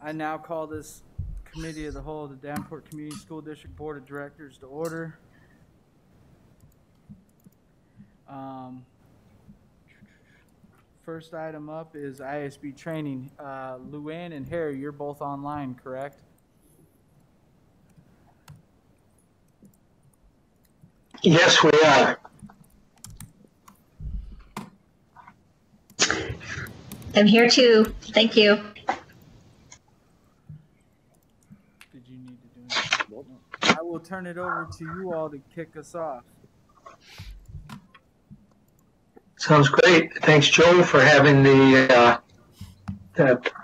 I now call this Committee of the Whole of the Davenport Community School District Board of Directors to order. First item up is ISB training. Luann and Harry, you're both online, correct? Yes, we are. I'm here too. Thank you. Did you need to do anything? No. I will turn it over to you all to kick us off. Sounds great. Thanks, Joe, for having the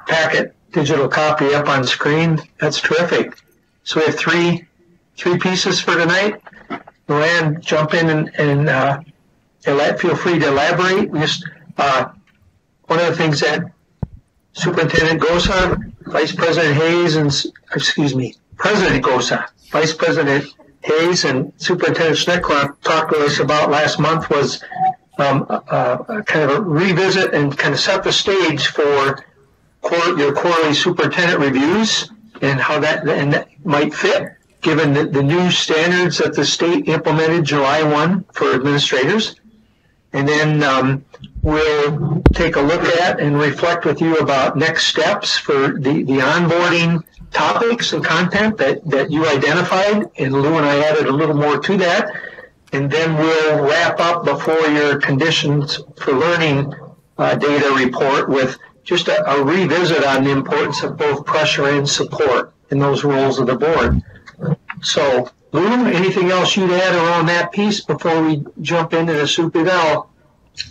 packet digital copy up on screen. That's terrific. So we have three pieces for tonight. Luann, jump in and feel free to elaborate. One of the things that Superintendent Gosa, Vice President Hayes, President Gosa, Vice President Hayes, and Superintendent Schneckler talked with us about last month was kind of a revisit and kind of set the stage for your quarterly superintendent reviews and how that might fit given the new standards that the state implemented July 1 for administrators. And then we'll take a look at and reflect with you about next steps for the onboarding topics and content that you identified, and Lou and I added a little more to that. And then we'll wrap up before your conditions for learning data report with just a revisit on the importance of both pressure and support in those roles of the board. So, Lou, anything else you'd add around that piece before we jump into the soup eval?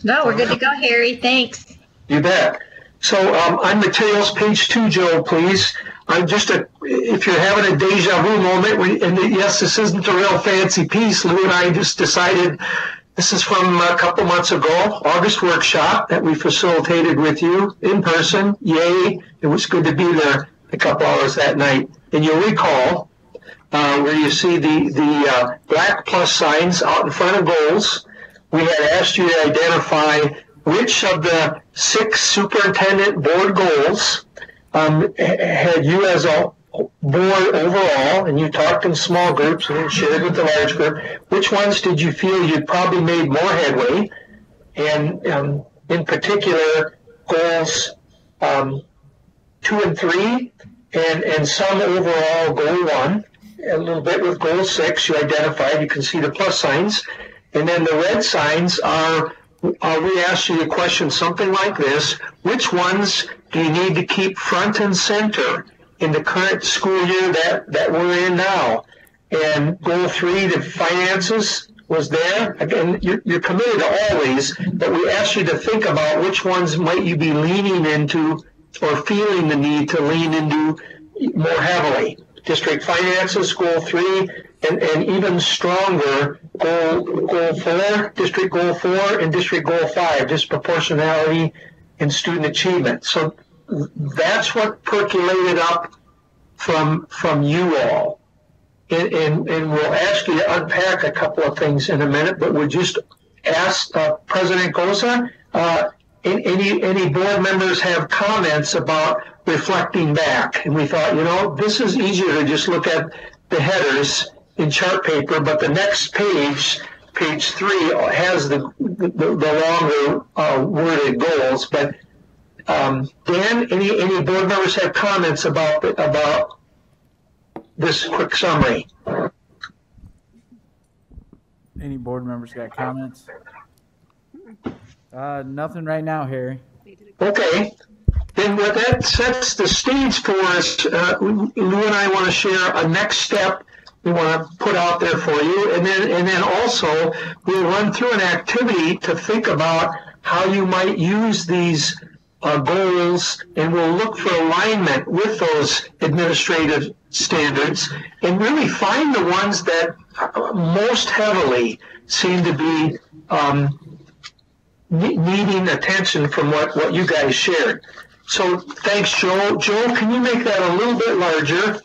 No, we're good to go, Harry. Thanks. You bet. So on materials, page 2, Joe, please. If you're having a deja vu moment, and yes, this isn't a real fancy piece. Lou and I just decided this is from a couple months ago, August workshop that we facilitated with you in person. Yay! It was good to be there a couple hours that night. And you'll recall where you see the black plus signs out in front of goals. We had asked you to identify which of the 6 superintendent board goals had you as a board overall, and you talked in small groups and shared with the large group, which ones did you feel you'd probably made more headway? And in particular, goals 2 and 3, and some overall goal 1, a little bit with goal 6 you identified, you can see the plus signs. And then the red signs are, we asked you to question something like this: which ones do you need to keep front and center in the current school year that we're in now? And goal 3, the finances, was there. Again, you're committed to all these, but we asked you to think about which ones might you be leaning into or feeling the need to lean into more heavily. District finances, goal 3, and even stronger, goal 4, district goal 4, and district goal 5, disproportionality and student achievement. So that's what percolated up from you all. And we'll ask you to unpack a couple of things in a minute, but we'll just ask President Gosa, any board members have comments about reflecting back? And we thought, this is easier to just look at the headers in chart paper, but the next page 3, has the longer worded goals. But Dan, any board members have comments about this quick summary? Any board members got comments? Nothing right now, Harry. Okay. Then what that sets the stage for us, Lou and I want to share a next step we want to put out there for you, and then also we'll run through an activity to think about how you might use these goals, and we'll look for alignment with those administrative standards and really find the ones that most heavily seem to be needing attention from what you guys shared. So thanks, Joe. Joe, can you make that a little bit larger?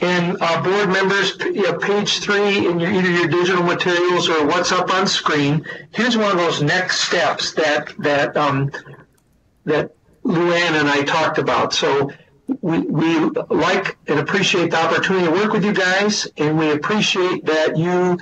And board members, page 3 in either your digital materials or what's up on screen. Here's one of those next steps that Luann and I talked about. So we like and appreciate the opportunity to work with you guys, and we appreciate that you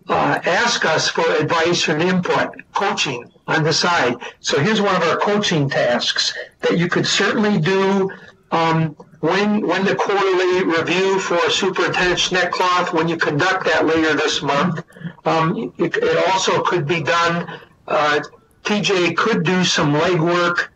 ask us for advice and input, coaching on the side. So here's one of our coaching tasks that you could certainly do when the quarterly review for superintendent's neckcloth, when you conduct that later this month. It also could be done, TJ could do some legwork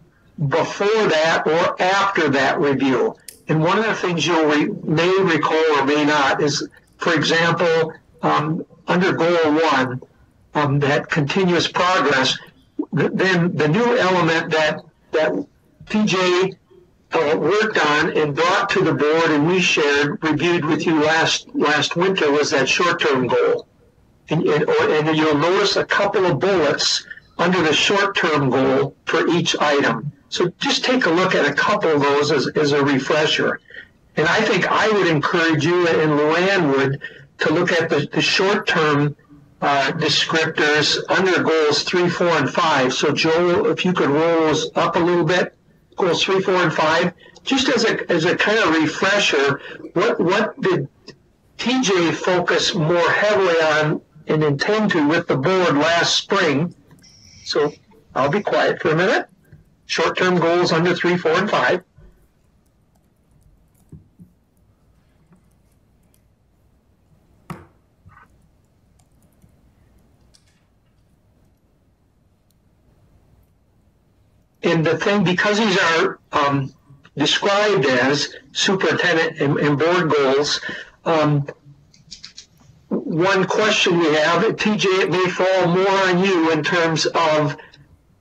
before that or after that review. And one of the things you may recall or may not is, for example, under goal 1, that continuous progress, then the new element that TJ worked on and brought to the board and we reviewed with you last winter was that short-term goal. And you'll notice a couple of bullets under the short-term goal for each item. So just take a look at a couple of those as a refresher. And I think I would encourage you, and Luann would, to look at the short-term descriptors under goals 3, 4, and 5. So Joel, if you could roll those up a little bit, goals 3, 4, and 5, just as a kind of refresher, what did TJ focus more heavily on and intend to with the board last spring? So I'll be quiet for a minute. Short-term goals under 3, 4, and 5. And the thing, because these are described as superintendent and board goals, one question we have, TJ, it may fall more on you in terms of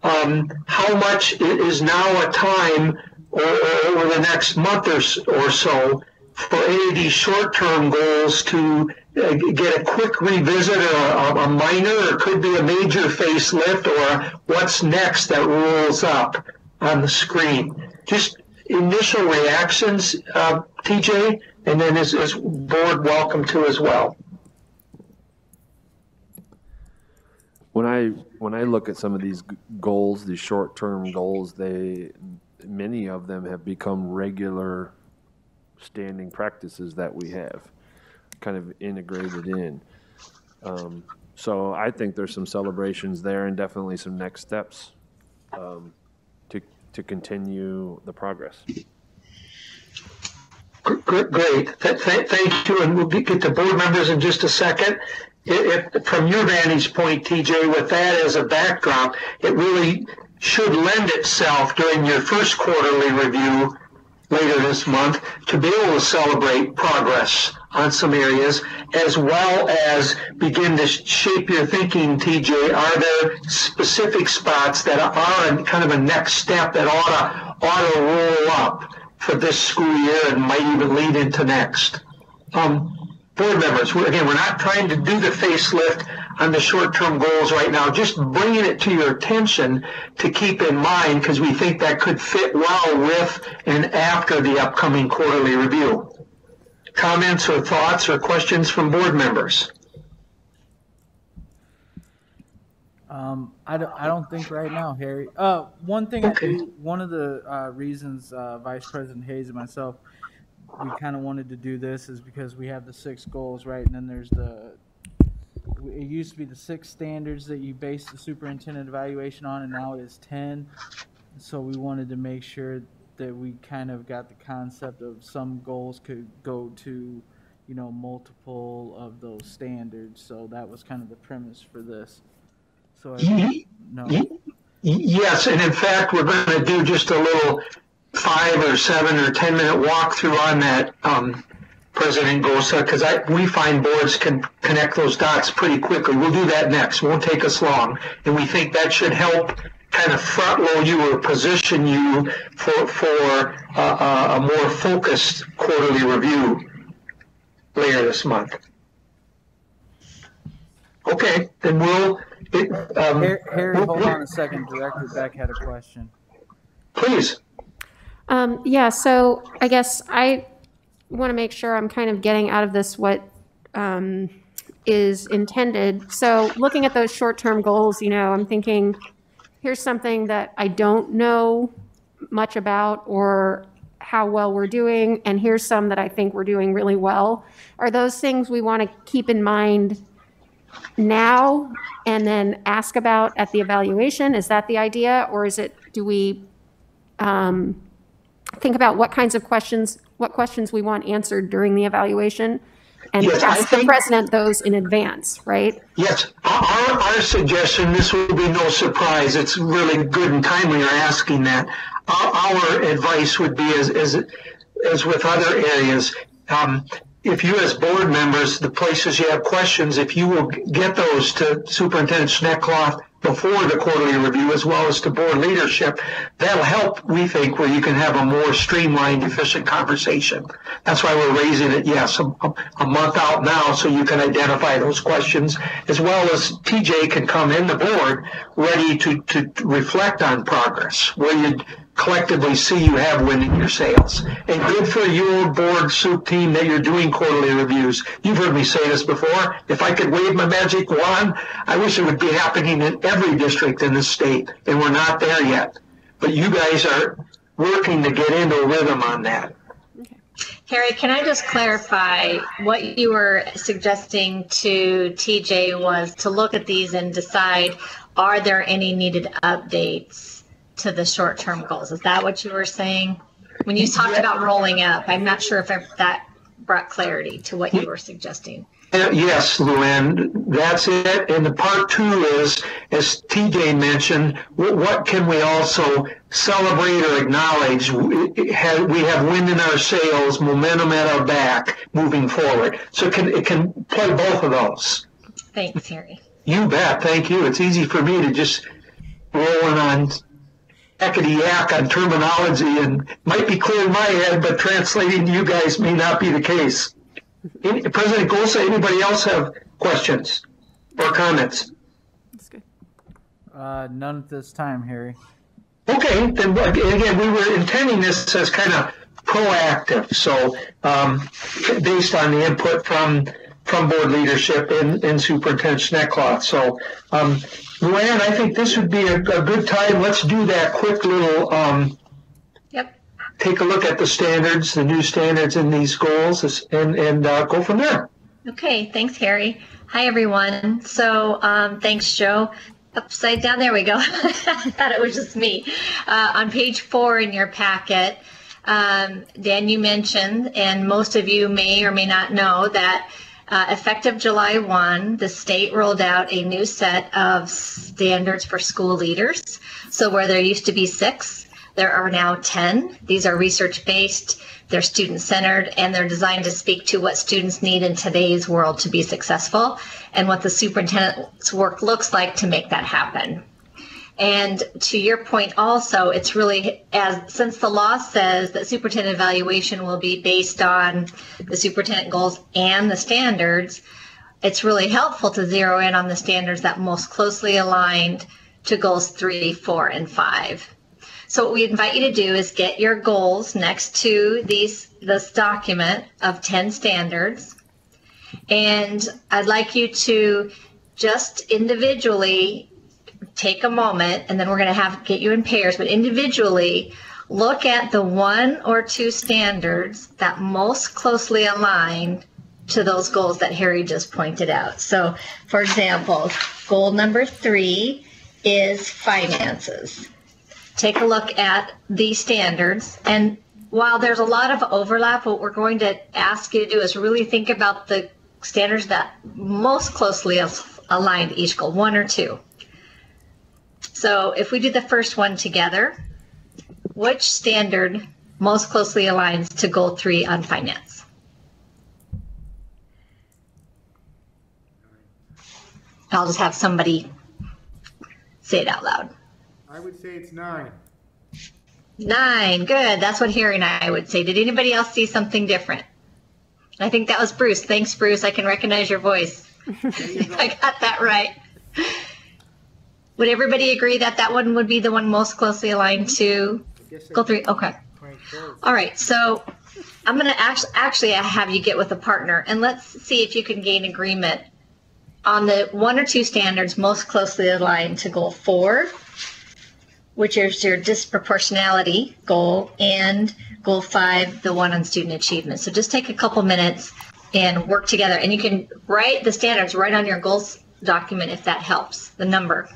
how much is now a time or over the next month or so for any of these short-term goals to get a quick revisit or a minor, or it could be a major facelift, or what's next that rolls up on the screen. Just initial reactions, TJ, and then as board welcome to as well. When I look at some of these goals, these short-term goals, many of them have become regular standing practices that we have kind of integrated in. So I think there's some celebrations there and definitely some next steps to continue the progress. Great. Thank you. And we'll get to board members in just a second. From your vantage point, TJ, with that as a backdrop, it really should lend itself during your first quarterly review later this month to be able to celebrate progress on some areas, as well as begin to shape your thinking, TJ. Are there specific spots that are kind of a next step that ought to roll up for this school year and might even lead into next? Board members, we're not trying to do the facelift on the short-term goals right now, just bringing it to your attention to keep in mind, because we think that could fit well with and after the upcoming quarterly review. Comments or thoughts or questions from board members? I don't think right now, Harry. One thing, Okay. one of the reasons Vice President Hayes and myself, we kind of wanted to do this is because we have the 6 goals, right? And then there's it used to be the 6 standards that you base the superintendent evaluation on, and now it is 10. So we wanted to make sure that we kind of got the concept of some goals could go to, multiple of those standards. So that was kind of the premise for this. So Yes, and in fact, we're going to do just a little 5 or 7 or 10 minute walkthrough on that, President Gosa, because we find boards can connect those dots pretty quickly. We'll do that next. It won't take us long, and we think that should help kind of front load you or position you for a more focused quarterly review later this month. Okay, then Harry, hold on a second. Director Beck had a question. Please. Yeah, so I guess I want to make sure I'm kind of getting out of this what is intended. So looking at those short-term goals, I'm thinking, here's something that I don't know much about or how well we're doing, and here's some that I think we're doing really well. Are those things we want to keep in mind now and then ask about at the evaluation? Is that the idea? Or do we think about what questions we want answered during the evaluation and Yes, ask the president those in advance, right? Yes, our suggestion, this will be no surprise, it's really good and timely you're asking that. Our advice would be as with other areas, if you as board members, the places you have questions, if you will get those to Superintendent Schneckloth before the quarterly review as well as to board leadership, that'll help, we think, where you can have a more streamlined, efficient conversation. That's why we're raising it, yes, a month out now so you can identify those questions, as well as TJ can come in the board ready to reflect on progress, where you collectively see you have winning your sales. And good for your board soup team that you're doing quarterly reviews. You've heard me say this before. If I could wave my magic wand, I wish it would be happening in every district in the state, and we're not there yet. But you guys are working to get into a rhythm on that. Harry, can I just clarify what you were suggesting to TJ was to look at these and decide, are there any needed updates to the short-term goals? Is that what you were saying? When you talked about rolling up, I'm not sure if that brought clarity to what you were suggesting. Yes, Luann, that's it. And the part two is, as TJ mentioned, what can we also celebrate or acknowledge? We have wind in our sails, momentum at our back, moving forward. So it can play both of those. Thanks, Harry. You bet. Thank you. It's easy for me to just rolling on yak on terminology and might be clear in my head, but translating to you guys may not be the case. President Golsa, anybody else have questions or comments? That's good. None at this time, Harry. Okay, then again, we were intending this as kind of proactive, so based on the input from board leadership and Superintendent Schneckloth. So, Luann, I think this would be a good time. Let's do that quick little take a look at the standards, the new standards in these goals, and go from there. Okay, thanks, Harry. Hi, everyone. So thanks, Joe. Upside down, there we go. I thought it was just me. On page 4 in your packet, Dan, you mentioned, and most of you may or may not know, that effective July 1, the state rolled out a new set of standards for school leaders. So where there used to be 6, there are now 10. These are research-based, they're student-centered, and they're designed to speak to what students need in today's world to be successful and what the superintendent's work looks like to make that happen. And to your point also, it's really, since the law says that superintendent evaluation will be based on the superintendent goals and the standards, it's really helpful to zero in on the standards that most closely aligned to goals 3, 4, and 5. So what we invite you to do is get your goals next to this document of 10 standards. And I'd like you to just individually take a moment, and then we're going to get you in pairs, but individually look at the 1 or 2 standards that most closely align to those goals that Harry just pointed out. So, for example, goal number 3 is finances. Take a look at the standards, and while there's a lot of overlap, what we're going to ask you to do is really think about the standards that most closely align to each goal, 1 or 2. So if we do the first one together, which standard most closely aligns to goal 3 on finance? I'll just have somebody say it out loud. I would say it's 9. 9, good. That's what Harry and I would say. Did anybody else see something different? I think that was Bruce. Thanks, Bruce. I can recognize your voice. I got that right. Would everybody agree that that one would be the one most closely aligned to goal 3? Okay. All right. So I'm going to actually have you get with a partner, and let's see if you can gain agreement on the 1 or 2 standards most closely aligned to goal 4 which is your disproportionality goal, and goal 5, the one on student achievement. So just take a couple minutes and work together. And you can write the standards right on your goals document if that helps, the number.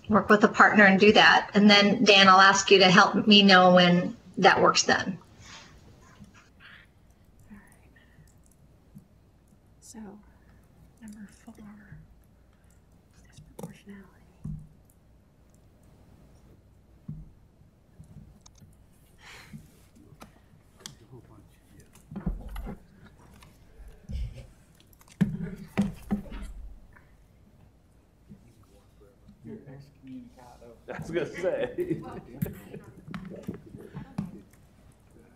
Work with a partner and do that. And then, Dan, I'll ask you to help me know when that work's done. So, number 4, disproportionality. I was gonna say.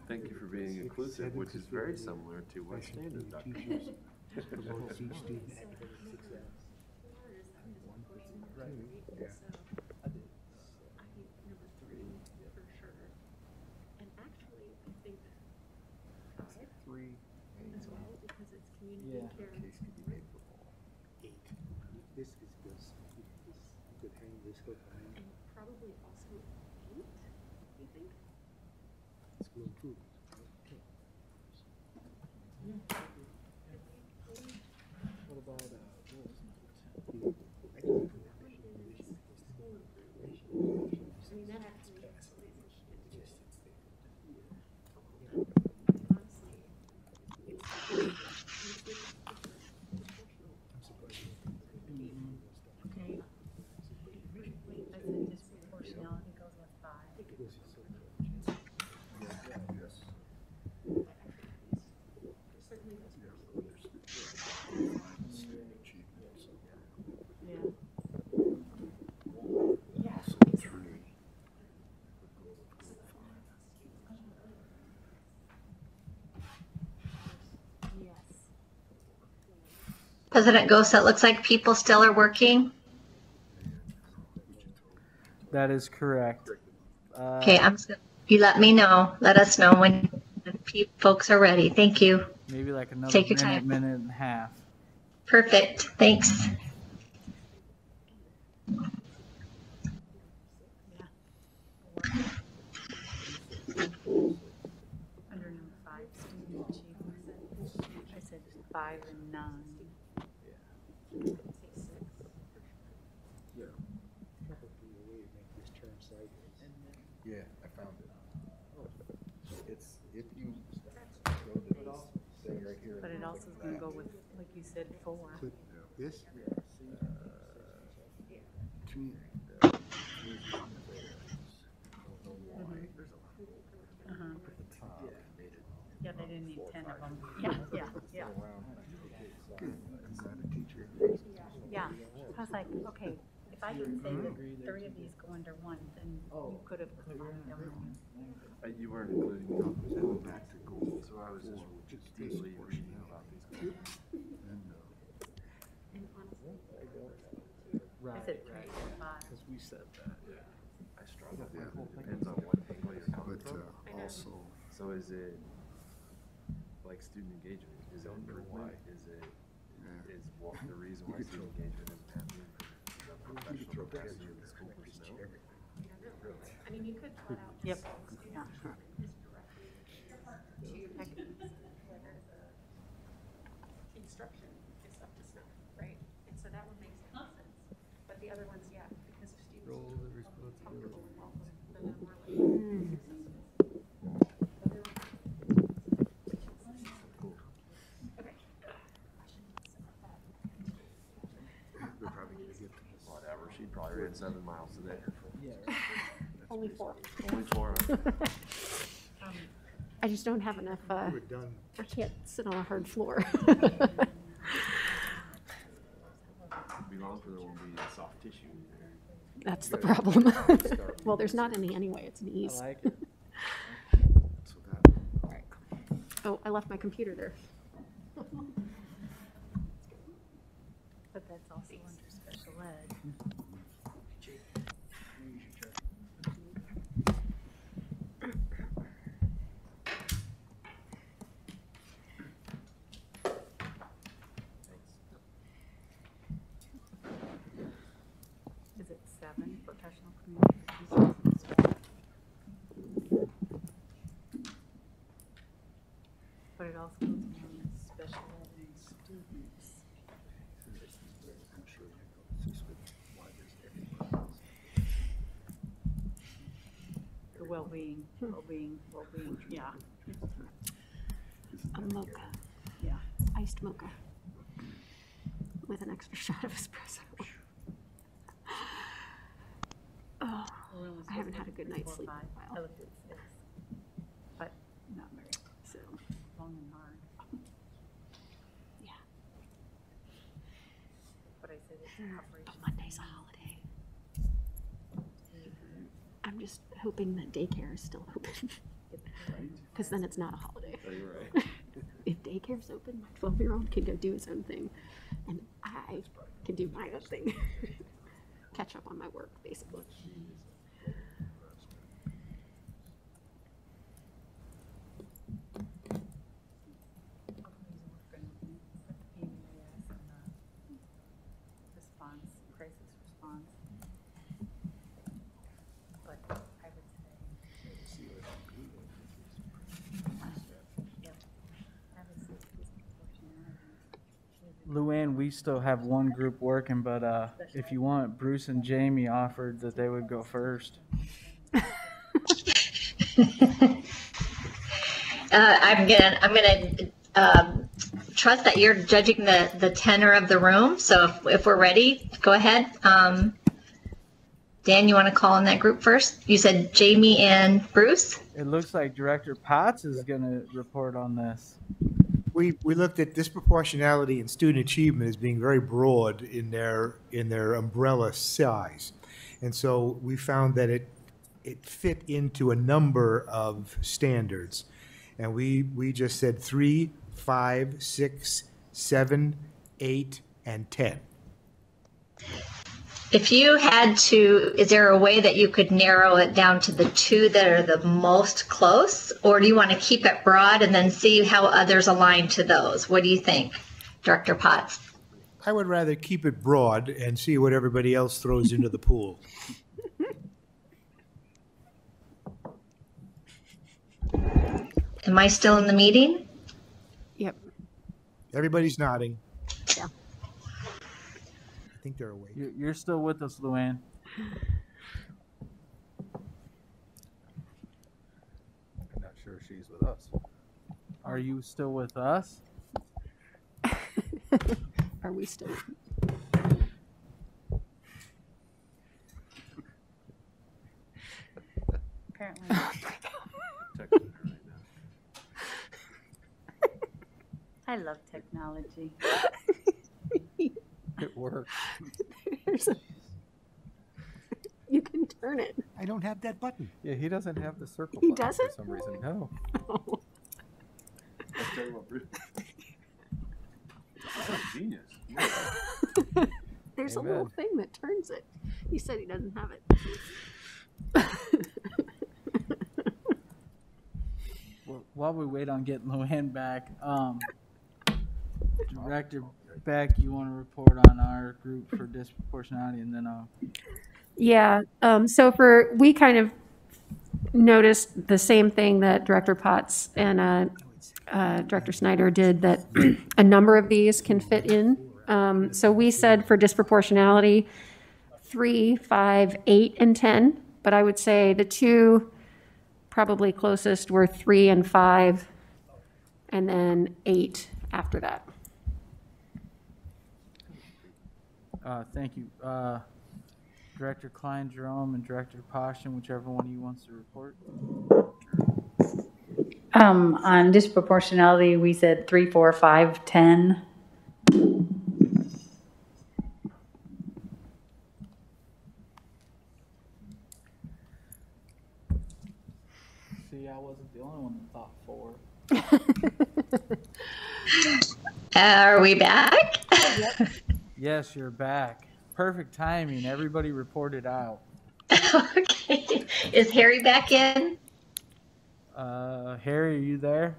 Thank you for being inclusive, which is very similar to what standard documents. This is good. Good hang, this good hang. And probably also 8, you think? It's good too. What about what was President Ghost, it looks like people still are working. That is correct. Okay, you let me know. Let us know when folks are ready. Thank you. Maybe like another Take your time. minute and a half. Perfect. Thanks. Under number 5, student achievement. I said 5 and 9. Yeah, I found it. It's, if you go to this thing right here. But it also is going to go with, like you said, 4. Click this. Yeah, they didn't need 10 of them. Yeah. Yeah. I was like, okay, if I didn't say that 3 of these go under 1, then you could have combined them. You weren't including me on this going back to goals, so I was just deeply reading about these goals. I said 3 or 5. Because we said that. Yeah. I struggle with it. It depends on what angle you're coming from. Also, So is it like student engagement? Is it improvement? Is it is what the reason why student engagement isn't happening? The professional capacity of the school personnel? I mean, you could plot out. Yep. Yeah. Instruction is up to snuff, right? And so that one makes sense. But the other ones, yeah, because the students are comfortable with all of them, then we're like. Whatever. She probably ran 7 miles today. Only 4. Only 4. I just don't have enough, we're done. I can't sit on a hard floor. It'd be long for there won't be soft tissue in there. That's the problem. Well, there's not any anyway, it's an I ease. like it. Oh, I left my computer there. But that's also under special ed. professional communications and staff. But it also goes on special ed and students. The well-being, yeah, A mocha, yeah. iced mocha, with an extra shot of espresso. Oh, We're only I haven't supposed had a to good do night's 4 or sleep 5. in a I while. looked at 6, but not very, So, long and hard. yeah. But I said it's But operation. Monday's a holiday. I'm just hoping that daycare is still open. Because then it's not a holiday. Right. If daycare's open, my 12-year-old can go do his own thing, and I can do my own thing. Catch up on my work, basically. Crisis response. But I would say. Yep. I would say disproportionality. Luann, we still have one group working, but if you want, Bruce and Jamie offered that they would go first. I'm gonna trust that you're judging the tenor of the room. So if we're ready, go ahead. Dan, you want to call in that group first? You said Jamie and Bruce. It looks like Director Potts is going to report on this. We looked at disproportionality and student achievement as being very broad in their umbrella size, and so we found that it fit into a number of standards, and we just said 3, 5, 6, 7, 8, and 10. If you had to, is there a way that you could narrow it down to the 2 that are the most close? Or do you want to keep it broad and then see how others align to those? What do you think, Director Potts? I would rather keep it broad and see what everybody else throws into the pool. Am I still in the meeting? Yep. Everybody's nodding. Yeah. I think they're awake. You're still with us, Luann. I'm not sure she's with us. Are you still with us? Are we still? Apparently. I love technology. It works. You can turn it. I don't have that button. Yeah, he doesn't have the circle He button doesn't? for some reason. No. Oh. I'll tell you what, Bruce. That's a genius. There's Amen. a little thing that turns it. He said he doesn't have it. Well, while we wait on getting Luann back, Director Beck, you want to report on our group for disproportionality, and then I'll. Yeah. So we kind of noticed the same thing that Director Potts and Director Snyder did, that a number of these can fit in. So we said for disproportionality, 3, 5, 8, and 10. But I would say the 2 probably closest were 3 and 5, and then 8 after that. Thank you. Director Klein, Jerome, and Director Poston, whichever one of you wants to report. On disproportionality, we said 3, 4, 5, 10. See, I wasn't the only one that thought 4. Are we back? Yes, you're back. Perfect timing. Everybody reported out. Okay. Is Harry back in? Harry, are you there?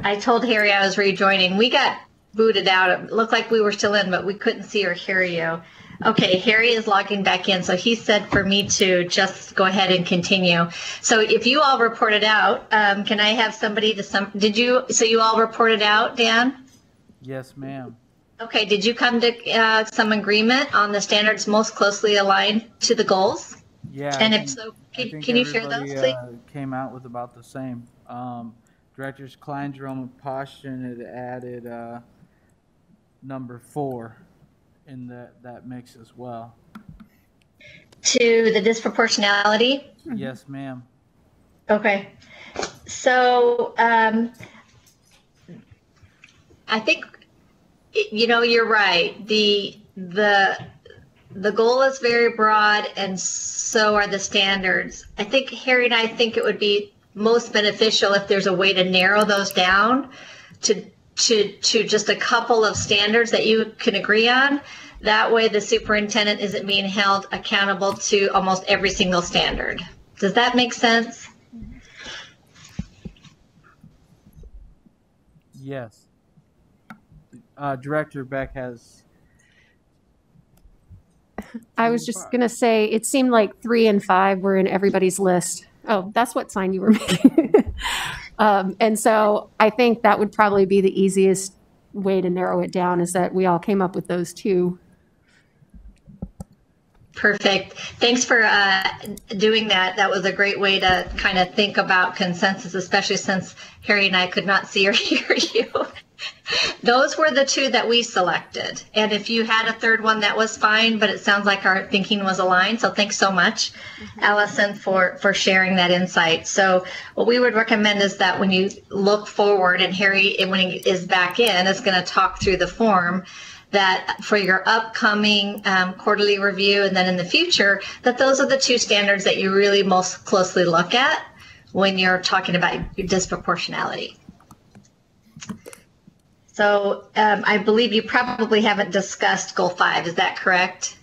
I told Harry I was rejoining. We got booted out. It looked like we were still in, but we couldn't see or hear you. Okay, Harry is logging back in, so he said for me to just go ahead and continue. So if you all reported out, can I have somebody to so you all reported out, Dan? Yes, ma'am. Okay, did you come to some agreement on the standards most closely aligned to the goals? Yeah. And if so, can you share those, please? Came out with about the same. Directors Klein, Jerome, and Poshton had added number 4 in that mix as well. To the disproportionality? Yes, ma'am. Okay. So I think, you're right. The goal is very broad, and so are the standards. I think Harry and I think it would be most beneficial if there's a way to narrow those down to just a couple of standards that you can agree on. That way the superintendent isn't being held accountable to almost every single standard. Does that make sense? Yes. Director Beck has. I was just going to say, it seemed like 3 and 5 were in everybody's list. Oh, that's what sign you were making. And so I think that would probably be the easiest way to narrow it down, is that we all came up with those 2. Perfect. Thanks for doing that. That was a great way to kind of think about consensus, especially since Harry and I could not see or hear you. Those were the 2 that we selected. And if you had a third one, that was fine, but it sounds like our thinking was aligned. So thanks so much, Allison, for sharing that insight. So what we would recommend is that when you look forward, and Harry, when he is back in, is going to talk through the form, that for your upcoming quarterly review and then in the future, that those are the 2 standards that you really most closely look at when you're talking about your disproportionality. So I believe you probably haven't discussed goal 5, is that correct?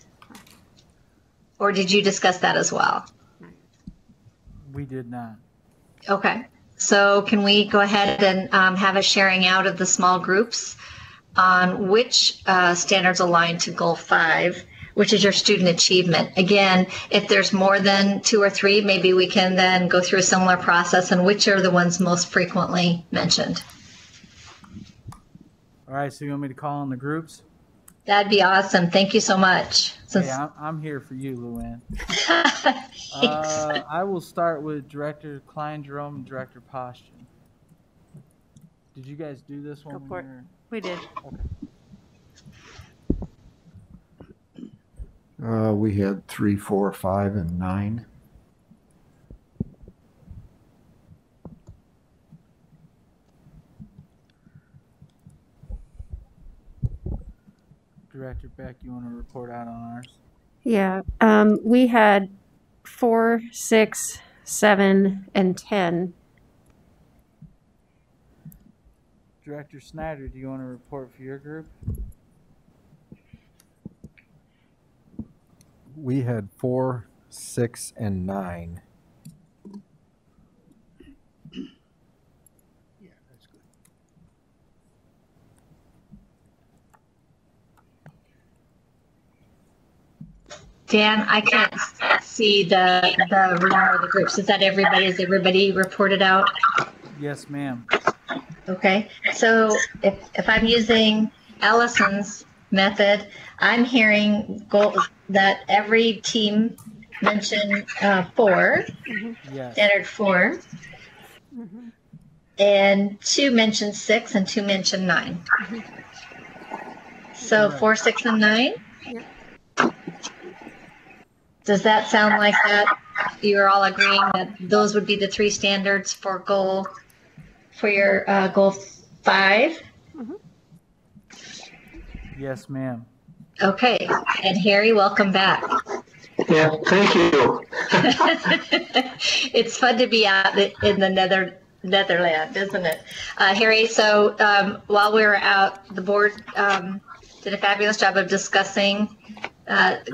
Or did you discuss that as well? We did not. Okay, so can we go ahead and have a sharing out of the small groups on which standards align to goal 5, which is your student achievement. Again, if there's more than 2 or 3, maybe we can then go through a similar process and which are the ones most frequently mentioned. All right, so you want me to call on the groups? That'd be awesome. Thank you so much. Hey, I'm here for you, Luann. I will start with Director Klein, Jerome, and Director Poshton. Did you guys do this one? Go for it. We did. Okay. We had 3, 4, 5, and 9. Director Beck, you want to report out on ours? Yeah. We had 4, 6, 7, and 10. Director Snyder, do you want to report for your group? We had 4, 6, and 9. Yeah, that's good. Dan, I can't see the room or the groups. Is that everybody? Is everybody reported out? Yes, ma'am. Okay, so if I'm using Allison's method, I'm hearing goals that every team mention 4, Yes. standard 4, and 2 mention 6 and 2 mention 9. So 4, 6, and 9? Does that sound like that? You're all agreeing that those would be the 3 standards for your goal 5? Yes, ma'am. Okay, and Harry, welcome back. Yeah, thank you. It's fun to be out in the Netherlands, isn't it? Harry, so while we were out, the board did a fabulous job of discussing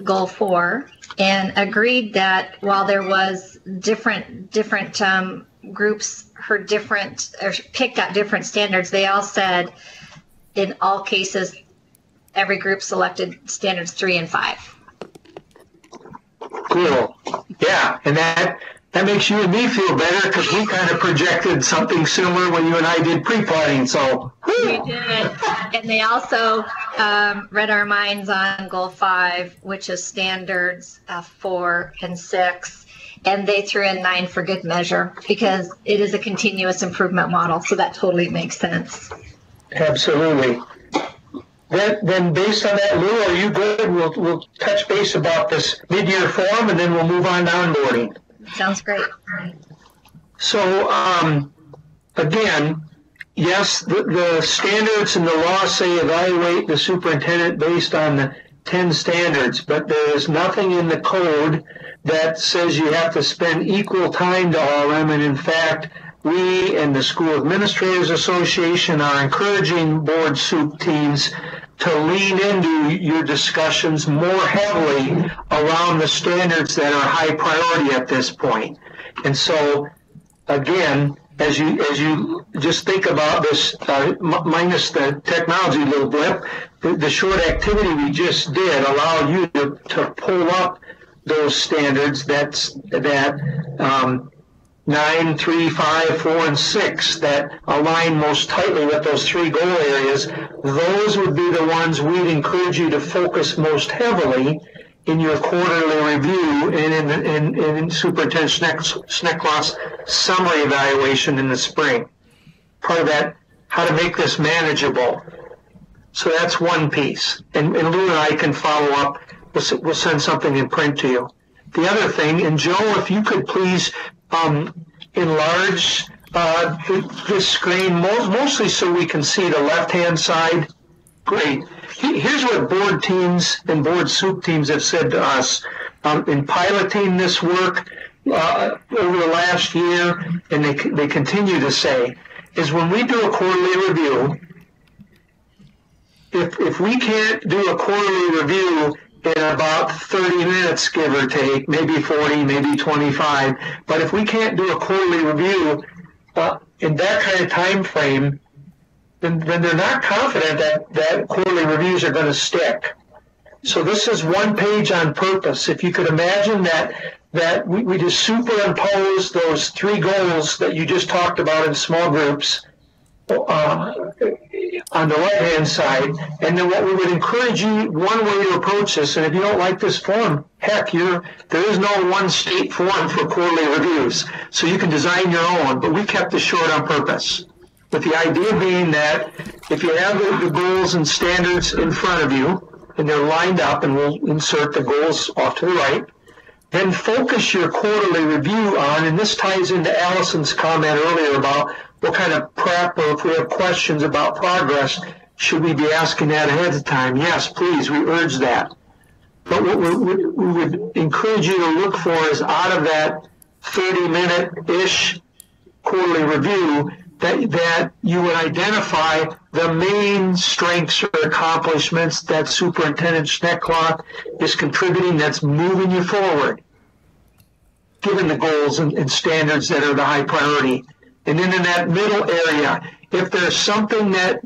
goal 4 and agreed that while there was different groups heard different or picked out different standards, they all said in all cases every group selected standards 3 and 5. Cool. Yeah, and that makes you and me feel better because we kind of projected something similar when you and I did pre-planning. So we did, and they also read our minds on goal 5, which is standards 4 and 6, and they threw in 9 for good measure because it is a continuous improvement model. So that totally makes sense. Absolutely. Then based on that, Lou, are you good? We'll touch base about this mid-year form, and then we'll move on to onboarding. Sounds great. So, again, yes, the standards and the law say evaluate the superintendent based on the 10 standards, but there is nothing in the code that says you have to spend equal time to all of them, and in fact, we and the School Administrators Association are encouraging board soup teams to lean into your discussions more heavily around the standards that are high priority at this point. And so, again, as you just think about this, minus the technology little blip, the short activity we just did allowed you to pull up those standards that 9, 3, 5, 4, and 6 that align most tightly with those 3 goal areas. Those would be the ones we'd encourage you to focus most heavily in your quarterly review and in Superintendent Schneckloth's summary evaluation in the spring. Part of that, how to make this manageable. So that's one piece. And Lou and I can follow up. We'll send something in print to you. The other thing, and Joe, if you could please enlarge this screen, mostly so we can see the left-hand side. Great. Here's what board teams and board soup teams have said to us in piloting this work over the last year, and they continue to say, is when we do a quarterly review, if we can't do a quarterly review in about 30 minutes, give or take, maybe 40, maybe 25. But if we can't do a quarterly review in that kind of time frame, then they're not confident that quarterly reviews are going to stick. So this is one page on purpose. If you could imagine that we just superimpose those 3 goals that you just talked about in small groups on the right-hand side, and then what we would encourage you, one way to approach this, and if you don't like this form, heck, there is no one state form for quarterly reviews, so you can design your own, but we kept this short on purpose, with the idea being that if you have the goals and standards in front of you, and they're lined up, and we'll insert the goals off to the right, then focus your quarterly review on, and this ties into Allison's comment earlier about what kind of prep, or if we have questions about progress, should we be asking that ahead of time? Yes, please, we urge that. But what we would encourage you to look for is out of that 30-minute-ish quarterly review that you would identify the main strengths or accomplishments that Superintendent Schneckloth is contributing that's moving you forward, given the goals and standards that are the high priority. And then in that middle area, if there's something that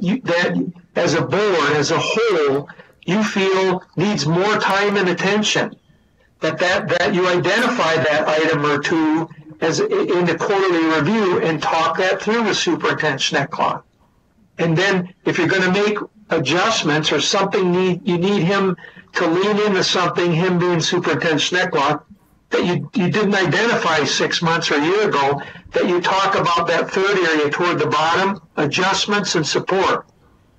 as a board, as a whole, you feel needs more time and attention, that you identify that item or two as in the quarterly review and talk that through with Superintendent Schneckloth. And then if you're going to make adjustments or something you need him to lean into something, him being Superintendent Schneckloth, that you didn't identify 6 months or a year ago, that you talk about that third area toward the bottom, adjustments and support.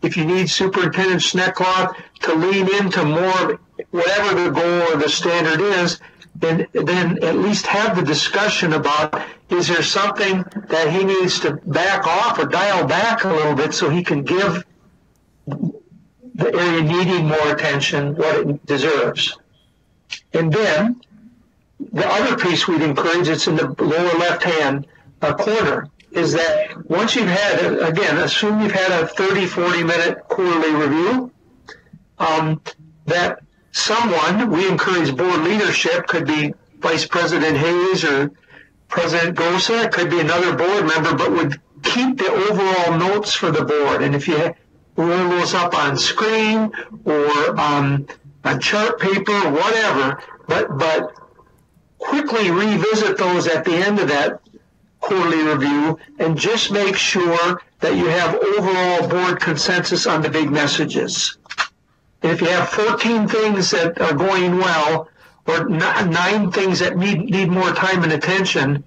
If you need Superintendent Schneckloth to lean into more, whatever the goal or the standard is, then at least have the discussion about, is there something that he needs to back off or dial back a little bit so he can give the area needing more attention what it deserves. And then the other piece we'd encourage, it's in the lower left-hand corner, is that once you've had, again, assume you've had a 30, 40-minute quarterly review, that someone, we encourage board leadership, could be Vice President Hayes or President Gosa, it could be another board member, but would keep the overall notes for the board. And if you roll those up on screen or on chart paper, whatever, but quickly revisit those at the end of that quarterly review and just make sure that you have overall board consensus on the big messages. And if you have 14 things that are going well or 9 things that need more time and attention,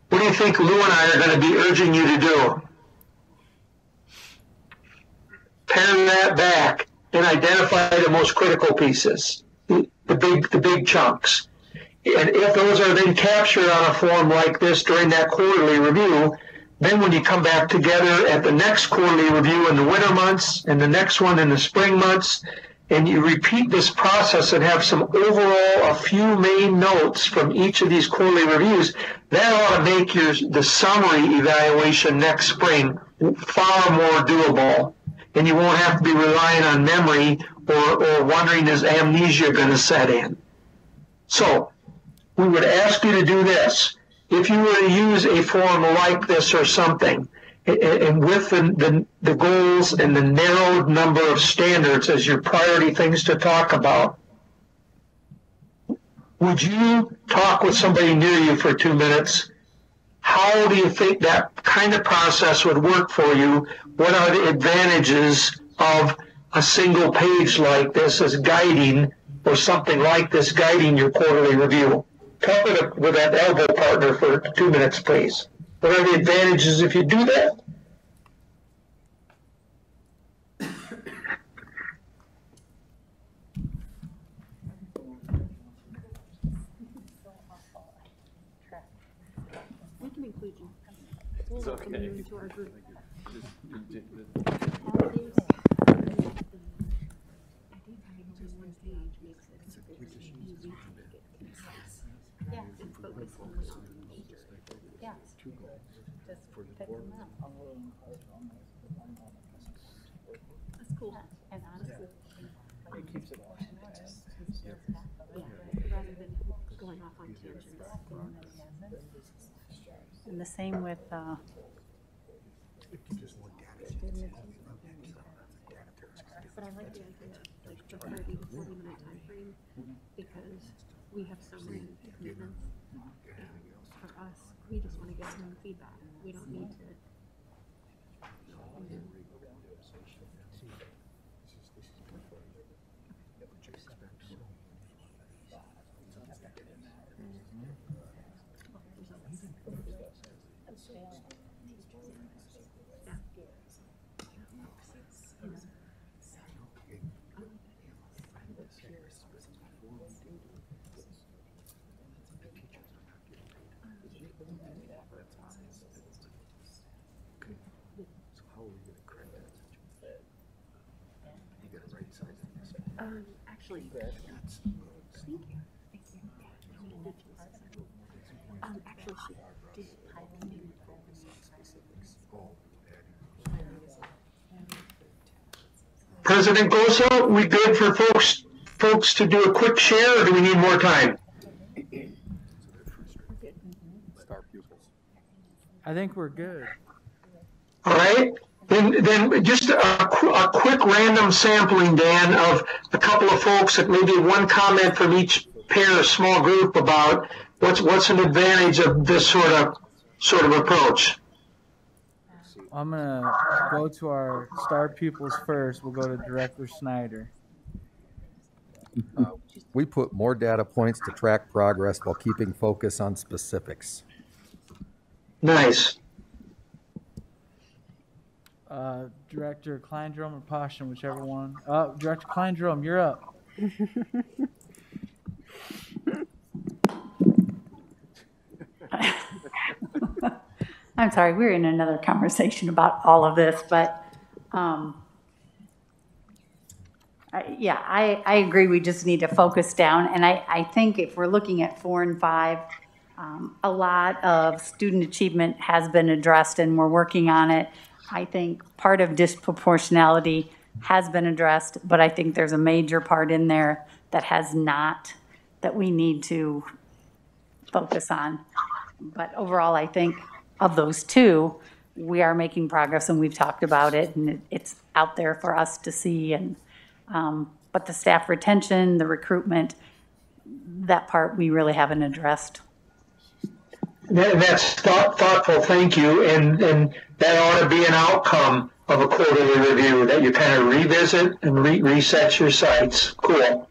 what do you think Lou and I are going to be urging you to do? Pare that back and identify the most critical pieces, the big chunks. And if those are then captured on a form like this during that quarterly review, then when you come back together at the next quarterly review in the winter months and the next one in the spring months, and you repeat this process and have some overall, a few main notes from each of these quarterly reviews, that ought to make the summary evaluation next spring far more doable. And you won't have to be relying on memory or wondering, is amnesia going to set in? So we would ask you to do this. If you were to use a form like this or something, and with the goals and the narrowed number of standards as your priority things to talk about, would you talk with somebody near you for 2 minutes? How do you think that kind of process would work for you? What are the advantages of a single page like this as guiding, or something like this guiding your quarterly review? Talk with that elbow partner for 2 minutes, please. What are the advantages if you do that? We can include you. It's okay. Into our group. Yeah, and focus on the major. Yeah. Just pick them up. That's cool. And honestly, It keeps it on. yeah, rather than going off on tangents. And the same with, but I like the idea, like the 30 to 40 minute time frame, because we have so many commitments. And for us, we just want to get some feedback. We don't need to. Actually, thank you. Thank you. Actually, she did. President Goso, we good for folks to do a quick share, or do we need more time? I think we're good. All right. Then just a quick random sampling, Dan, of a couple of folks that maybe one comment from each pair or small group about what's an advantage of this sort of approach. I'm gonna go to our star pupils first. We'll go to Director Snyder. We put more data points to track progress while keeping focus on specifics. Nice. Director Kleindrom or Poston, whichever one. Director Kleindrom, you're up. I'm sorry, we're in another conversation about all of this, but I agree. We just need to focus down. And I think if we're looking at 4 and 5, a lot of student achievement has been addressed and we're working on it. I think part of disproportionality has been addressed, but I think there's a major part in there that has not, that we need to focus on. But overall, I think of those two, we are making progress, and we've talked about it, and it's out there for us to see. And but the staff retention, the recruitment, that part we really haven't addressed. That's thoughtful, thank you. And that ought to be an outcome of a quarterly review, that you kind of revisit and reset your sights. Cool.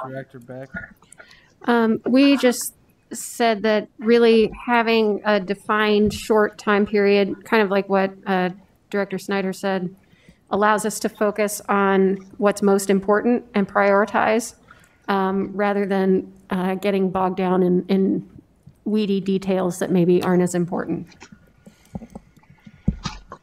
Director Beck? We just said that really having a defined short time period, kind of like what Director Snyder said, allows us to focus on what's most important and prioritize rather than getting bogged down in weedy details that maybe aren't as important.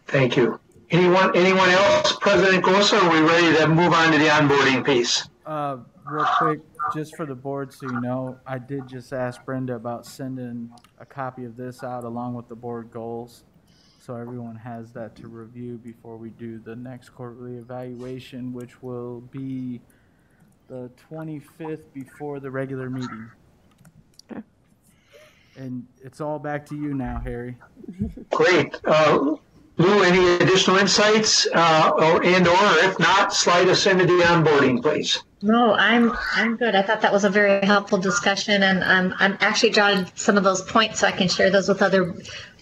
Thank you. Anyone else? President Gosa, are we ready to move on to the onboarding piece? Real quick, just for the board so you know, I did just ask Brenda about sending a copy of this out along with the board goals, so everyone has that to review before we do the next quarterly evaluation, which will be the 25th before the regular meeting. Okay. And it's all back to you now, Harry. Great. Lou, any additional insights, or if not, slide us into the onboarding, please. No, I'm good. I thought that was a very helpful discussion, and I'm actually jotted some of those points so I can share those with other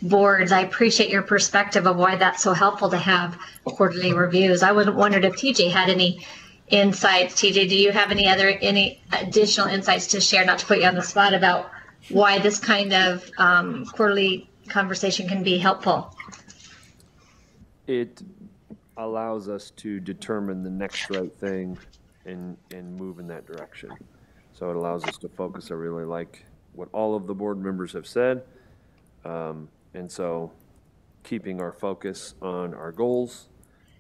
boards. I appreciate your perspective of why that's so helpful to have quarterly reviews. I wondered if TJ had any insights. TJ, do you have any additional insights to share, not to put you on the spot, about why this kind of quarterly conversation can be helpful? It allows us to determine the next right thing and move in that direction. So it allows us to focus. I really like what all of the board members have said. And so keeping our focus on our goals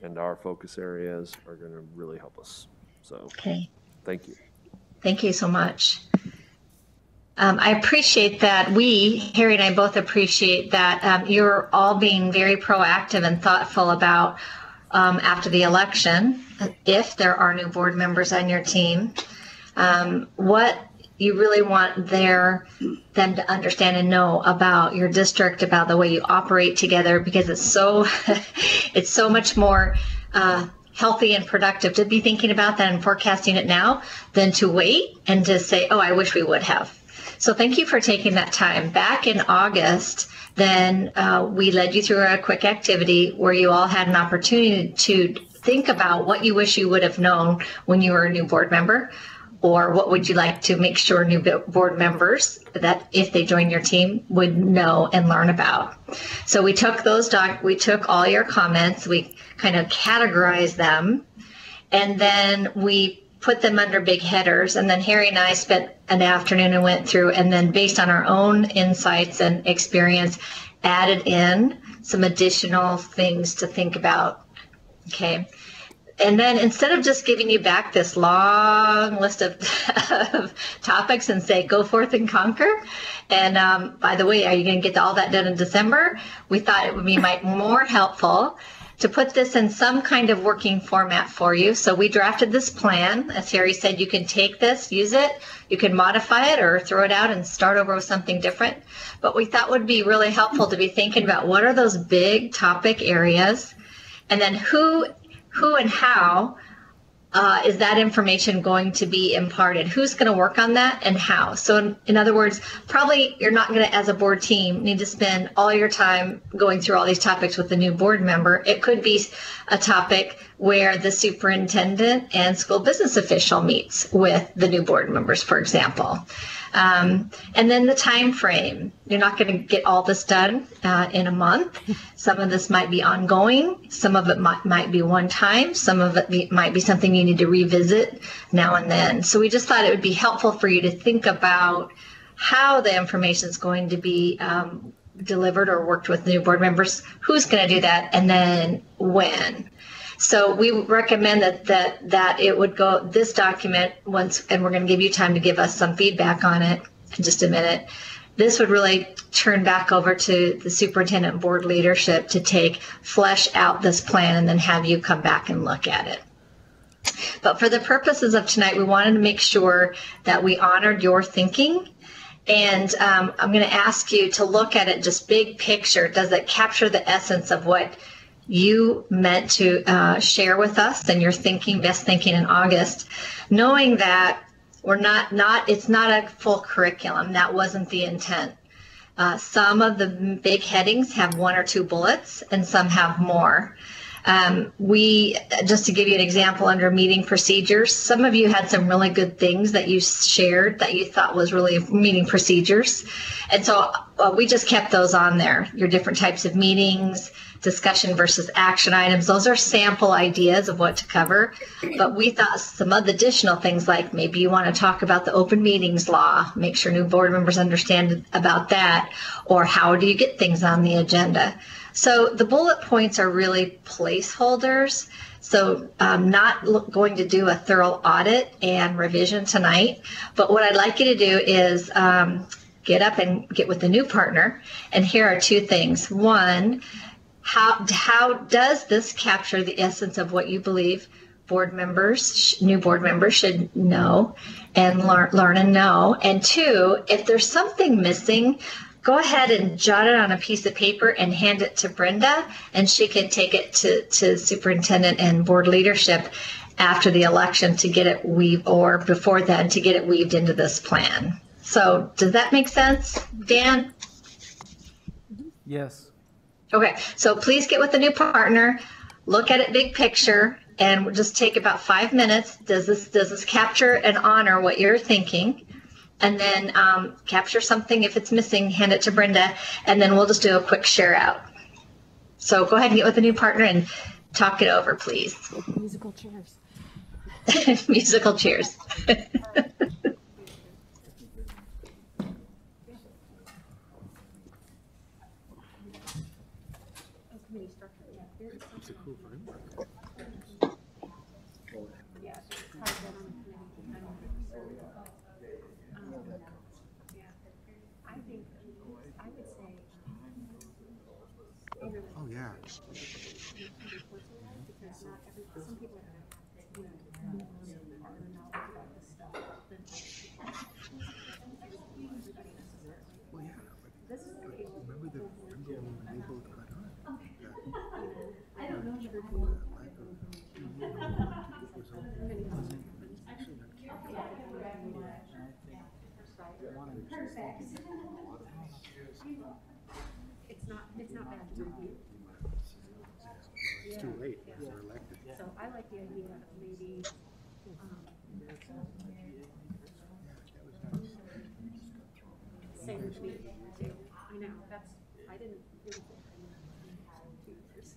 and our focus areas are going to really help us. So, okay. Thank you. Thank you so much. I appreciate that Harry and I both appreciate that you're all being very proactive and thoughtful about after the election, if there are new board members on your team, what you really want them to understand and know about your district, about the way you operate together, because it's so much more healthy and productive to be thinking about that and forecasting it now than to wait and to say, oh, I wish we would have. So thank you for taking that time. Back in August, then we led you through a quick activity where you all had an opportunity to think about what you wish you would have known when you were a new board member, or what would you like to make sure new board members, that if they join your team, would know and learn about. So we took we took all your comments, we kind of categorized them, and then we put them under big headers. And then Harry and I spent an afternoon and went through, and then based on our own insights and experience, added in some additional things to think about. Okay. And then instead of just giving you back this long list of topics and say, go forth and conquer, and by the way, are you going to get all that done in December? We thought it would be more helpful to put this in some kind of working format for you. So we drafted this plan. As Harry said, you can take this, use it, you can modify it or throw it out and start over with something different. But we thought would be really helpful to be thinking about what are those big topic areas, and then who and how is that information going to be imparted? Who's going to work on that and how? So in other words, probably you're not going to, as a board team, need to spend all your time going through all these topics with the new board member. It could be a topic where the superintendent and school business official meets with the new board members, for example. And then the time frame. You're not going to get all this done in a month. Some of this might be ongoing. Some of it might be one time. Some of it might be something you need to revisit now and then. So we just thought it would be helpful for you to think about how the information is going to be delivered or worked with new board members, who's going to do that, and then when. So we recommend that it would go, this document once, and we're going to give you time to give us some feedback on it in just a minute. This would really turn back over to the superintendent board leadership to flesh out this plan and then have you come back and look at it. But for the purposes of tonight, we wanted to make sure that we honored your thinking And I'm going to ask you to look at it just big picture. Does it capture the essence of what you meant to share with us and your thinking, best thinking in August, knowing that it's not a full curriculum. That wasn't the intent. Some of the big headings have 1 or 2 bullets and some have more. Just to give you an example, under meeting procedures, some of you had some really good things that you shared that you thought was really meeting procedures. And so we just kept those on there. Your different types of meetings, discussion versus action items. Those are sample ideas of what to cover. But we thought some of the additional things, like maybe you want to talk about the open meetings law, make sure new board members understand about that, or how do you get things on the agenda. So the bullet points are really placeholders. So I'm not going to do a thorough audit and revision tonight, but what I'd like you to do is get up and get with the new partner. And here are 2 things. One, how does this capture the essence of what you believe new board members should know and learn and know? And 2, if there's something missing, go ahead and jot it on a piece of paper and hand it to Brenda, and she can take it to superintendent and board leadership after the election to get it or before then, to get it weaved into this plan. So does that make sense, Dan? Yes. Okay, so please get with the new partner, look at it big picture, and we'll just take about 5 minutes. Does this capture and honor what you're thinking? And then capture something. If it's missing, hand it to Brenda, and then we'll just do a quick share out. So go ahead and get with the new partner and talk it over, please. Musical chairs. Musical cheers. Oh, yeah. Well, yeah, but remember when they both got on? I don't know. It's not bad to review. It's too late. They're elected. So I like the idea of maybe same with me too. I know, I didn't really think I knew 2 years.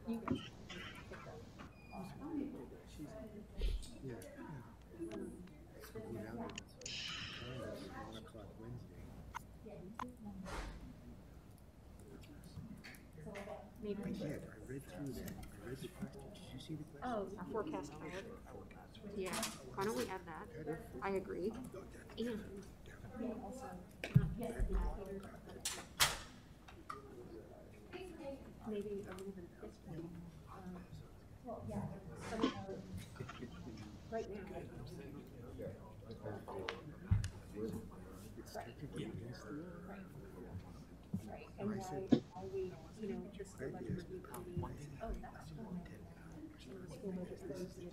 You guys picked up. Yeah. So we have 1 o'clock Wednesday. Maybe. I did. I read through that. I read the questions. Did you see the questions? Oh, forecast card. Yeah, why don't we add that? I agree. And also, maybe a little bit of history. Right now. Right. And why we, just the budget review committee. Oh, that's fine. School budget Thursday.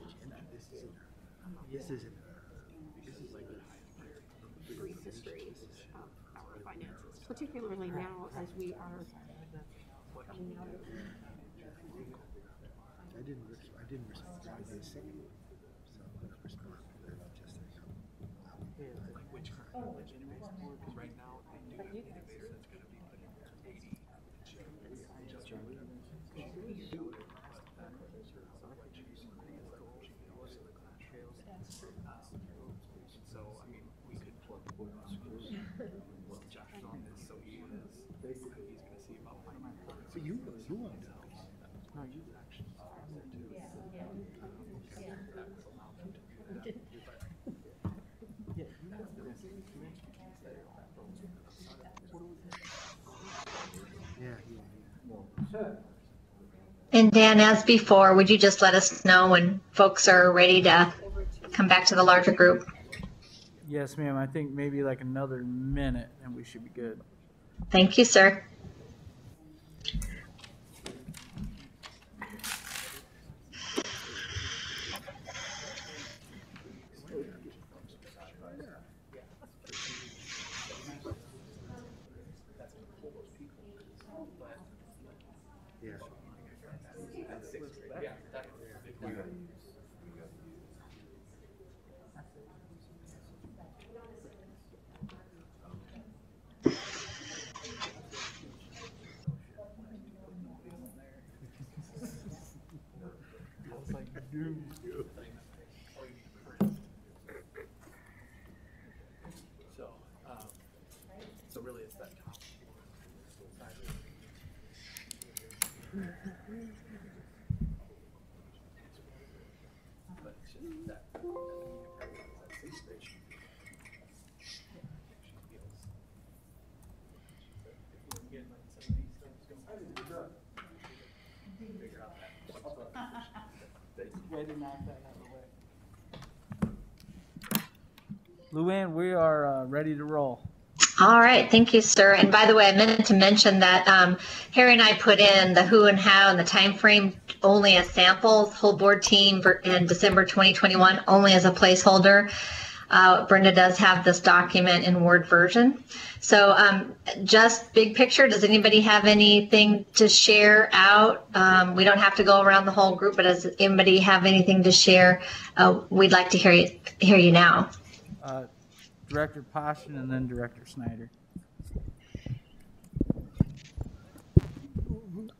This isn't. Brief history of our finances, particularly now as we are coming out of. I didn't respond to the second. So I respond to that just like which current because right now they do have a database that's going to be put in 80. So I mean, we could plug Josh on this, so he is basically he's going to see about my. So you want to. No, you actually. And Dan, as before, would you just let us know when folks are ready to come back to the larger group? Yes, ma'am. I think maybe like another minute and we should be good. Thank you, sir. So really it's that top. Luann, we are ready to roll. All right, thank you, sir. And by the way, I meant to mention that Harry and I put in the who and how and the time frame only as samples, whole board team in December 2021, only as a placeholder. Brenda does have this document in Word version. So just big picture, does anybody have anything to share out? We don't have to go around the whole group, but does anybody have anything to share? We'd like to hear you now. Director Poston and then Director Snyder.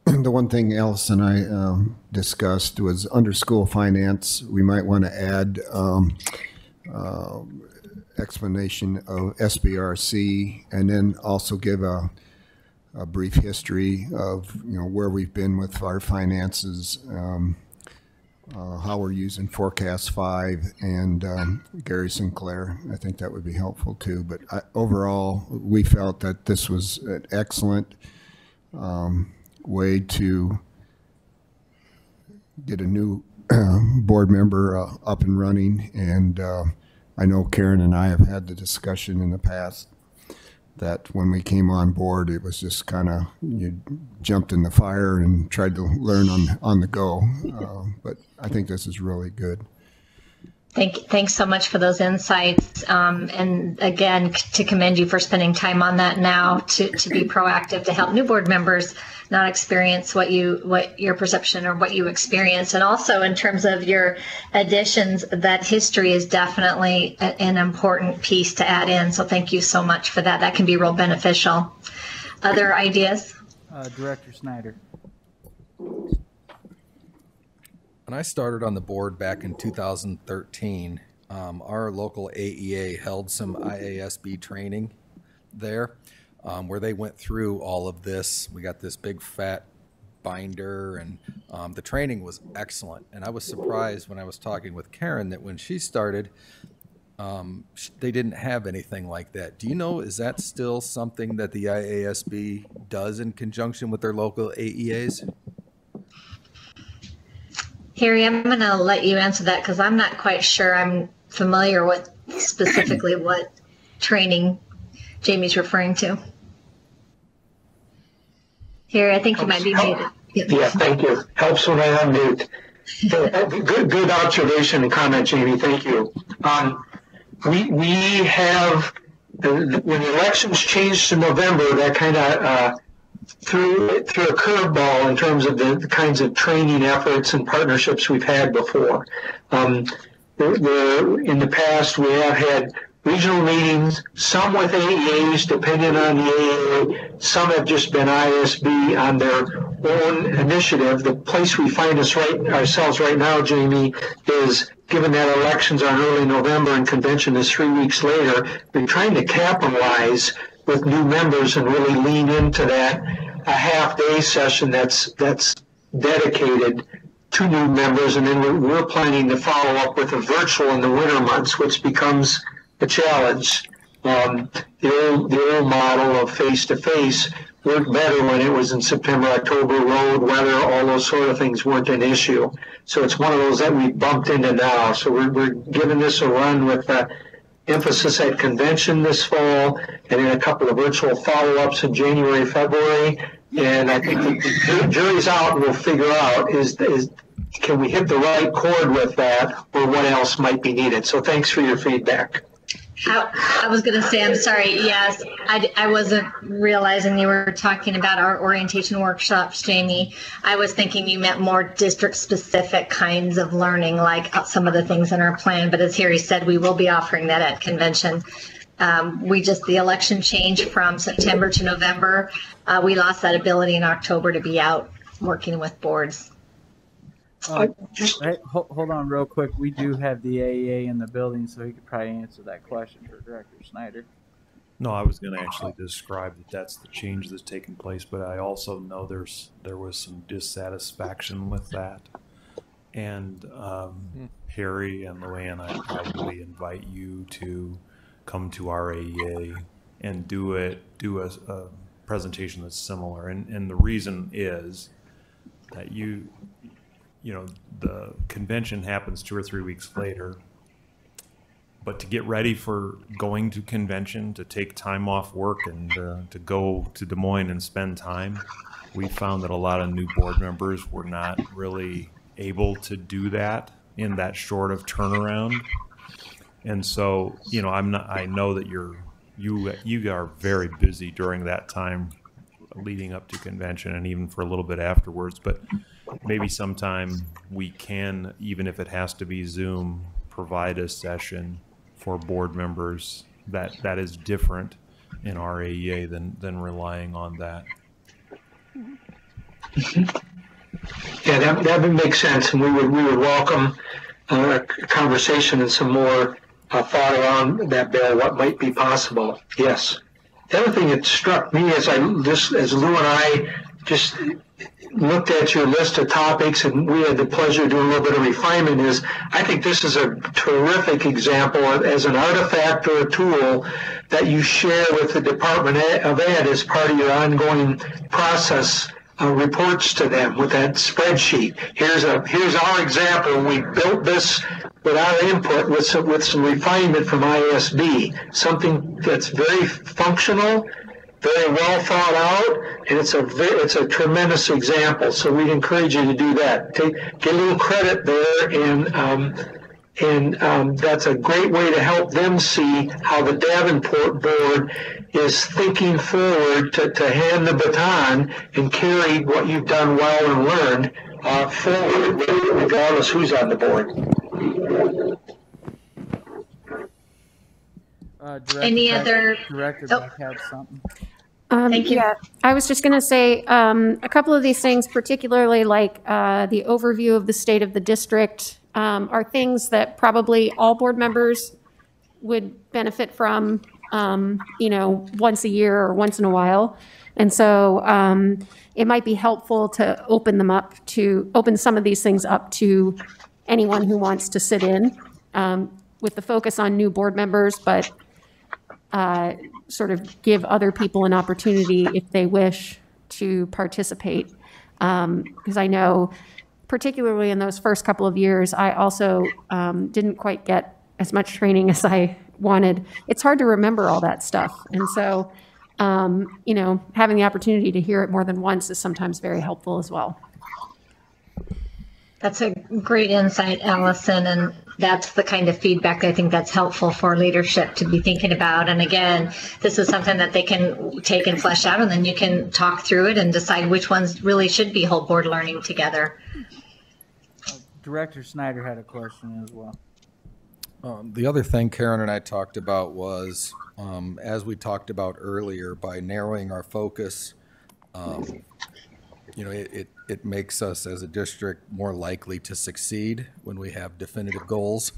The one thing Alice and I discussed was under school finance, we might want to add explanation of SBRC and then also give a brief history of where we've been with our finances, how we're using Forecast 5 and Gary Sinclair. I think that would be helpful too. But overall, we felt that this was an excellent way to get a new board member up and running. And I know Karen and I have had the discussion in the past that when we came on board, it was just kind of, you jumped in the fire and tried to learn on the go. But I think this is really good. Thanks so much for those insights. And again, to commend you for spending time on that now to be proactive to help new board members not experience what your perception or what you experience. And also in terms of your additions, that history is definitely an important piece to add in. So thank you so much for that. That can be real beneficial. Other ideas? Director Snyder. When I started on the board back in 2013, our local AEA held some IASB training there where they went through all of this. We got this big fat binder and the training was excellent. And I was surprised when I was talking with Karen that when she started, they didn't have anything like that. Do you know, is that still something that the IASB does in conjunction with their local AEAs? Harry, I'm going to let you answer that because I'm not quite sure I'm familiar with specifically what training Jamie's referring to. Harry, I think you might be muted. Yeah, thank you. Helps when I unmute. Good observation and comment, Jamie. Thank you. We have, when the elections changed to November, that kind of threw a curveball in terms of the kinds of training efforts and partnerships we've had before. In the past, we have had regional meetings, some with AEAs, depending on the AEA. Some have just been ISB on their own initiative. The place we find ourselves right now, Jamie, is given that elections are in early November and convention is 3 weeks later, we're trying to capitalize with new members and really lean into that a half-day session that's dedicated to new members, and then we're planning to follow up with a virtual in the winter months, which becomes a challenge. The old model of face-to-face worked better when it was in September, October, road, weather, all those sort of things weren't an issue. So it's one of those that we bumped into now. So we're giving this a run with emphasis at convention this fall, and then a couple of virtual follow-ups in January, February. And I think the jury's out, and we'll figure out is can we hit the right chord with that, or what else might be needed. So thanks for your feedback. I was going to say, I'm sorry. Yes, I wasn't realizing you were talking about our orientation workshops, Jamie. I was thinking you meant more district-specific kinds of learning, like some of the things in our plan. But as Harry said, we will be offering that at convention. The election changed from September to November. We lost that ability in October to be out working with boards. Hey, hold on real quick. We do have the AEA in the building, so he could probably answer that question for Director Snyder. No, I was going to actually describe that that's the change that's taken place, but I also know there was some dissatisfaction with that. And Harry and Luann, I probably invite you to come to our AEA and do a presentation that's similar. And the reason is that you know, the convention happens 2 or 3 weeks later, but to get ready for going to convention, to take time off work and to go to Des Moines and spend time, we found that a lot of new board members were not really able to do that in that short of turnaround. And so, you know, I know that you are very busy during that time leading up to convention and even for a little bit afterwards, but maybe sometime we can, even if it has to be Zoom, provide a session for board members that is different in our AEA than relying on that. Yeah, that would make sense, and we would welcome a conversation and some more thought around that, Bill, what might be possible. Yes. The other thing that struck me as Lou and I just looked at your list of topics, and we had the pleasure of doing a little bit of refinement, is I think this is a terrific example as an artifact or a tool that you share with the Department of Ed as part of your ongoing process reports to them with that spreadsheet. Here's our example. We built this with our input with some refinement from ISB, something that's very functional, very well thought out, and it's a tremendous example. So we'd encourage you to do that. Get a little credit there, and that's a great way to help them see how the Davenport board is thinking forward to hand the baton and carry what you've done well and learned forward, regardless who's on the board. Director Beck had something. Thank you. Yeah, I was just going to say a couple of these things, particularly like the overview of the state of the district, are things that probably all board members would benefit from, once a year or once in a while. And so it might be helpful to open some of these things up to anyone who wants to sit in, with the focus on new board members, but sort of give other people an opportunity if they wish to participate. Because I know, particularly in those first couple of years, I also didn't quite get as much training as I wanted. It's hard to remember all that stuff. And so, having the opportunity to hear it more than once is sometimes very helpful as well. That's a great insight, Allison, and that's the kind of feedback I think that's helpful for leadership to be thinking about. And again, this is something that they can take and flesh out, and then you can talk through it and decide which ones really should be whole board learning together. Director Snyder had a question as well. The other thing Karen and I talked about was, as we talked about earlier, by narrowing our focus, it makes us as a district more likely to succeed when we have definitive goals.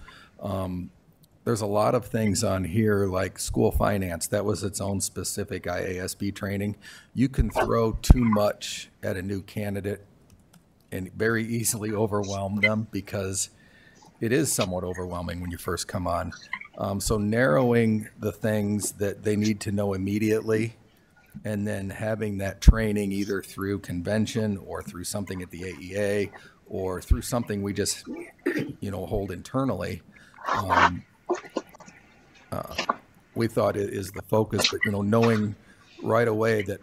There's a lot of things on here like school finance. That was its own specific IASB training. You can throw too much at a new candidate and very easily overwhelm them, because it is somewhat overwhelming when you first come on. So narrowing the things that they need to know immediately, and then having that training either through convention or through something at the AEA or through something we just, hold internally, we thought it is the focus, but, knowing right away that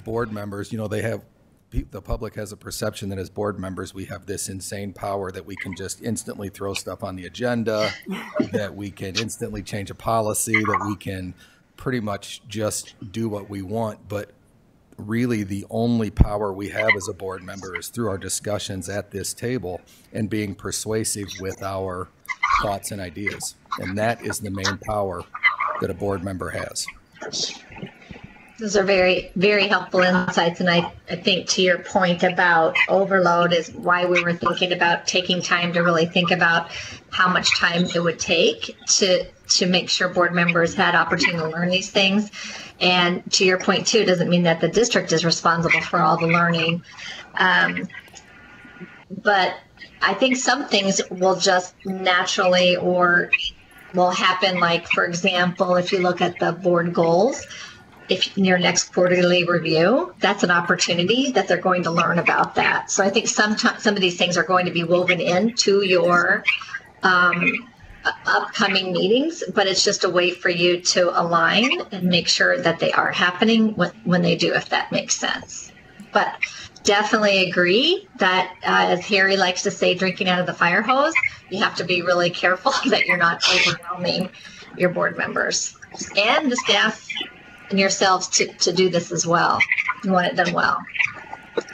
board members, the public has a perception that as board members, we have this insane power that we can just instantly throw stuff on the agenda, that we can instantly change a policy, that we can pretty much just do what we want. But really the only power we have as a board member is through our discussions at this table and being persuasive with our thoughts and ideas. And that is the main power that a board member has. Those are very, very helpful insights. And I think to your point about overload is why we were thinking about taking time to really think about how much time it would take to make sure board members had opportunity to learn these things. And to your point too, doesn't mean that the district is responsible for all the learning. But I think some things will just naturally or will happen. Like, for example, if you look at the board goals, if in your next quarterly review, that's an opportunity that they're going to learn about that. So I think some of these things are going to be woven into your upcoming meetings, but it's just a way for you to align and make sure that they are happening when they do, if that makes sense. But definitely agree that, as Harry likes to say, drinking out of the fire hose, you have to be really careful that you're not overwhelming your board members and the staff and yourselves to do this as well. You want it done well.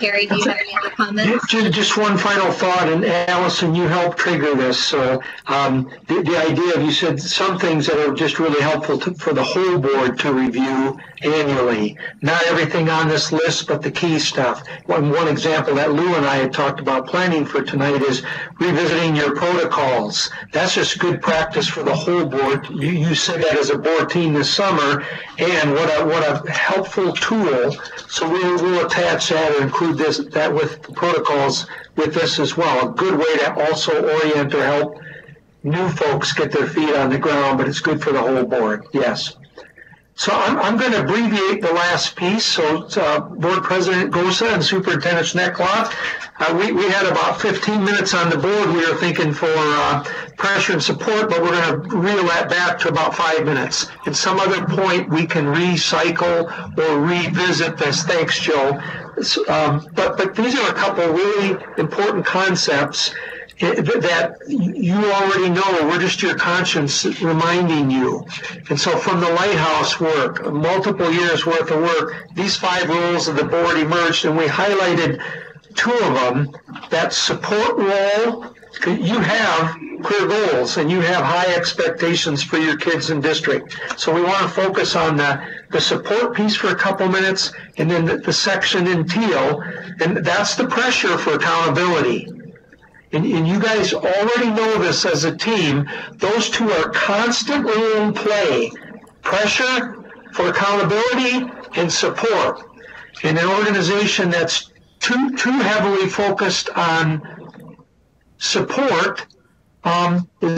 Harry, do you have any other comments? Just one final thought, and Allison, you helped trigger this. So the idea of, you said some things that are just really helpful for the whole board to review annually. Not everything on this list, but the key stuff. One example that Lou and I had talked about planning for tonight is revisiting your protocols. That's just good practice for the whole board. You said that as a board team this summer, and what a helpful tool. So we'll attach that and include that with the protocols with this as well. A good way to also orient or help new folks get their feet on the ground, but it's good for the whole board. Yes. So I'm going to abbreviate the last piece. So Board President Gosa and Superintendent Schneckloff, we had about 15 minutes on the board. We were thinking for pressure and support, but we're going to reel that back to about 5 minutes. At some other point, we can recycle or revisit this. Thanks, Joe. But these are a couple really important concepts that you already know. We're just your conscience reminding you. And so from the Lighthouse work, multiple years worth of work, these 5 roles of the board emerged, and we highlighted 2 of them. That support role, you have clear goals and you have high expectations for your kids in district. So we want to focus on the support piece for a couple minutes, and then the section in teal, and that's the pressure for accountability. And you guys already know this as a team. Those 2 are constantly in play. Pressure for accountability and support. In an organization that's too heavily focused on support,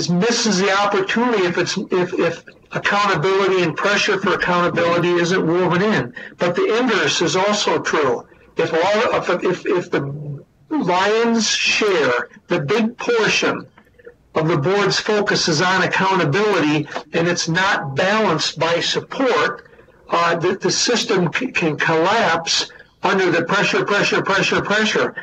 misses the opportunity if accountability and pressure for accountability isn't woven in. But the inverse is also true. If the lion's share, the big portion of the board's focus is on accountability, and it's not balanced by support, the system can collapse under the pressure.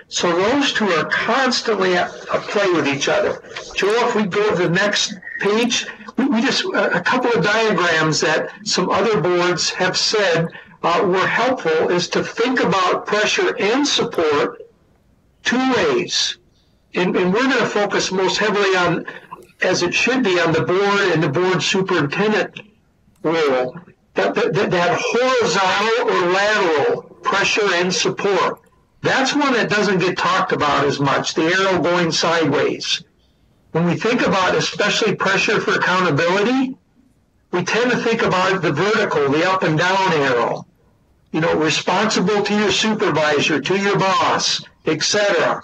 So those 2 are constantly at play with each other. Joe, if we go to the next page, we just a couple of diagrams that some other boards have said were helpful is to think about pressure and support 2 ways. And we're going to focus most heavily on, as it should be, on the board and the board superintendent role. That horizontal or lateral pressure and support. That's one that doesn't get talked about as much, the arrow going sideways. When we think about especially pressure for accountability, we tend to think about the vertical, the up and down arrow. Responsible to your supervisor, to your boss, etc.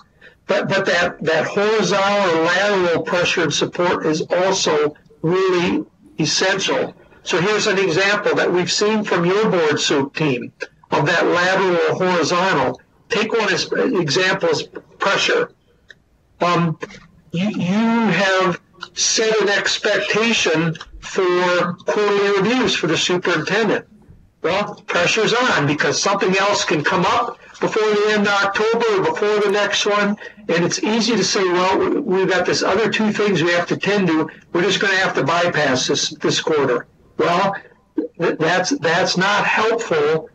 But that horizontal or lateral pressure and support is also really essential. So here's an example that we've seen from your board soup team of that lateral or horizontal. Take one as example as pressure. You have set an expectation for quarterly reviews for the superintendent. Well, pressure's on because something else can come up before the end of October or before the next one. And it's easy to say, well, we've got this other two things we have to tend to. We're just going to have to bypass this quarter. Well, that's not helpful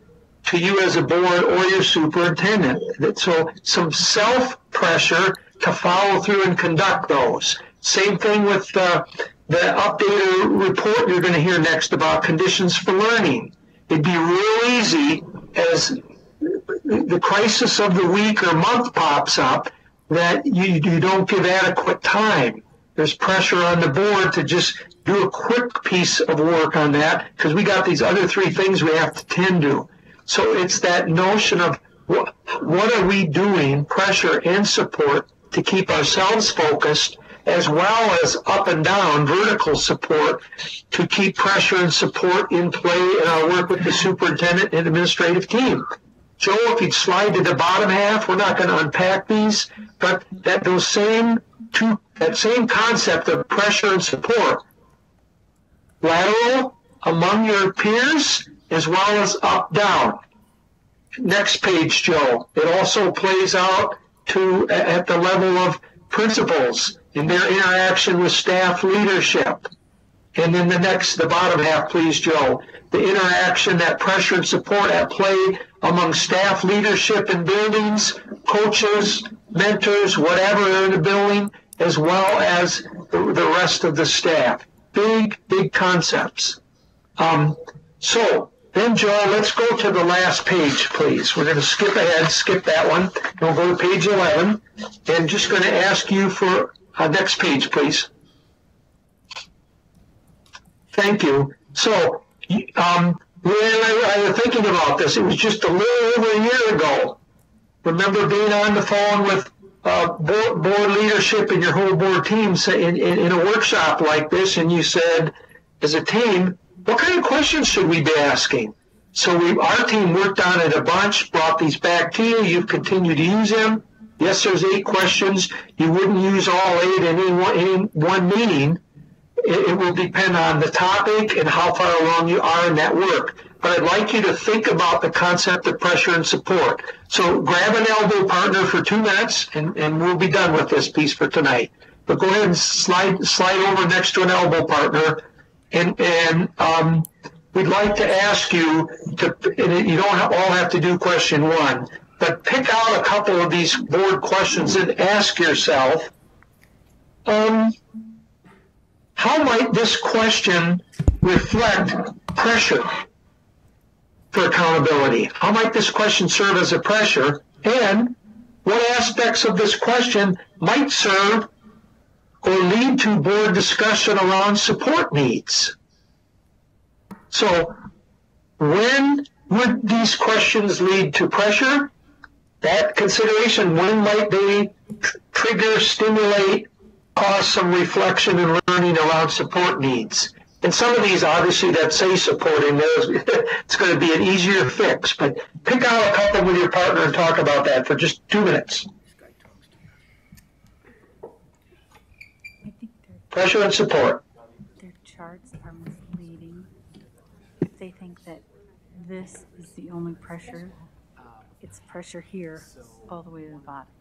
to you as a board or your superintendent. So some self-pressure to follow through and conduct those. Same thing with the updated report you're going to hear next about conditions for learning. It'd be real easy as the crisis of the week or month pops up that you don't give adequate time. There's pressure on the board to just do a quick piece of work on that because we got these other three things we have to tend to. So it's that notion of what are we doing, pressure and support, to keep ourselves focused, as well as up and down vertical support to keep pressure and support in play in our work with the superintendent and administrative team. Joe, if you'd slide to the bottom half, we're not going to unpack these, but that same concept of pressure and support, lateral among your peers as well as up down. Next page, Joe. It also plays out at the level of principals in their interaction with staff leadership. And then the bottom half, please, Joe. The interaction, that pressure and support at play among staff leadership in buildings, coaches, mentors, whatever in the building, as well as the rest of the staff. Big concepts. So then, Joe, let's go to the last page, please. We're going to skip ahead, skip that one. We'll go to page 11. And just going to ask you for next page, please. Thank you. So, when I was thinking about this, it was just a little over a year ago. Remember being on the phone with board leadership and your whole board team in a workshop like this, and you said, as a team, what kind of questions should we be asking? So our team worked on it a bunch, brought these back to you. You've continued to use them. Yes, there's 8 questions. You wouldn't use all 8 in any one meeting. It will depend on the topic and how far along you are in that work. But I'd like you to think about the concept of pressure and support. So grab an elbow partner for 2 minutes, and we'll be done with this piece for tonight. But go ahead and slide over next to an elbow partner. And we'd like to ask you to, and you don't all have to do question 1, but pick out a couple of these board questions and ask yourself, how might this question reflect pressure for accountability? How might this question serve as a pressure? And what aspects of this question might serve or lead to board discussion around support needs? So when would these questions lead to pressure? That consideration, when might they trigger, stimulate, cause some reflection and learning around support needs? And some of these, obviously, that say supporting, it's going to be an easier fix. But pick out a couple with your partner and talk about that for just 2 minutes. Pressure and support. Their charts are misleading. They think that this is the only pressure. It's pressure here all the way to the bottom.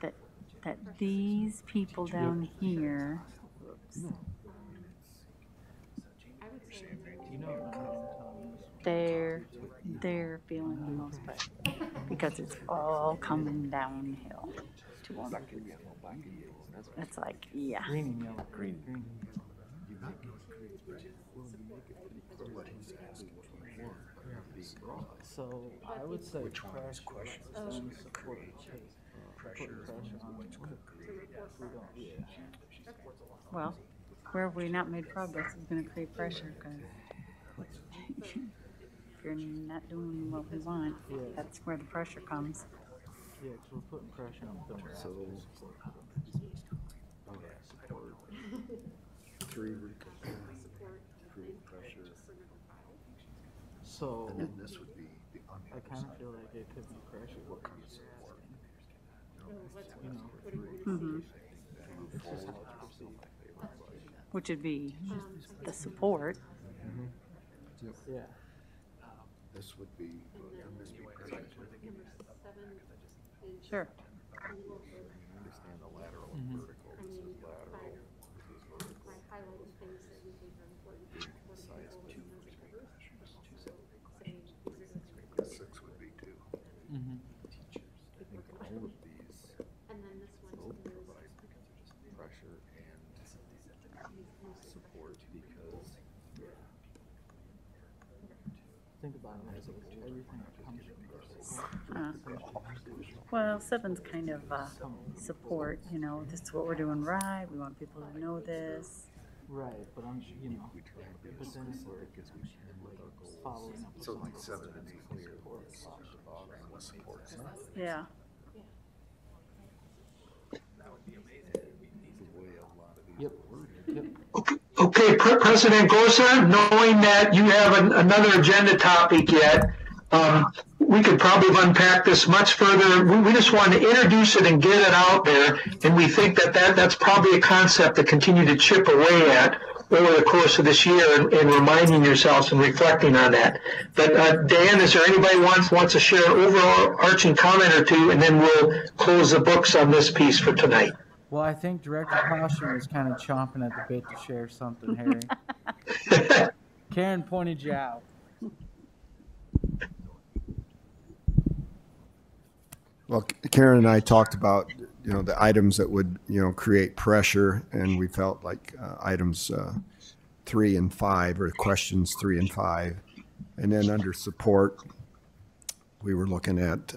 That these people down here, they're feeling the most pressure because it's all coming downhill to them. It's like, yeah. Green and yellow. Green. So I would say pressure and support. Well, where we not made progress is going to create pressure because if you're not doing what we want, that's where the pressure comes. Yeah, because we're putting pressure on them. So, support. 3 pressure. So And then this would be the I kind of feel like it could be pressure. What kind of support? Mm-hmm. It's just how it's perceived. which would be the support. Yeah. This would be. Sure. Understand the lateral and vertical. This is lateral. Six would be two. Mm-hmm. I think all of these both provide pressure and support because Think about it. Everything that comes Well, seven's kind of support, you know, this is what we're doing right, we want people to know this. right, but I'm, you know, but then if we're following up. so like 7 and 8 clear with support. Yeah. Yep. Yep. Okay, President Gorsa, knowing that you have another agenda topic yet, we could probably unpack this much further. We just want to introduce it and get it out there, and we think that's probably a concept to continue to chip away at over the course of this year and reminding yourselves and reflecting on that. But Dan, is there anybody wants to share an overarching comment or two, and then we'll close the books on this piece for tonight? Well, I think Director Caution was kind of chomping at the bit to share something, Harry. Karen pointed you out. Well, Karen and I talked about, the items that would, create pressure, and we felt like items 3 and 5, or questions 3 and 5. And then under support, we were looking at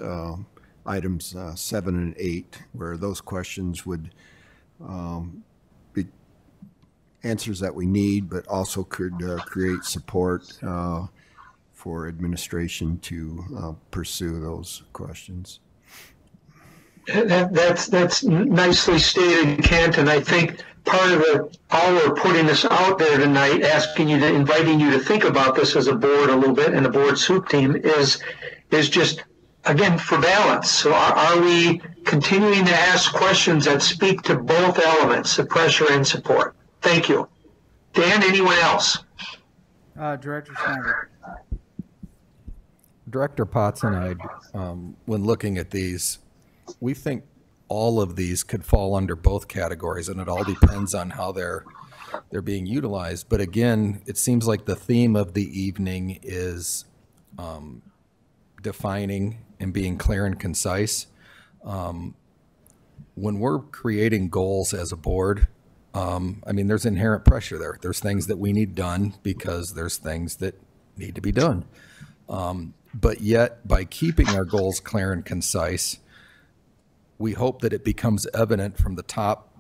items 7 and 8, where those questions would be answers that we need, but also could create support for administration to pursue those questions. That's nicely stated, Kent, and I think part of our putting this out there tonight, inviting you to think about this as a board a little bit, and the board soup team is just, again, for balance. So are we continuing to ask questions that speak to both elements, the pressure and support? Thank you. Dan, anyone else? Director Snyder. Director Potts and I, when looking at these, we think all of these could fall under both categories, and it all depends on how they're being utilized. But again, it seems like the theme of the evening is defining and being clear and concise. When we're creating goals as a board, there's inherent pressure there. There's things that we need done because there's things that need to be done. But yet, by keeping our goals clear and concise, we hope that it becomes evident from the top,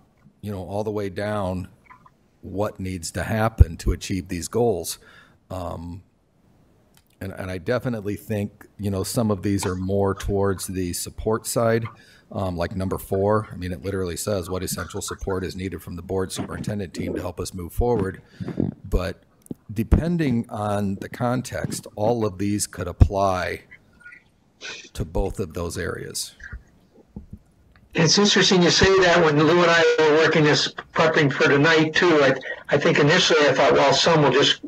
all the way down, what needs to happen to achieve these goals. And I definitely think, some of these are more towards the support side, like number 4. It literally says what essential support is needed from the board superintendent team to help us move forward. But depending on the context, all of these could apply to both of those areas. It's interesting you say that. When Lou and I were working this, prepping for tonight too, I think initially I thought, well, some will just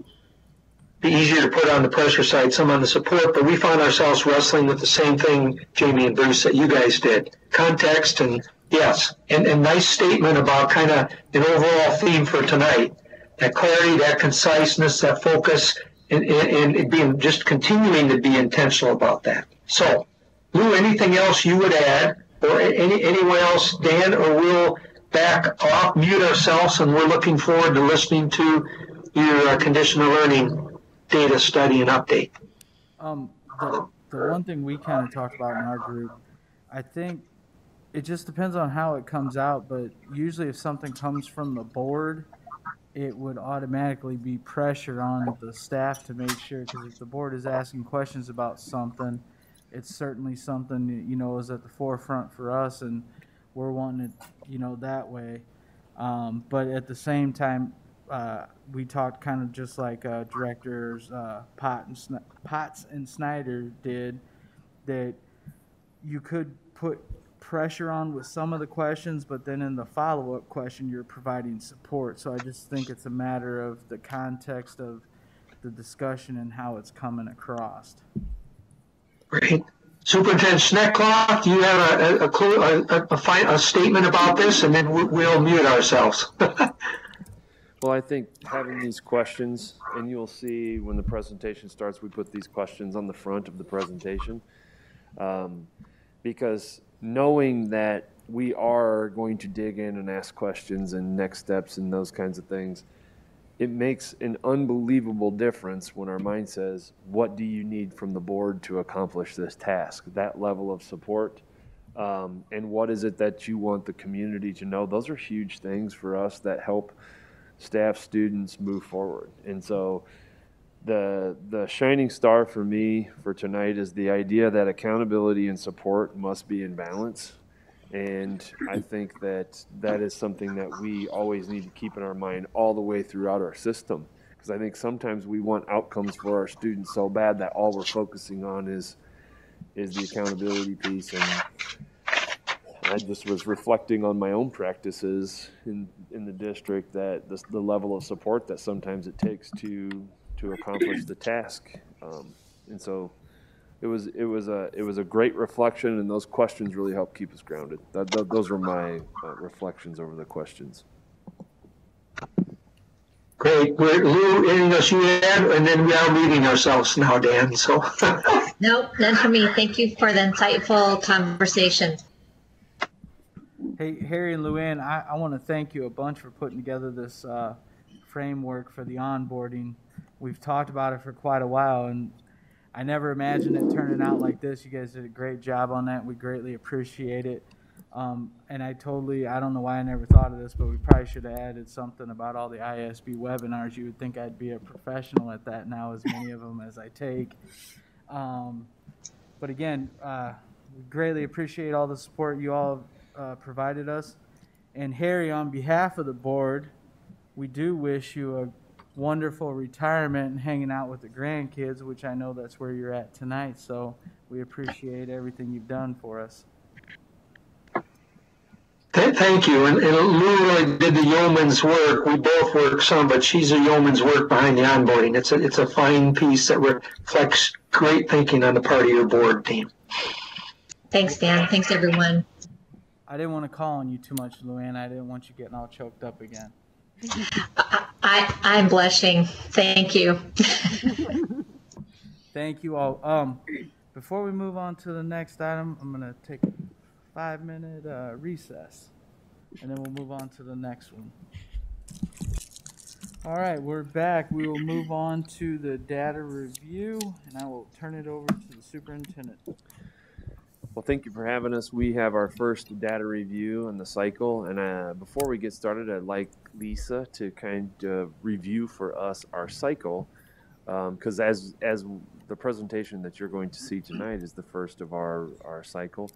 be easier to put on the pressure side, some on the support, but we found ourselves wrestling with the same thing, Jamie and Bruce, that you guys did. Context and yes, and nice statement about kind of an overall theme for tonight. That clarity, that conciseness, that focus, and it being just continuing to be intentional about that. So, Lou, anything else you would add? Or anyone else, Dan, or we'll back off, mute ourselves, and we're looking forward to listening to your conditional learning data study and update. The one thing we kind of talked about in our group, I think it just depends on how it comes out, but usually if something comes from the board, it would automatically be pressure on the staff to make sure, because if the board is asking questions about something, it's certainly something that, is at the forefront for us, and we're wanting it, that way. But at the same time, we talked kind of just like directors Potts and Snyder did, that you could put pressure on with some of the questions, but then in the follow-up question, you're providing support. So I just think it's a matter of the context of the discussion and how it's coming across. Great. Superintendent Schneckloff, do you have a clue, a statement about this, and then we'll mute ourselves. Well, I think having these questions, and you'll see when the presentation starts, we put these questions on the front of the presentation, because knowing that we are going to dig in and ask questions and next steps and those kinds of things, it makes an unbelievable difference when our mind says, what do you need from the board to accomplish this task? That level of support, and what is it that you want the community to know? Those are huge things for us that help staff, students move forward. And so the shining star for me for tonight is the idea that accountability and support must be in balance. And I think that that is something that we always need to keep in our mind all the way throughout our system. Because I think sometimes we want outcomes for our students so bad that all we're focusing on is the accountability piece. And I just was reflecting on my own practices in the district, that the level of support that sometimes it takes to accomplish the task. And so it was a great reflection, and those questions really helped keep us grounded. Those were my reflections over the questions. Great. Lou, anything else you add? And then we are reading ourselves now, Dan. So Nope, none for me. Thank you for the insightful conversation. Hey, Harry and Luann, I want to thank you a bunch for putting together this framework for the onboarding. We've talked about it for quite a while, and I never imagined it turning out like this. You guys did a great job on that. We greatly appreciate it. And I don't know why I never thought of this, but we probably should have added something about all the ISB webinars. You would think I'd be a professional at that now, as many of them as I take. But again, we greatly appreciate all the support you all have provided us. And Harry, on behalf of the board, we do wish you a wonderful retirement and hanging out with the grandkids, which I know that's where you're at tonight. So we appreciate everything you've done for us. Thank you. And Lou really did the yeoman's work. We both work some, but she's a yeoman's work behind the onboarding. It's a fine piece that reflects great thinking on the part of your board team. Thanks, Dan. Thanks, everyone. I didn't want to call on you too much, Luann. I didn't want you getting all choked up again. I'm blushing. Thank you. Thank you all. Before we move on to the next item, I'm going to take a 5-minute recess, and then we'll move on to the next one. All right, we're back. We will move on to the data review, and I will turn it over to the superintendent. Well, thank you for having us. We have our first data review on the cycle, and before we get started, I'd like Lisa to kind of review for us our cycle, because as the presentation that you're going to see tonight is the first of our cycle,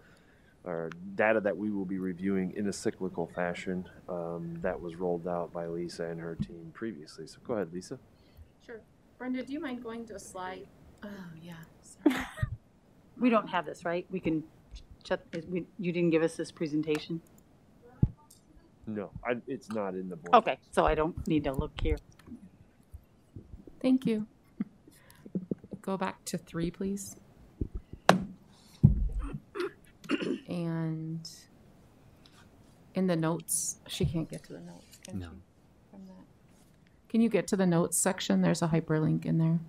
our data that we will be reviewing in a cyclical fashion, that was rolled out by Lisa and her team previously. So go ahead, Lisa. Sure. Brenda, do you mind going to a slide? Oh, yeah. Sorry. We don't have this, right? We can shut. You didn't give us this presentation? No, it's not in the board. Okay, so I don't need to look here. Thank you. Go back to 3, please. And in the notes, she can't get to the notes, can she? From that. Can you get to the notes section? There's a hyperlink in there.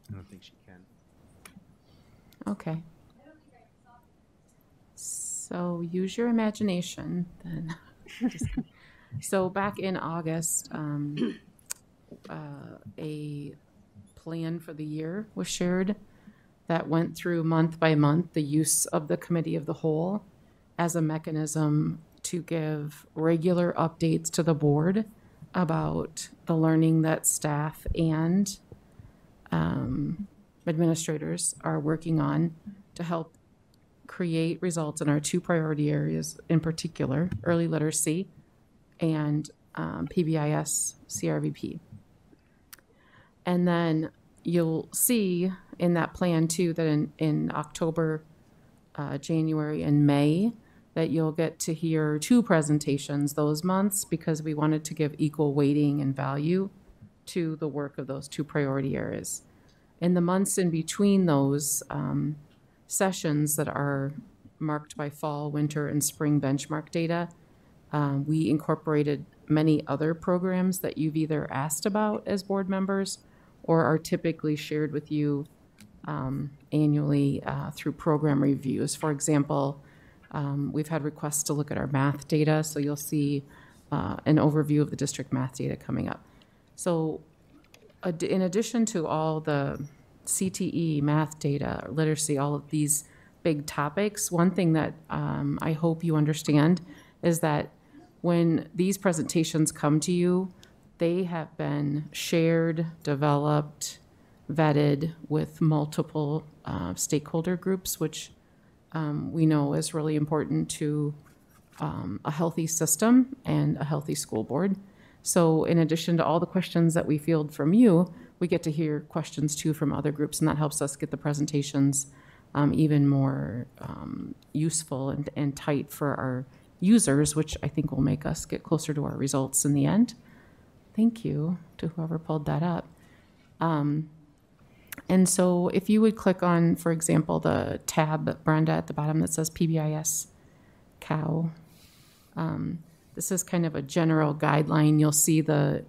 I don't think she can. Okay. So use your imagination then. So back in August, a plan for the year was shared that went through month by month the use of the committee of the whole as a mechanism to give regular updates to the board about the learning that staff and administrators are working on to help create results in our 2 priority areas, in particular, early literacy and PBIS CRVP. And then you'll see in that plan too that in October, January, and May, that you'll get to hear 2 presentations those months because we wanted to give equal weighting and value to the work of those 2 priority areas. In the months in between those sessions that are marked by fall, winter, and spring benchmark data, we incorporated many other programs that you've either asked about as board members or are typically shared with you annually through program reviews. For example, we've had requests to look at our math data, so you'll see an overview of the district math data coming up. So in addition to all the CTE, math data, literacy, all of these big topics, one thing that I hope you understand is that when these presentations come to you, they have been shared, developed, vetted with multiple stakeholder groups, which we know is really important to a healthy system and a healthy school board. So in addition to all the questions that we field from you, we get to hear questions too from other groups, and that helps us get the presentations even more useful and tight for our users, which I think will make us get closer to our results in the end. Thank you to whoever pulled that up. And so if you would click on, for example, the tab, Brenda, at the bottom that says PBIS COW, this is kind of a general guideline. You'll see the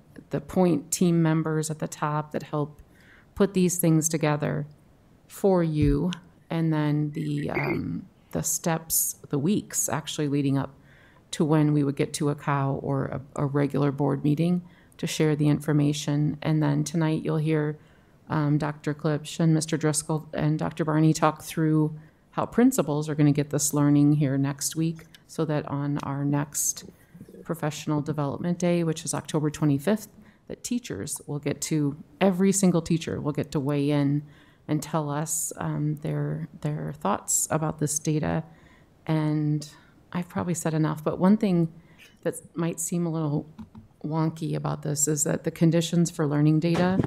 point team members at the top that help put these things together for you, and then the steps, the weeks actually leading up to when we would get to a COW or a regular board meeting to share the information. And then tonight you'll hear Dr. Klipsch and Mr. Driscoll and Dr. Barney talk through how principals are going to get this learning here next week, so that on our next professional development day, which is October 25th, that teachers will get to, every single teacher will get to weigh in and tell us their thoughts about this data. And I've probably said enough, but one thing that might seem a little wonky about this is that the conditions for learning data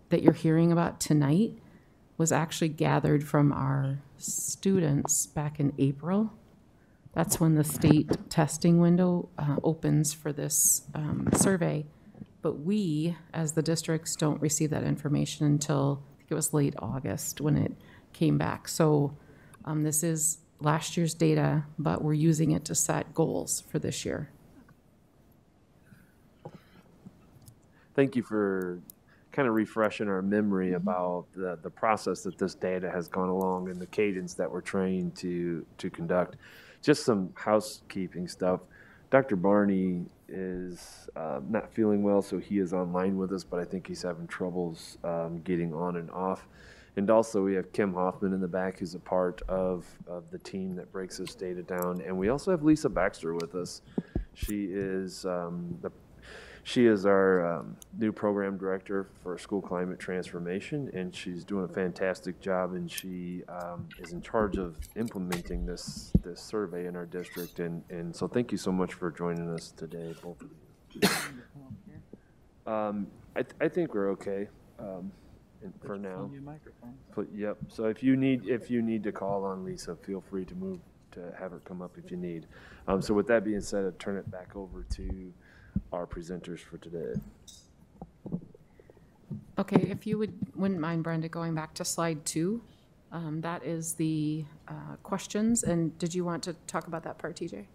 that you're hearing about tonight was actually gathered from our students back in April. That's when the state testing window opens for this survey. But we, as the districts, don't receive that information until, I think it was late August when it came back. So this is last year's data, but we're using it to set goals for this year. Thank you for kind of refreshing our memory about the process that this data has gone along and the cadence that we're trained to conduct. Just some housekeeping stuff. Dr. Barney is not feeling well, so he is online with us, but I think he's having troubles getting on and off. And also we have Kim Hoffman in the back, who's a part of the team that breaks this data down. And we also have Lisa Baxter with us. She is our new program director for school climate transformation, and she's doing a fantastic job, and she is in charge of implementing this survey in our district. And so thank you so much for joining us today, both of you. I think we're okay for now. Yep. So if you need to call on Lisa, feel free to move to have her come up if you need. So with that being said, I'll turn it back over to our presenters for today. Okay, if you wouldn't mind, Brenda, going back to slide 2, that is the questions. And did you want to talk about that part, TJ?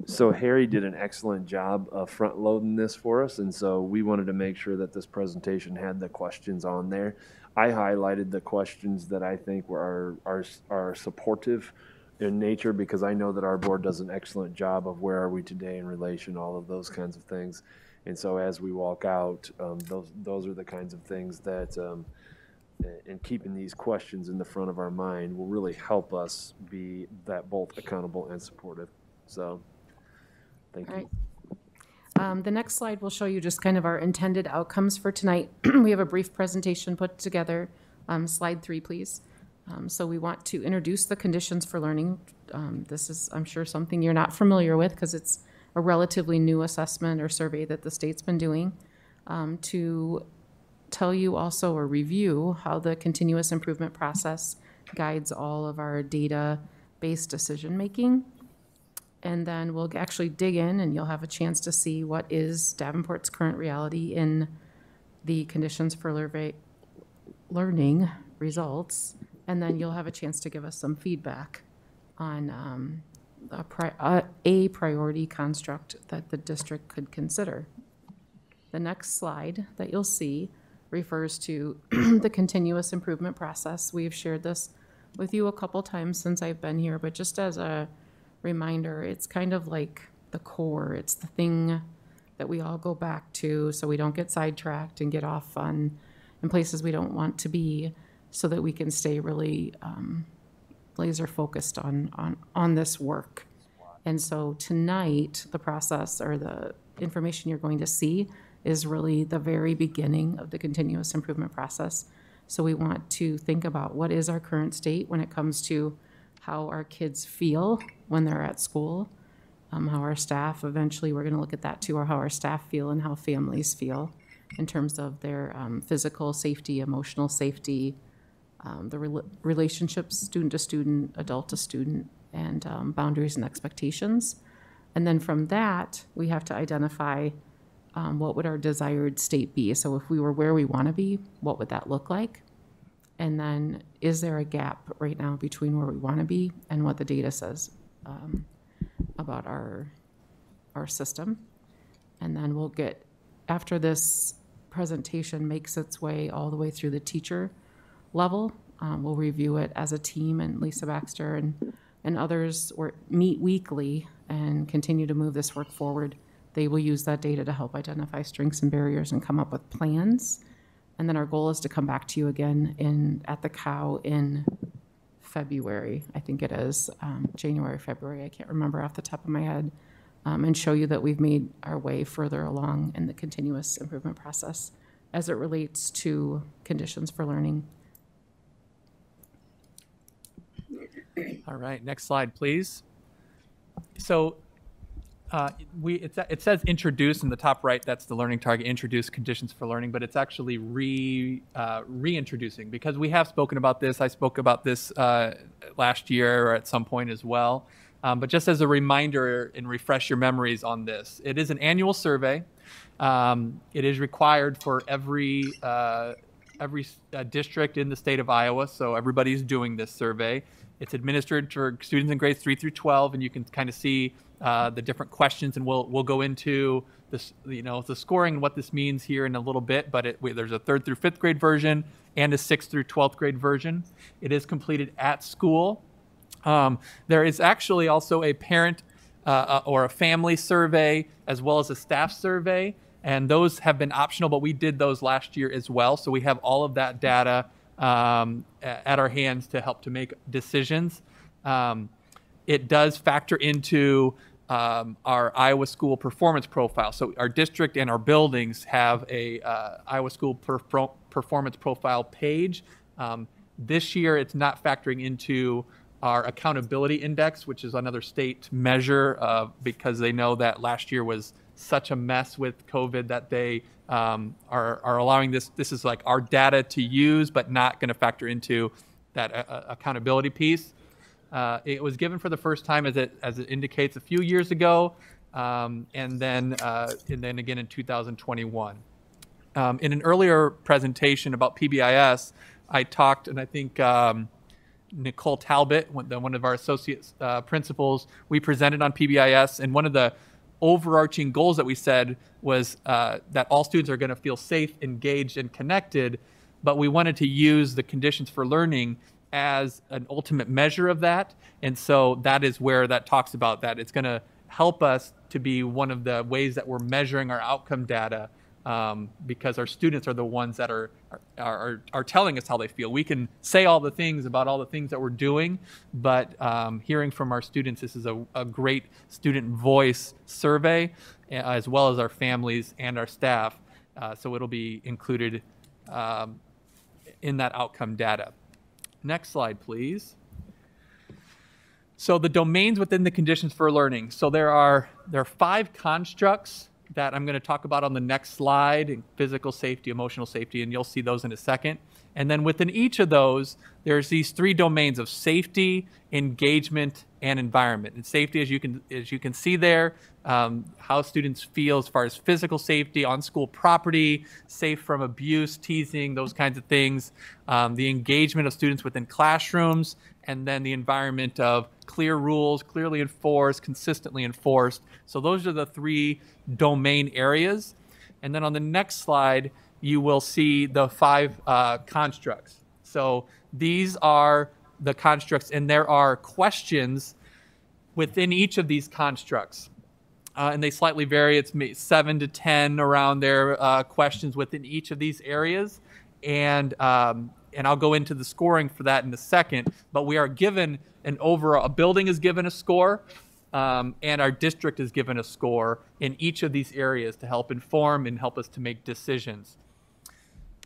So Harry did an excellent job of front loading this for us, and so we wanted to make sure that this presentation had the questions on there. I highlighted the questions that I think were are supportive in nature, because I know that our board does an excellent job of where are we today in relation, all of those kinds of things. And so as we walk out, those are the kinds of things that, and keeping these questions in the front of our mind will really help us be that both accountable and supportive. So thank you. All right. The next slide will show you just kind of our intended outcomes for tonight. We have a brief presentation put together. Slide 3, please. So we want to introduce the conditions for learning. This is, I'm sure, something you're not familiar with because it's a relatively new assessment or survey that the state's been doing to tell you also or review how the continuous improvement process guides all of our data-based decision-making. And then we'll actually dig in and you'll have a chance to see what is Davenport's current reality in the conditions for learning results. And then you'll have a chance to give us some feedback on a priority construct that the district could consider. The next slide that you'll see refers to the continuous improvement process. We've shared this with you a couple times since I've been here, but just as a reminder, it's kind of like the core. It's the thing that we all go back to so we don't get sidetracked and get off in places we don't want to be, so that we can stay really laser focused on this work. And so tonight, the process or the information you're going to see is really the very beginning of the continuous improvement process. So we want to think about what is our current state when it comes to how our kids feel when they're at school, how our staff, eventually we're going to look at that too, or how our staff feel and how families feel in terms of their physical safety, emotional safety, the relationships, student to student, adult to student, and boundaries and expectations. And then from that, we have to identify what would our desired state be. So if we were where we want to be, what would that look like? And then is there a gap right now between where we want to be and what the data says about our system? And then we'll get, after this presentation makes its way all the way through the teacher level, we'll review it as a team, and Lisa Baxter and others meet weekly and continue to move this work forward. They will use that data to help identify strengths and barriers and come up with plans. And then our goal is to come back to you again at the COW in February, I think it is, January, February, I can't remember off the top of my head, and show you that we've made our way further along in the continuous improvement process as it relates to conditions for learning. All right, next slide, please. So it says introduce in the top right. That's the learning target, introduce conditions for learning, but it's actually reintroducing, because we have spoken about this. I spoke about this last year or at some point as well. But just as a reminder and refresh your memories on this, it is an annual survey. It is required for every district in the state of Iowa, so everybody's doing this survey. It's administered for students in grades 3 through 12, and you can kind of see the different questions, and we'll go into this, the scoring and what this means here in a little bit. But there's a 3rd through 5th grade version and a 6th through 12th grade version. It is completed at school. There is actually also a parent or a family survey as well as a staff survey, and those have been optional, but we did those last year as well. So we have all of that data at our hands to help to make decisions. It does factor into our Iowa School performance profile. So our district and our buildings have a Iowa School performance profile page. This year, it's not factoring into our accountability index, which is another state measure, because they know that last year was such a mess with COVID that they are allowing this. This is like our data to use, but not going to factor into that accountability piece. It was given for the first time, as it indicates, a few years ago, and then again in 2021. In an earlier presentation about PBIS, I talked, and I think Nicole Talbot, one of our associate principals, we presented on PBIS, and one of the overarching goals that we said was that all students are going to feel safe, engaged, and connected, but we wanted to use the conditions for learning as an ultimate measure of that. And so that is where that talks about that. It's going to help us to be one of the ways that we're measuring our outcome data, because our students are the ones that are telling us how they feel. We can say all the things about all the things that we're doing, but hearing from our students, this is a great student voice survey, as well as our families and our staff. So it'll be included in that outcome data. Next slide, please. So the domains within the conditions for learning. So there are 5 constructs that I'm going to talk about on the next slide, and physical safety, emotional safety, and you'll see those in a second. And then within each of those, there's these 3 domains of safety, engagement, and environment. And safety, as you can see there, how students feel as far as physical safety on school property, safe from abuse, teasing, those kinds of things. The engagement of students within classrooms, and then the environment of clear rules, clearly enforced, consistently enforced. So those are the 3 domain areas. And then on the next slide, you will see the 5 constructs. So these are the constructs, and there are questions within each of these constructs. And they slightly vary. It's 7 to 10 around there, questions within each of these areas. And I'll go into the scoring for that in a second, but we are given an overall, a building is given a score, and our district is given a score in each of these areas to help inform and help us to make decisions.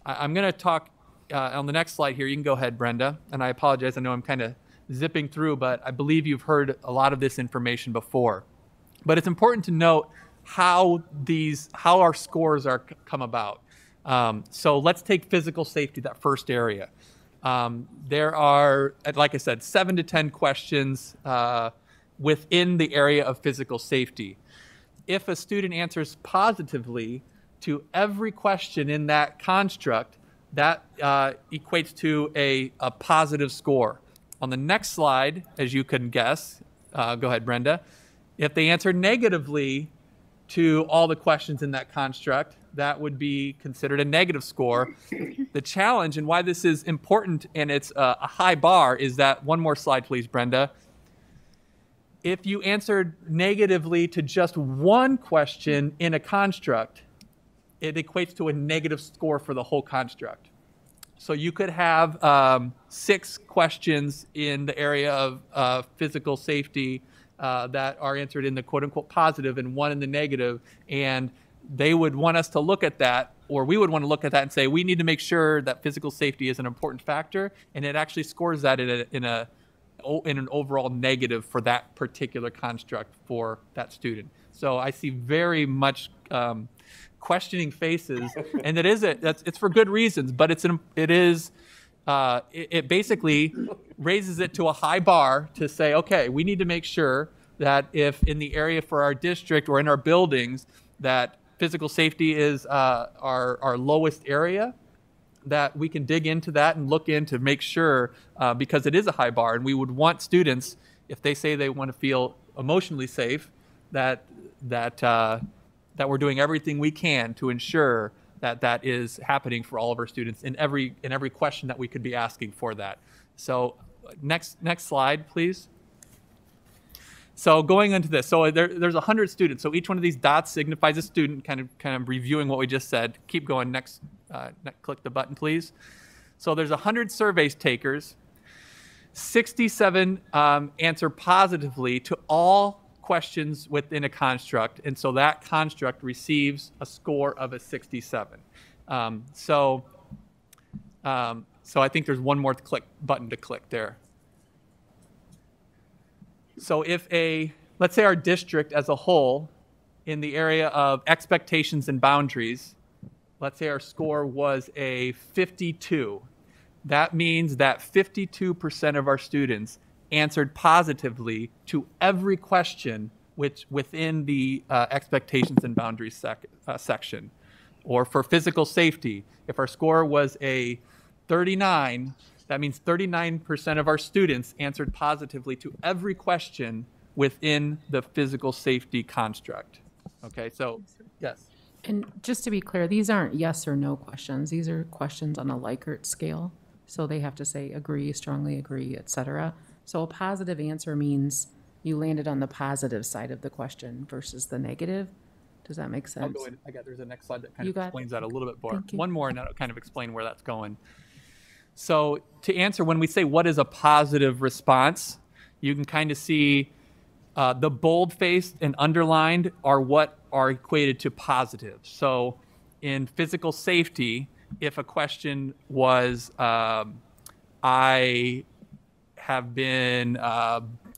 I'm going to talk on the next slide here. You can go ahead, Brenda, and I apologize. I know I'm kind of zipping through, but I believe you've heard a lot of this information before. But it's important to note how our scores are come about. So let's take physical safety, that first area. There are, like I said, 7 to 10 questions within the area of physical safety. If a student answers positively to every question in that construct, that equates to a positive score. On the next slide, as you can guess, go ahead, Brenda, if they answer negatively to all the questions in that construct, that would be considered a negative score. The challenge and why this is important and it's a high bar is that, one more slide, please, Brenda. If you answered negatively to just one question in a construct, it equates to a negative score for the whole construct. So you could have 6 questions in the area of physical safety that are answered in the quote-unquote positive and 1 in the negative, and they would want us to look at that, or we would want to look at that and say, we need to make sure that physical safety is an important factor, and it actually scores that in an overall negative for that particular construct for that student. So I see very much questioning faces, and it's for good reasons, but it basically raises it to a high bar to say, okay, we need to make sure that if in the area for our district or in our buildings that physical safety is our lowest area, that we can dig into that and look in to make sure, because it is a high bar, and we would want students, if they say they want to feel emotionally safe, that we're doing everything we can to ensure that that is happening for all of our students in every question that we could be asking for that. So next slide, please. So going into this, so there's 100 students. So each one of these dots signifies a student, kind of reviewing what we just said. Keep going. Next, click the button, please. So there's 100 survey takers. 67 answer positively to all questions within a construct, and so that construct receives a score of a 67. So I think there's one more button to click there. So if let's say our district as a whole, in the area of expectations and boundaries, let's say our score was a 52. That means that 52% of our students answered positively to every question within the expectations and boundaries section. Or for physical safety, if our score was a 39, that means 39% of our students answered positively to every question within the physical safety construct. Okay, so yes. And just to be clear, these aren't yes or no questions. These are questions on a Likert scale. So they have to say agree, strongly agree, etc. So a positive answer means you landed on the positive side of the question versus the negative. Does that make sense? I'll go in. There's a next slide that kind of explains that a little bit more. One more, and that'll kind of explain where that's going. So to answer, when we say what is a positive response, you can kind of see the bold-faced and underlined are what are equated to positive. So in physical safety, if a question was, I have been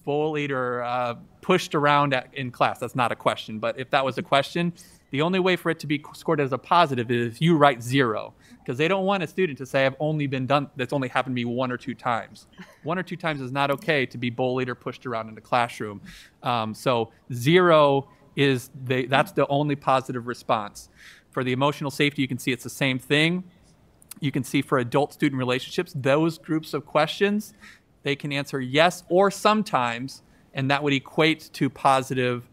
bullied or pushed around in class, that's not a question, but if that was a question, The only way for it to be scored as a positive is if you write 0, because they don't want a student to say, that's only happened to me 1 or 2 times. 1 or 2 times is not okay to be bullied or pushed around in the classroom. So 0 that's the only positive response. For the emotional safety, you can see it's the same thing. You can see for adult-student relationships, those groups of questions, they can answer yes or sometimes, and that would equate to a positive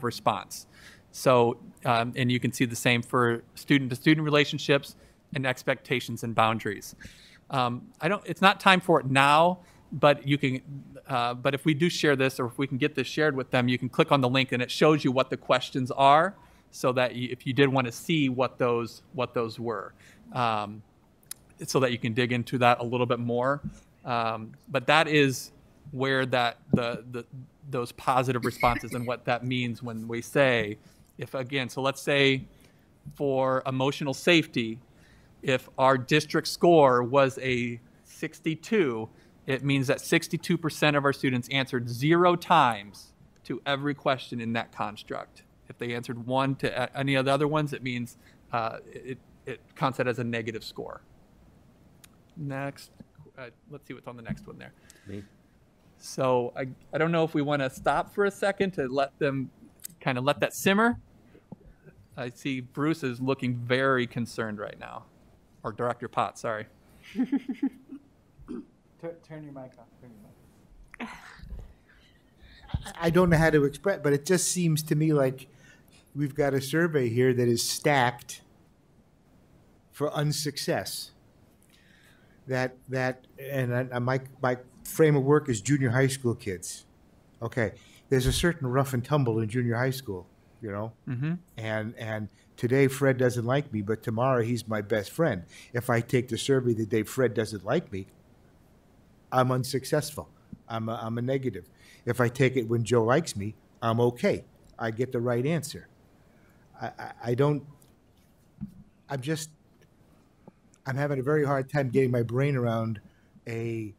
response. So, and you can see the same for student-to-student relationships and expectations and boundaries. It's not time for it now, but you can, but if we do share this, or if we can get this shared with them, you can click on the link and it shows you what the questions are, so that if you did want to see what those were, so that you can dig into that a little bit more. But that is where those positive responses and what that means when we say, so let's say for emotional safety, if our district score was a 62, it means that 62% of our students answered 0 times to every question in that construct. If they answered 1 to any of the other ones, it means it counts that as a negative score. Next, let's see what's on the next one there. Me. So I don't know if we want to stop for a second to let them kind of let that simmer. I see Bruce is looking very concerned right now, or Director Potts, sorry. Turn your mic off. Turn your mic. I don't know how to express, but it just seems to me like we've got a survey here that is stacked for unsuccess. My frame of work is junior high school kids. Okay, there's a certain rough and tumble in junior high school, you know. Mm-hmm. And today Fred doesn't like me, but tomorrow he's my best friend. If I take the survey the day Fred doesn't like me, I'm unsuccessful. I'm a negative. If I take it when Joe likes me, I'm okay. I get the right answer. I'm having a very hard time getting my brain around a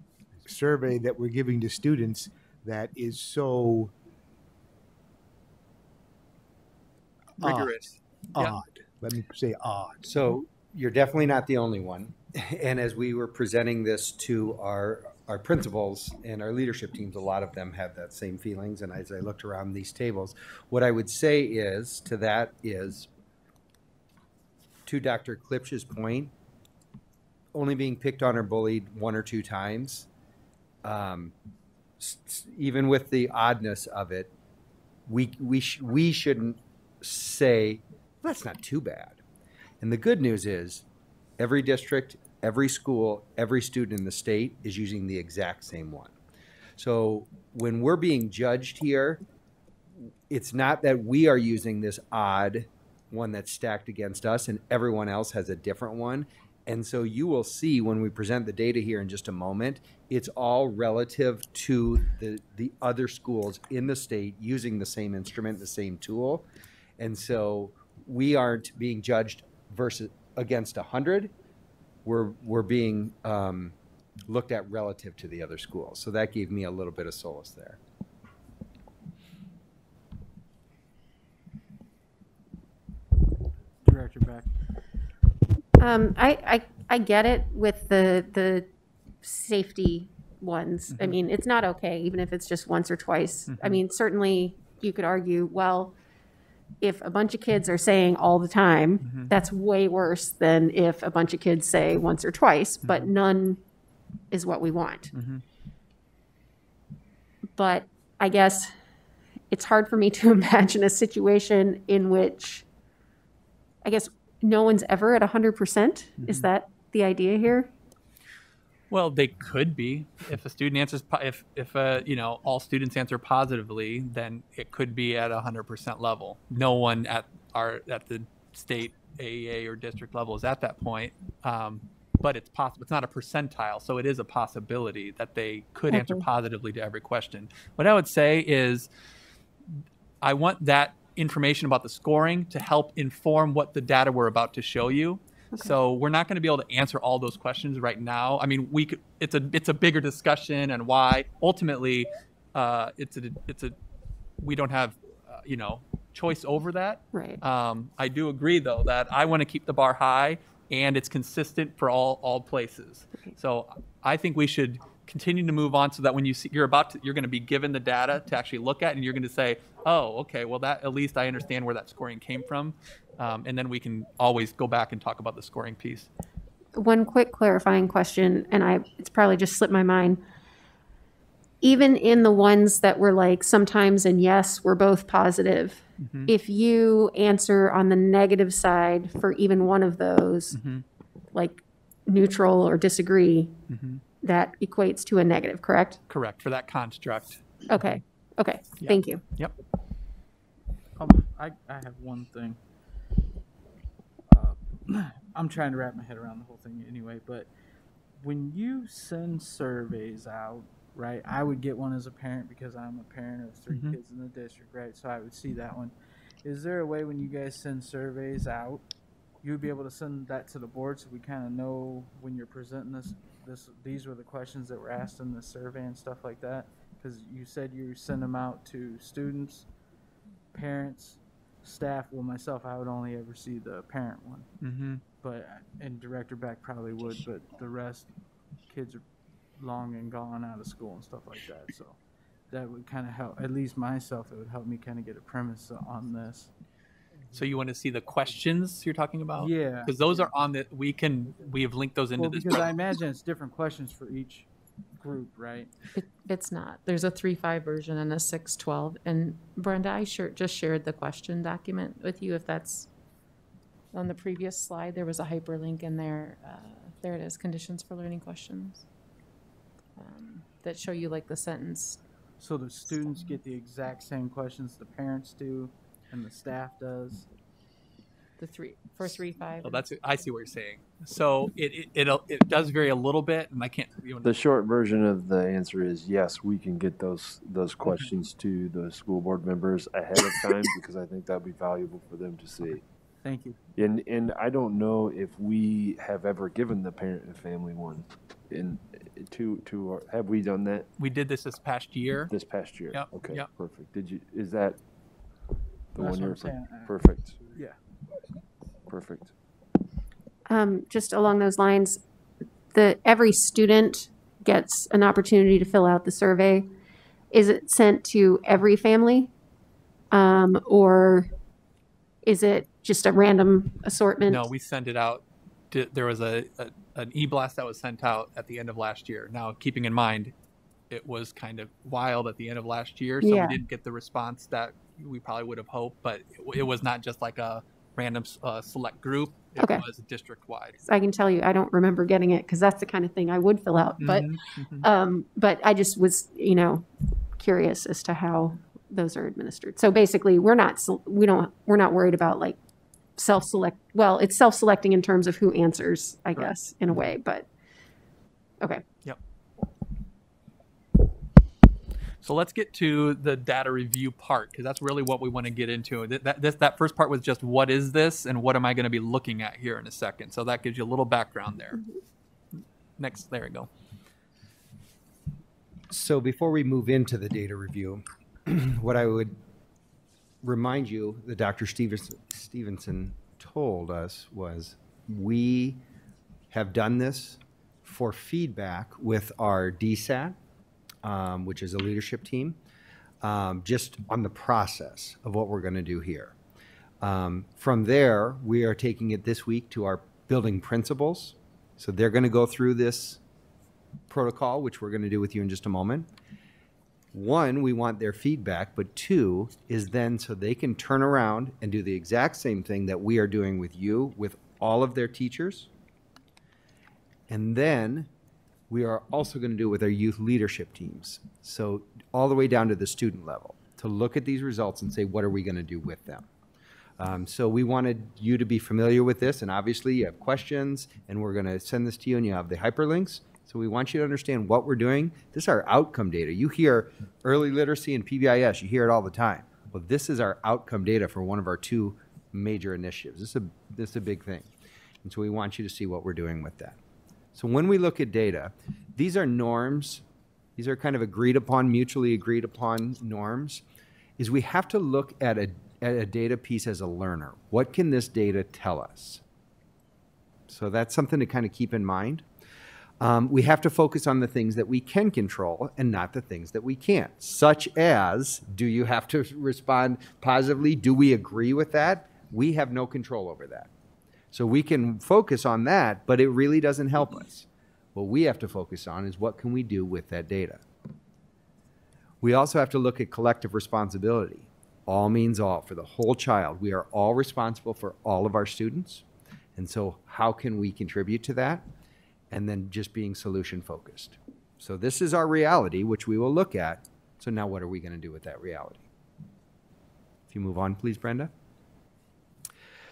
survey that we're giving to students that is so Rigorous. odd. Let me say odd. So you're definitely not the only one. And as we were presenting this to our principals and our leadership teams, a lot of them have that same feelings. And as I looked around these tables, what I would say is to Dr. Klipsch's point, only being picked on or bullied 1 or 2 times, even with the oddness of it, we shouldn't say that's not too bad. And the good news is every district, every school, every student in the state is using the exact same one. So when we're being judged here, it's not that we are using this odd one that's stacked against us and everyone else has a different one. And so you will see when we present the data here in just a moment, it's all relative to the other schools in the state using the same instrument, the same tool. And so we aren't being judged against 100. We're being looked at relative to the other schools. So that gave me a little bit of solace there. Director Beck. I get it with the safety ones. Mm-hmm. I mean, it's not okay, even if it's just once or twice. Mm-hmm. I mean, certainly you could argue, well, if a bunch of kids are saying all the time, mm-hmm. that's way worse than if a bunch of kids say once or twice, mm-hmm. but none is what we want. Mm-hmm. But I guess it's hard for me to imagine a situation in which, I guess, no one's ever at 100%. Mm-hmm. Is that the idea here? Well, they could be. If a student answers, if all students answer positively, then it could be at 100% level. No one at the state AEA or district level is at that point, but it's possible. It's not a percentile, so it is a possibility that they could answer positively to every question. What I would say is, I want that information about the scoring to help inform what the data we're about to show you. Okay. So we're not going to be able to answer all those questions right now. I mean, we could. It's a bigger discussion and why. Ultimately, we don't have choice over that. Right. I do agree, though, that I want to keep the bar high and it's consistent for all places. So I think we should continue to move on so that when you see you're going to be given the data to actually look at, and you're going to say, oh, okay, well, that at least I understand where that scoring came from. And then we can always go back and talk about the scoring piece. One quick clarifying question, and it's probably just slipped my mind. Even in the ones that were like sometimes and yes, we're both positive. Mm-hmm. If you answer on the negative side for even one of those, Mm-hmm. like neutral or disagree, Mm-hmm. that equates to a negative, correct? Correct, for that construct. Okay. Okay. Yeah. Thank you. Yep. I have one thing. I'm trying to wrap my head around the whole thing anyway, but when you send surveys out, right, I would get one as a parent because I'm a parent of 3 Mhm. kids in the district, right? So I would see that one. Is there a way when you guys send surveys out, you would be able to send that to the board so we kind of know when you're presenting these were the questions that were asked in the survey and stuff like that? Because you said you send them out to students, parents, staff. Well, myself, I would only ever see the parent one, Mm-hmm. and Director Beck probably would, but the rest, kids are long and gone out of school and stuff like that. So that would kind of help, at least myself, it would help me kind of get a premise on this. So you want to see the questions you're talking about? Yeah. Because those are on the, we have linked those into Well, this. because I imagine it's different questions for each group, right? It's not. There's a 3.5 version and a 6.12. And Brenda, I just shared the question document with you. If that's on the previous slide, there was a hyperlink in there. There it is, conditions for learning questions, that show you like the sentence. So the students get the exact same questions the parents do and the staff does? The 3.5. Oh, I see what you're saying. So it does vary a little bit, and I can't. The short version of the answer is yes, we can get those questions to the school board members ahead of time because I think that'd be valuable for them to see. Thank you. And I don't know if we have ever given the parent and family one. Have we done that We did this past year. this past year? Yep, Okay. yep. Perfect. Is that the That's one you're what I'm saying. perfect? Yeah. Perfect. Just along those lines, every student gets an opportunity to fill out the survey. Is it sent to every family? Or is it just a random assortment? No, we send it out. There was an e-blast that was sent out at the end of last year. Now, keeping in mind, it was kind of wild at the end of last year, so Yeah. we didn't get the response that we probably would have hoped. But it was not just like a random select group. It Okay. was district-wide. I can tell you, I don't remember getting it because that's the kind of thing I would fill out. But, but I just was, curious as to how those are administered. So basically, we're not worried about like self-select. Well, it's self-selecting in terms of who answers, I guess, in a way. But okay. Yep. So let's get to the data review part, because that's really what we want to get into. That first part was just what is this and what am I going to be looking at here in a second. So that gives you a little background there. Next, there we go. So before we move into the data review, what I would remind you that Dr. Stevenson told us was we have done this for feedback with our DSAT, which is a leadership team, just on the process of what we're going to do here. From there, we are taking it this week to our building principals. So they're going to go through this protocol, which we're going to do with you in just a moment. One, we want their feedback, but two is then so they can turn around and do the exact same thing that we are doing with you, with all of their teachers. And then we are also going to do it with our youth leadership teams. So all the way down to the student level to look at these results and say, what are we going to do with them? So we wanted you to be familiar with this, and obviously you have questions, and we're going to send this to you, and you have the hyperlinks. So we want you to understand what we're doing. This is our outcome data. You hear early literacy and PBIS. You hear it all the time. Well, this is our outcome data for one of our two major initiatives. This is a big thing. And so we want you to see what we're doing with that. So when we look at data, these are norms. These are kind of mutually agreed upon norms. Is we have to look at a data piece as a learner. What can this data tell us? So that's something to kind of keep in mind. We have to focus on the things that we can control and not the things that we can't, such as, do you have to respond positively? Do we agree with that? We have no control over that. So we can focus on that, but it really doesn't help us. What we have to focus on is what can we do with that data. We also have to look at collective responsibility. All means all for the whole child. We are all responsible for all of our students. And so how can we contribute to that? And then just being solution focused. So this is our reality, which we will look at. So now what are we going to do with that reality? If you move on, please, Brenda.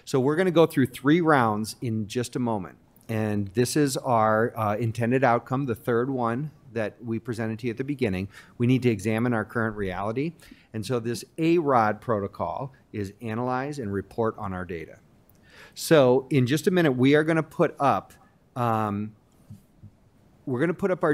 So we're going to go through 3 rounds in just a moment. And this is our intended outcome, the third one that we presented to you at the beginning. We need to examine our current reality. And so this AROD protocol is analyze and report on our data. So in just a minute, we are going to put up our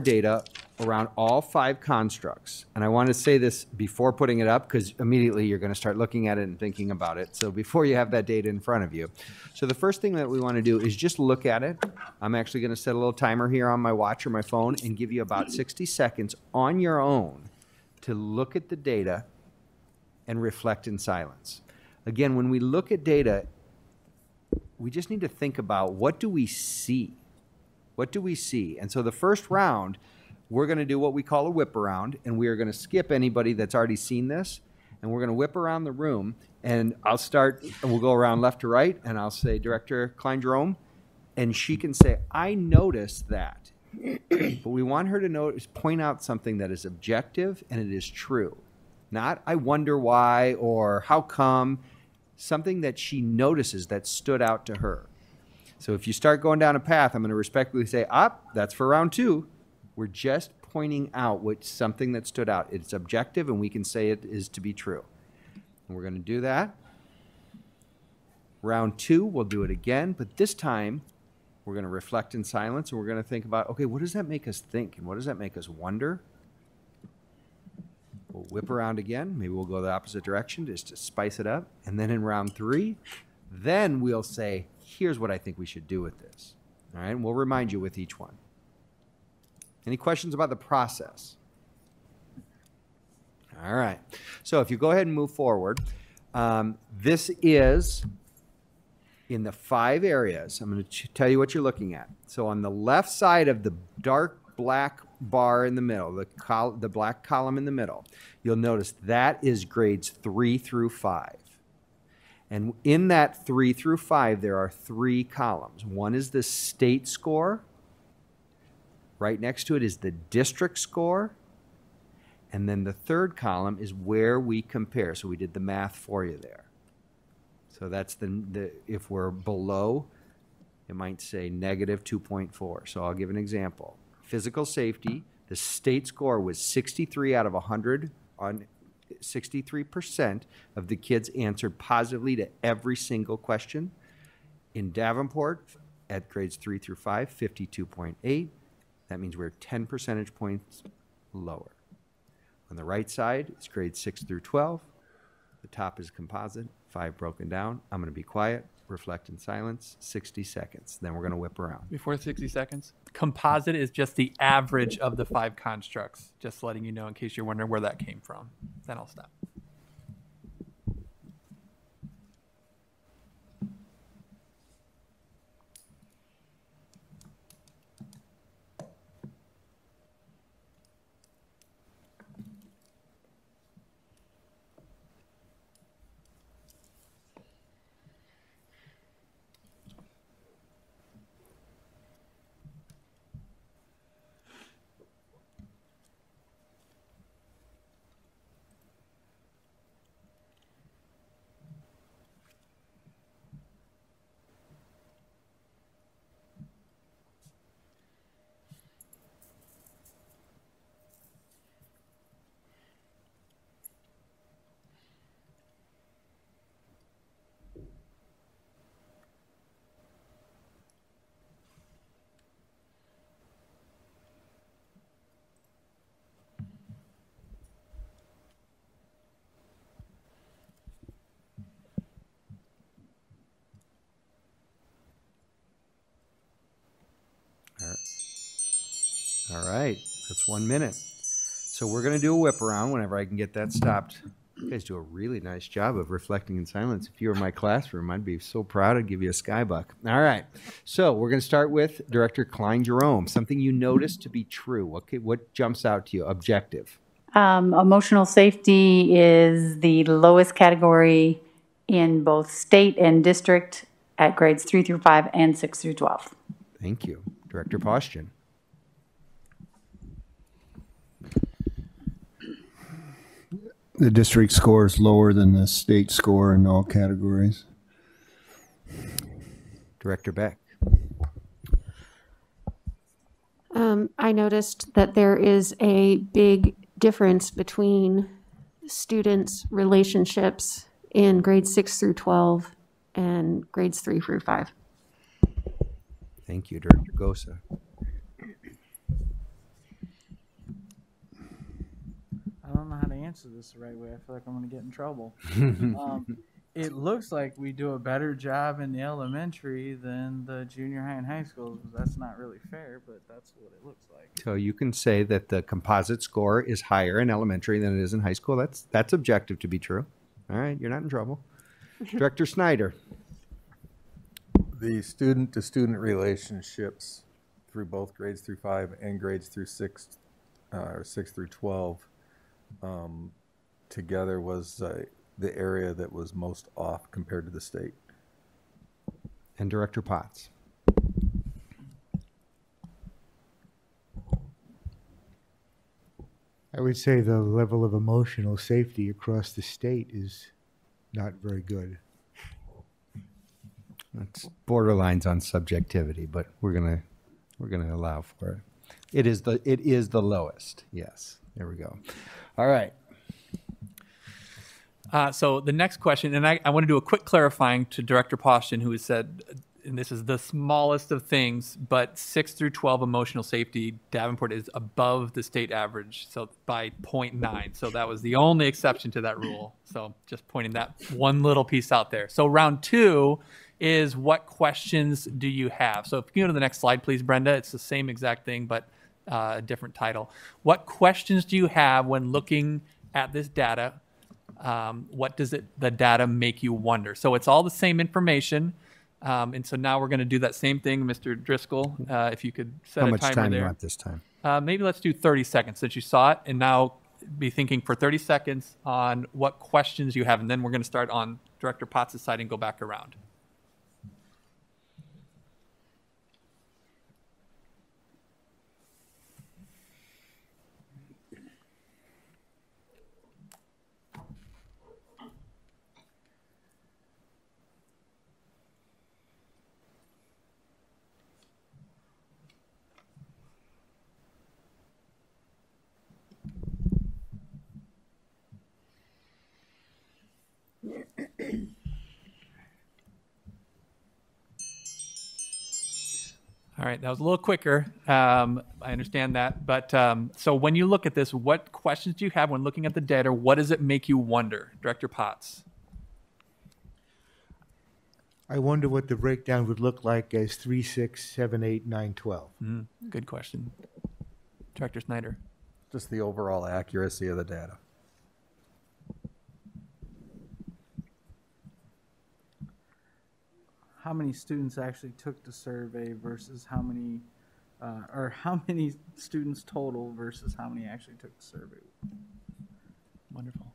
data around all 5 constructs. And I want to say this before putting it up because immediately you're going to start looking at it and thinking about it. So before you have that data in front of you. So the first thing that we want to do is just look at it. I'm actually going to set a little timer here on my watch or my phone and give you about 60 seconds on your own to look at the data and reflect in silence. Again, when we look at data, we just need to think about what do we see? What do we see? And so the first round, we're going to do what we call a whip around, and we are going to skip anybody that's already seen this, and we're going to whip around the room, and I'll start, and we'll go around left to right, and I'll say, Director Klein-Jerome, and she can say, I noticed that. But we want her to point out something that is objective and it is true. Not, I wonder why, or how come, something that she notices that stood out to her. So if you start going down a path, I'm going to respectfully say, that's for round 2. We're just pointing out something that stood out. It's objective, and we can say it is to be true. And we're going to do that. Round 2, we'll do it again, but this time we're going to reflect in silence, and we're going to think about, okay, what does that make us think, and what does that make us wonder? We'll whip around again. Maybe we'll go the opposite direction just to spice it up. And then in round 3, then we'll say, here's what I think we should do with this. All right, and we'll remind you with each one. Any questions about the process? All right. So if you go ahead and move forward, this is in the 5 areas. I'm going to tell you what you're looking at. So on the left side of the dark black bar in the middle, the black column in the middle, you'll notice that is grades 3 through 5. And in that 3 through 5, there are 3 columns. One is the state score. Right next to it is the district score. And then the third column is where we compare. So we did the math for you there. So that's if we're below, it might say negative 2.4. So I'll give an example. Physical safety, the state score was 63 out of 100 on 63% of the kids answered positively to every single question. In Davenport, at grades 3 through 5, 52.8. That means we're 10 percentage points lower. On the right side, it's grades 6 through 12. The top is composite, 5 broken down. I'm going to be quiet, reflect in silence, 60 seconds. Then we're going to whip around. Before 60 seconds, composite is just the average of the 5 constructs. Just letting you know in case you're wondering where that came from. Then I'll stop. All right, that's 1 minute. So we're going to do a whip around whenever I can get that stopped. You guys do a really nice job of reflecting in silence. If you were in my classroom, I'd be so proud. I'd give you a skybuck. All right. So we're going to start with Director Klein-Jerome. Something you noticed to be true. What jumps out to you? Objective. Emotional safety is the lowest category in both state and district at grades 3 through 5 and 6 through 12. Thank you. Director Postian. The district score is lower than the state score in all categories. Director Beck. I noticed that there is a big difference between students' relationships in grades 6 through 12 and grades 3 through 5. Thank you, Director Gosa. I don't know how to answer this the right way. I feel like I'm going to get in trouble. It looks like we do a better job in the elementary than the junior high and high schools. That's not really fair, but that's what it looks like. So you can say that the composite score is higher in elementary than it is in high school. That's objective to be true. All right, you're not in trouble. Director Snyder. The student-to-student relationships through both grades through 5 and grades through 6, or 6 through 12, together was the area that was most off compared to the state. And Director Potts. I would say the level of emotional safety across the state is not very good. It's borderlines on subjectivity, but we're gonna allow for it. It is the lowest. Yes. There we go. All right. So the next question, and I want to do a quick clarifying to Director Postian, who has said, and this is the smallest of things, but 6 through 12 emotional safety, Davenport is above the state average, so by 0.9. So that was the only exception to that rule. So just pointing that one little piece out there. So round 2 is what questions do you have? So if you go to the next slide, please, Brenda. It's the same exact thing, but a different title. What questions do you have when looking at this data? What does the data make you wonder? So it's all the same information. And so now we're going to do that same thing, Mr. Driscoll. If you could set How a much timer time do there. you want this time? Maybe let's do 30 seconds since you saw it. And now be thinking for 30 seconds on what questions you have. And then we're going to start on Director Potts' side and go back around. All right, that was a little quicker. I understand that. But so when you look at this, what questions do you have when looking at the data? What does it make you wonder? Director Potts. I wonder what the breakdown would look like as 3, 6, 7, 8, 9, 12. Good question. Director Snyder. Just the overall accuracy of the data. How many students actually took the survey versus how many, or how many students total versus how many actually took the survey? Wonderful.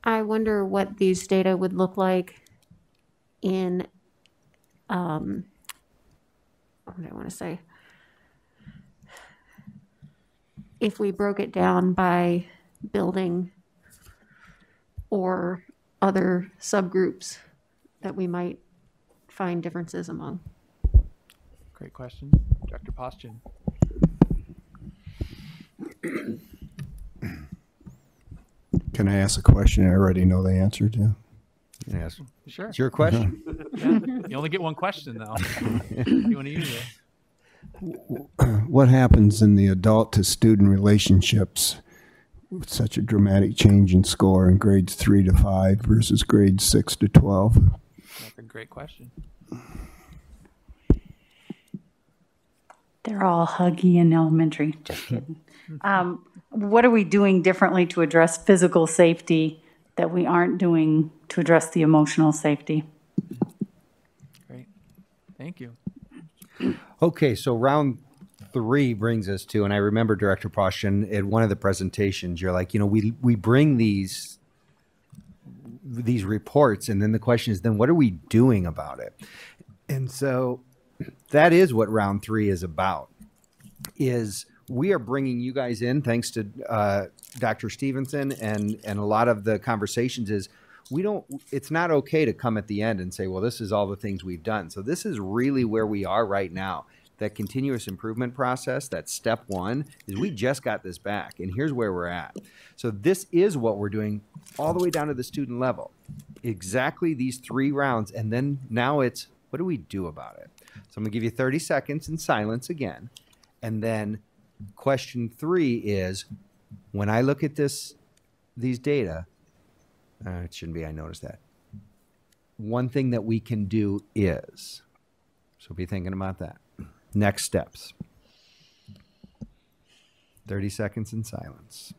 I wonder what these data would look like in, what do I want to say? If we broke it down by building or other subgroups that we might find differences among. Great question. Dr. Postian. Can I ask a question I already know the answer to? Yes. Sure. It's your question. Yeah, you only get one question, though. You want to use it. What happens in the adult to student relationships with such a dramatic change in score in grades 3 to 5 versus grades 6 to 12? That's a great question. They're all huggy in elementary. Just kidding. What are we doing differently to address physical safety that we aren't doing to address the emotional safety? Great. Thank you. Okay, so round 3 brings us to, and I remember Director Poston at one of the presentations, you're like, we bring these reports, and then the question is, then what are we doing about it? And so that is what round 3 is about, is we are bringing you guys in, thanks to Dr. Stevenson, and a lot of the conversations is, it's not okay to come at the end and say, well, this is all the things we've done. So this is really where we are right now. That continuous improvement process, that step 1, is we just got this back, and here's where we're at. So this is what we're doing all the way down to the student level. Exactly these 3 rounds, and then now it's, what do we do about it? So I'm gonna give you 30 seconds in silence again. And then question 3 is, when I look at these data, it shouldn't be, I noticed that. One thing that we can do is, so be thinking about that. Next steps. 30 seconds in silence.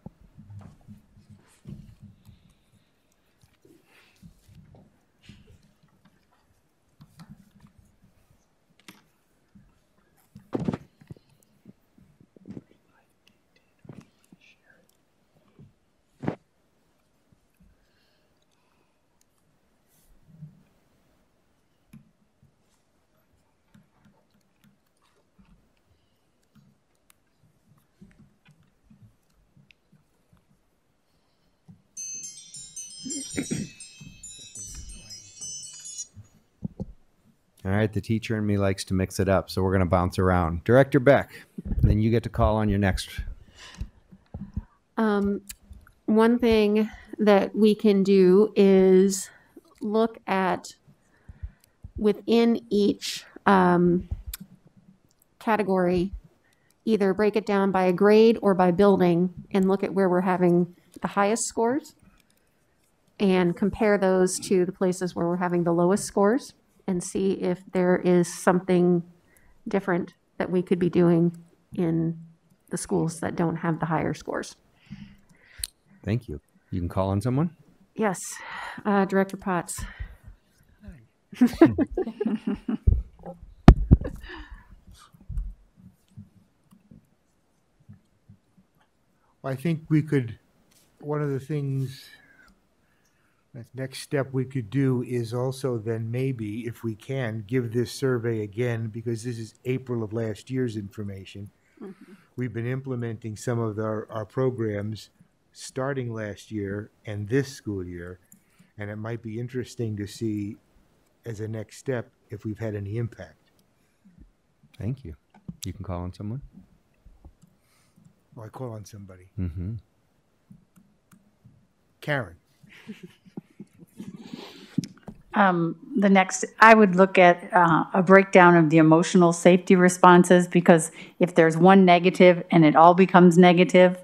All right, the teacher in me likes to mix it up, so we're going to bounce around. Director Beck, then you get to call on your next. One thing that we can do is look at within each category, either break it down by a grade or by building and look at where we're having the highest scores and compare those to the places where we're having the lowest scores and see if there is something different that we could be doing in the schools that don't have the higher scores. Thank you. You can call on someone? Yes, Director Potts. I think we could, one of the things, that next step we could do is also then maybe, if we can, give this survey again, because this is April of last year's information. Mm-hmm. We've been implementing some of our programs starting last year and this school year, and it might be interesting to see as a next step if we've had any impact. Thank you. You can call on someone? Well, I call on somebody. Mm-hmm. Karen. The next, I would look at a breakdown of the emotional safety responses, because if there's one negative and it all becomes negative,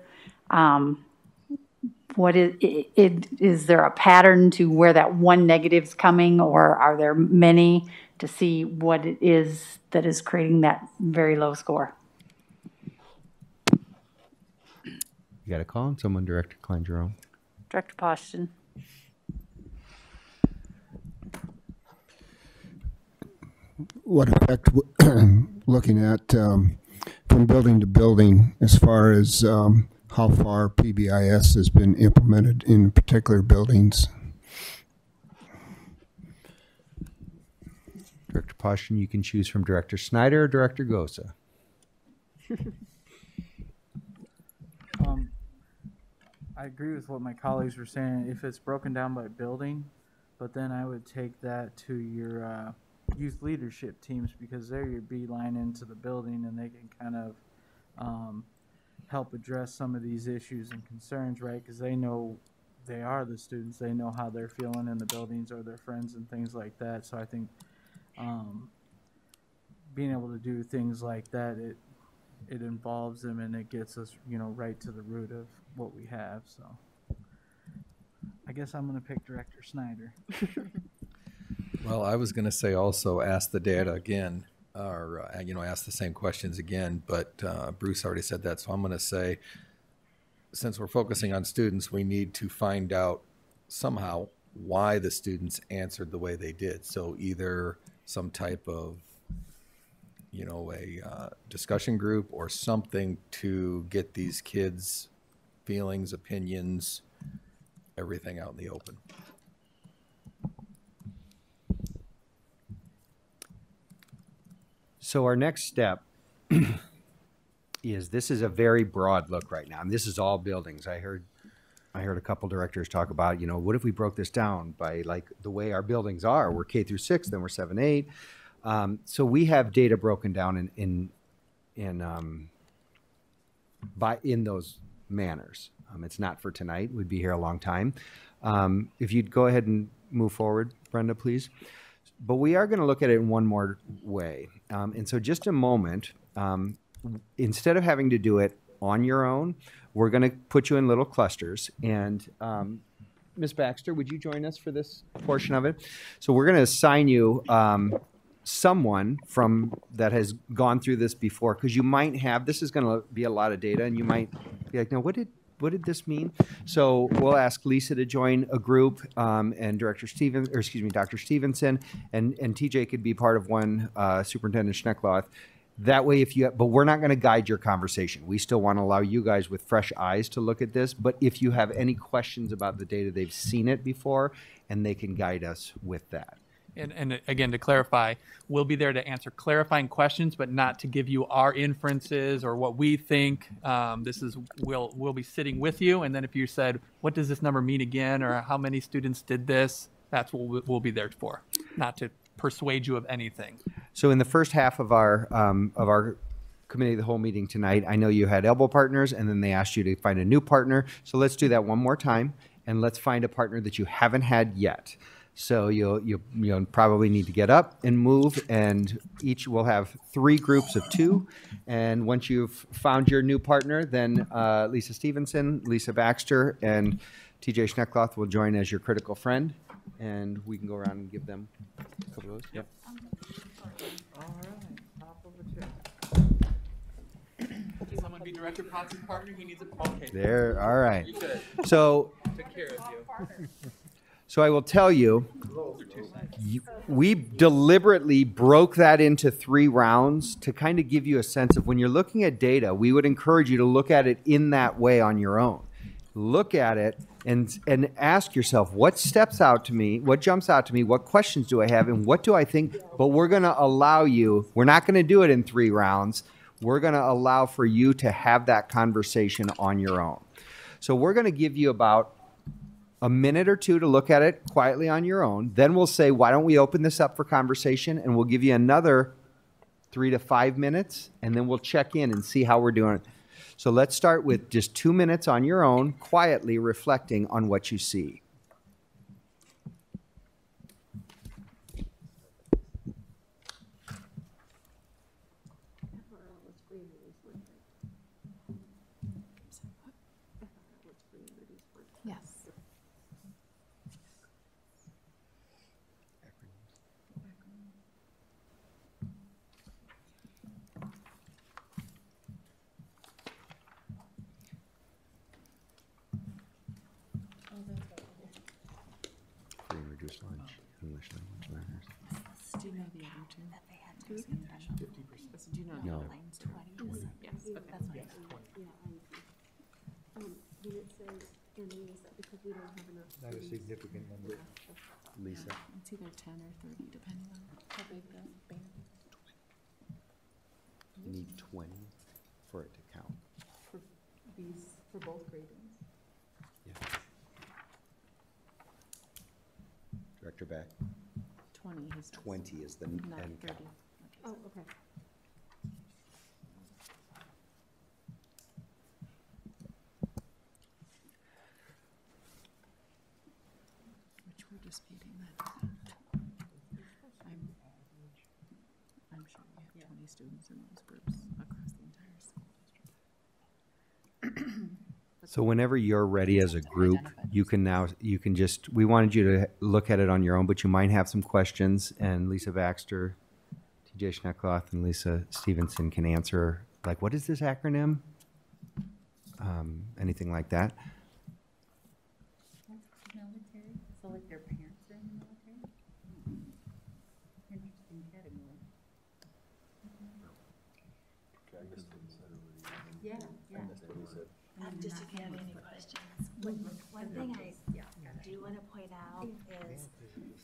what is there a pattern to where that one negative's coming, or are there many, to see what it is that is creating that very low score? You got to call on someone, Director Klein-Jerome. Director Poston. What effect, looking at from building to building, as far as how far PBIS has been implemented in particular buildings? Director Poston, you can choose from Director Snyder or Director Gosa. I agree with what my colleagues were saying. If it's broken down by building, but then I would take that to your youth leadership teams, because they're your beeline into the building, and they can kind of help address some of these issues and concerns, right? Because they know, they are the students, they know how they're feeling in the buildings or their friends and things like that. So I think being able to do things like that, it involves them, and it gets us, right to the root of what we have. So I guess I'm going to pick Director Snyder. Well, I was going to say also ask the data again. ask the same questions again, but Bruce already said that. So I'm going to say, since we're focusing on students, we need to find out somehow why the students answered the way they did. So either some type of, a discussion group or something to get these kids' feelings, opinions, everything out in the open. So our next step this is a very broad look right now. And this is all buildings. I heard a couple directors talk about, what if we broke this down by like the way our buildings are? We're K through 6, then we're 7, 8. So we have data broken down in those manners. It's not for tonight. We'd be here a long time. If you'd go ahead and move forward, Brenda, please. But we are going to look at it in one more way. And so just a moment, instead of having to do it on your own, we're going to put you in little clusters. And Ms. Baxter, would you join us for this portion of it? So we're going to assign you someone that has gone through this before, because you might have, this is going to be a lot of data, and you might be like, no, what did this mean? So we'll ask Lisa to join a group, and Dr. Stevenson, and TJ could be part of one, Superintendent Schneckloth. That way, but we're not going to guide your conversation. We still want to allow you guys with fresh eyes to look at this. But if you have any questions about the data, they've seen it before, and they can guide us with that. And again, to clarify, we'll be there to answer clarifying questions, but not to give you our inferences or what we think. We'll be sitting with you, and then if you said, "What does this number mean again?" or "How many students did this?" that's what we'll be there for, not to persuade you of anything. So in the first half of our committee of the whole meeting tonight, I know you had elbow partners, and then they asked you to find a new partner. So let's do that one more time, and let's find a partner that you haven't had yet. So you'll probably need to get up and move, and each will have 3 groups of 2. And once you've found your new partner, then Lisa Stevenson, Lisa Baxter, and TJ Schneckloth will join as your critical friend, and we can go around and give them a couple of those. Yep. All right, top of the chair. Can someone be Director Potts' partner? He needs a okay. There. All right. You could. So. Take care of you. So I will tell you, we deliberately broke that into 3 rounds to kind of give you a sense of when you're looking at data, we would encourage you to look at it in that way on your own. Look at it and ask yourself, what steps out to me, what jumps out to me, what questions do I have, and what do I think? But we're going to allow you, we're not going to do it in 3 rounds. We're going to allow for you to have that conversation on your own. So we're going to give you about a minute or 2 to look at it quietly on your own. Then we'll say, why don't we open this up for conversation? And we'll give you another 3 to 5 minutes, and then we'll check in and see how we're doing. So let's start with just 2 minutes on your own, quietly reflecting on what you see. Yes. Free and reduced lunch, English language learners. Do you know the other two? That they had 50%. Do you know the No. other ones? 20. Yes. Okay. That's fine. Not a significant number. Lisa. It's either 10 or 30, depending on how big the band is. You need 20 for it to count. For both gradings. Yeah. Director Beck. 20 is 20 is the not end 30. count. Oh, okay. Which we're disputing that. I'm sure we have 20 students in those groups across the entire school district. So whenever you're ready as a group, you can just, we wanted you to look at it on your own, but you might have some questions, and Lisa Baxter, Jay Schneckloth and Lisa Stevenson can answer, like, what is this acronym? Anything like that. Military, so like their parents are in the military? Interesting category. Yeah, yeah. Just if you have any questions. One thing I do want to point out is,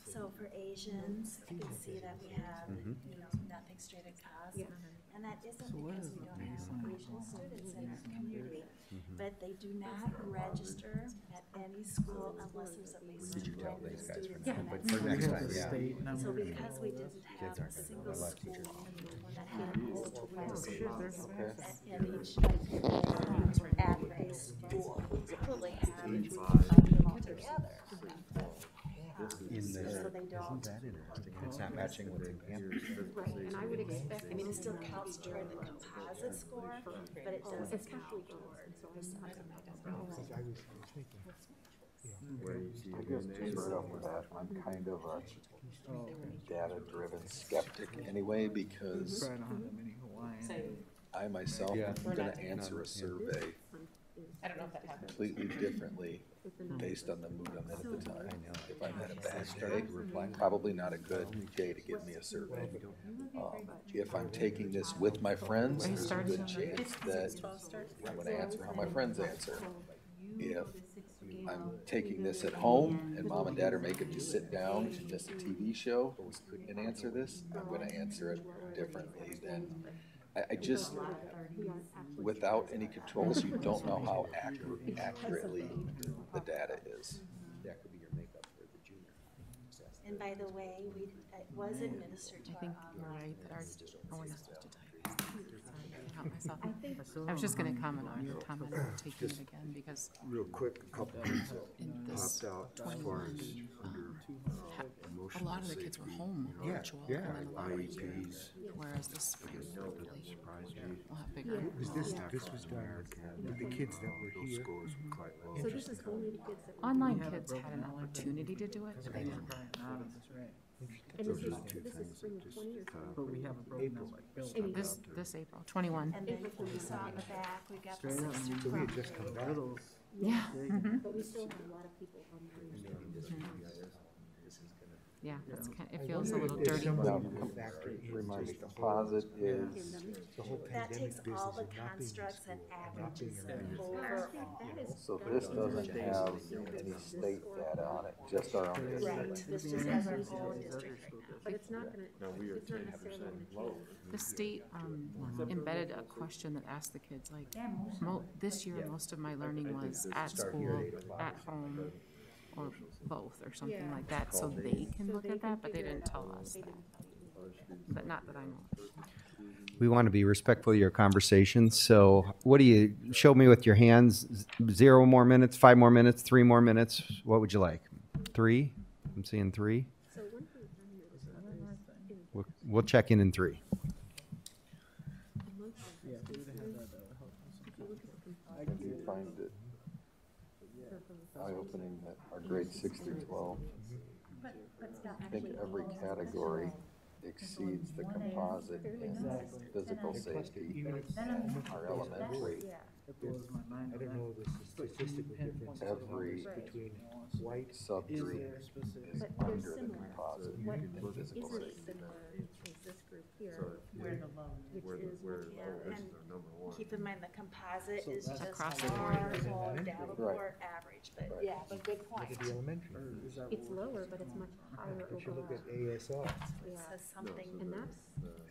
so for Asians, you can see that we have, nothing straight across. And that isn't because we don't have Asian students in our community, but they do not register at any school unless there's at least 200 students in that school. So because we didn't have a single school that had multiple schools at each at-grade school, we probably have it all together. So they don't. It's not matching what's in campus. Right, and I would expect. I mean, it still counts toward the composite score, but it doesn't count toward the subject. I guess just right off the bat, I'm kind of a data-driven skeptic anyway, because I myself am going to answer a survey completely differently based on the mood I'm in at the time. If I'm in a bad day, probably not a good day to give me a survey. If I'm taking this with my friends, there's a good chance that I'm going to answer how my friends answer. If I'm taking this at home and mom and dad are making me sit down and miss a TV show and answer this, I'm going to answer it differently than I just, without any controls, you don't know how accurately the data is. That could be your makeup for the junior. And by the way, it was administered to I think our you're online. right that we're not supposed to type. Sorry, I help myself. I was just going to comment on your comment about taking it again because Real quick, a couple things in this popped out as far as under a lot of the kids were home virtual, and then a lot of IEPs. whereas this really will have bigger. This was done with the kids that were here. So this is only the kids that. Online kids had an opportunity to do it, but they didn't. And this is spring of 20 or 20? But we have a program that's like built. This April, 21. And then you saw in the back, we got the Straight up, 6 man. through So we had 12. just come back. Yeah. But we still have a lot of people on Yeah, it's kind it feels a little dirty. Remind me, composite is, The whole That pandemic takes business all the of not being constructs and averages being overall. so this doesn't have any state data on it, just our own Right, district. this just has our own district right now. But it's not gonna, it's not necessarily gonna change. The state embedded a question that asked the kids, like, this year, most of my learning was at school, at home, or both, or something like that, so they can look at that, but they didn't tell us that. But not that I know of. We want to be respectful of your conversation. So what do you show me with your hands? 0 more minutes, 5 more minutes, 3 more minutes? What would you like? 3? I'm seeing 3. So one thing I noticed We'll check in 3. I do find it eye-opening that our grades 6 through 12, I think every category exceeds the composite in physical safety and our elementary. It blows my mind. I don't know the statistical difference Every between white. subgroup is under the composite what in physical isn't safety. similar is this group here, which is And keep in mind, the composite is just Across the our board. whole Davenport average, but yeah, but good point. Look at the elementary. it's lower, but it's much higher You should look overall. at ASR, It says something. And that's,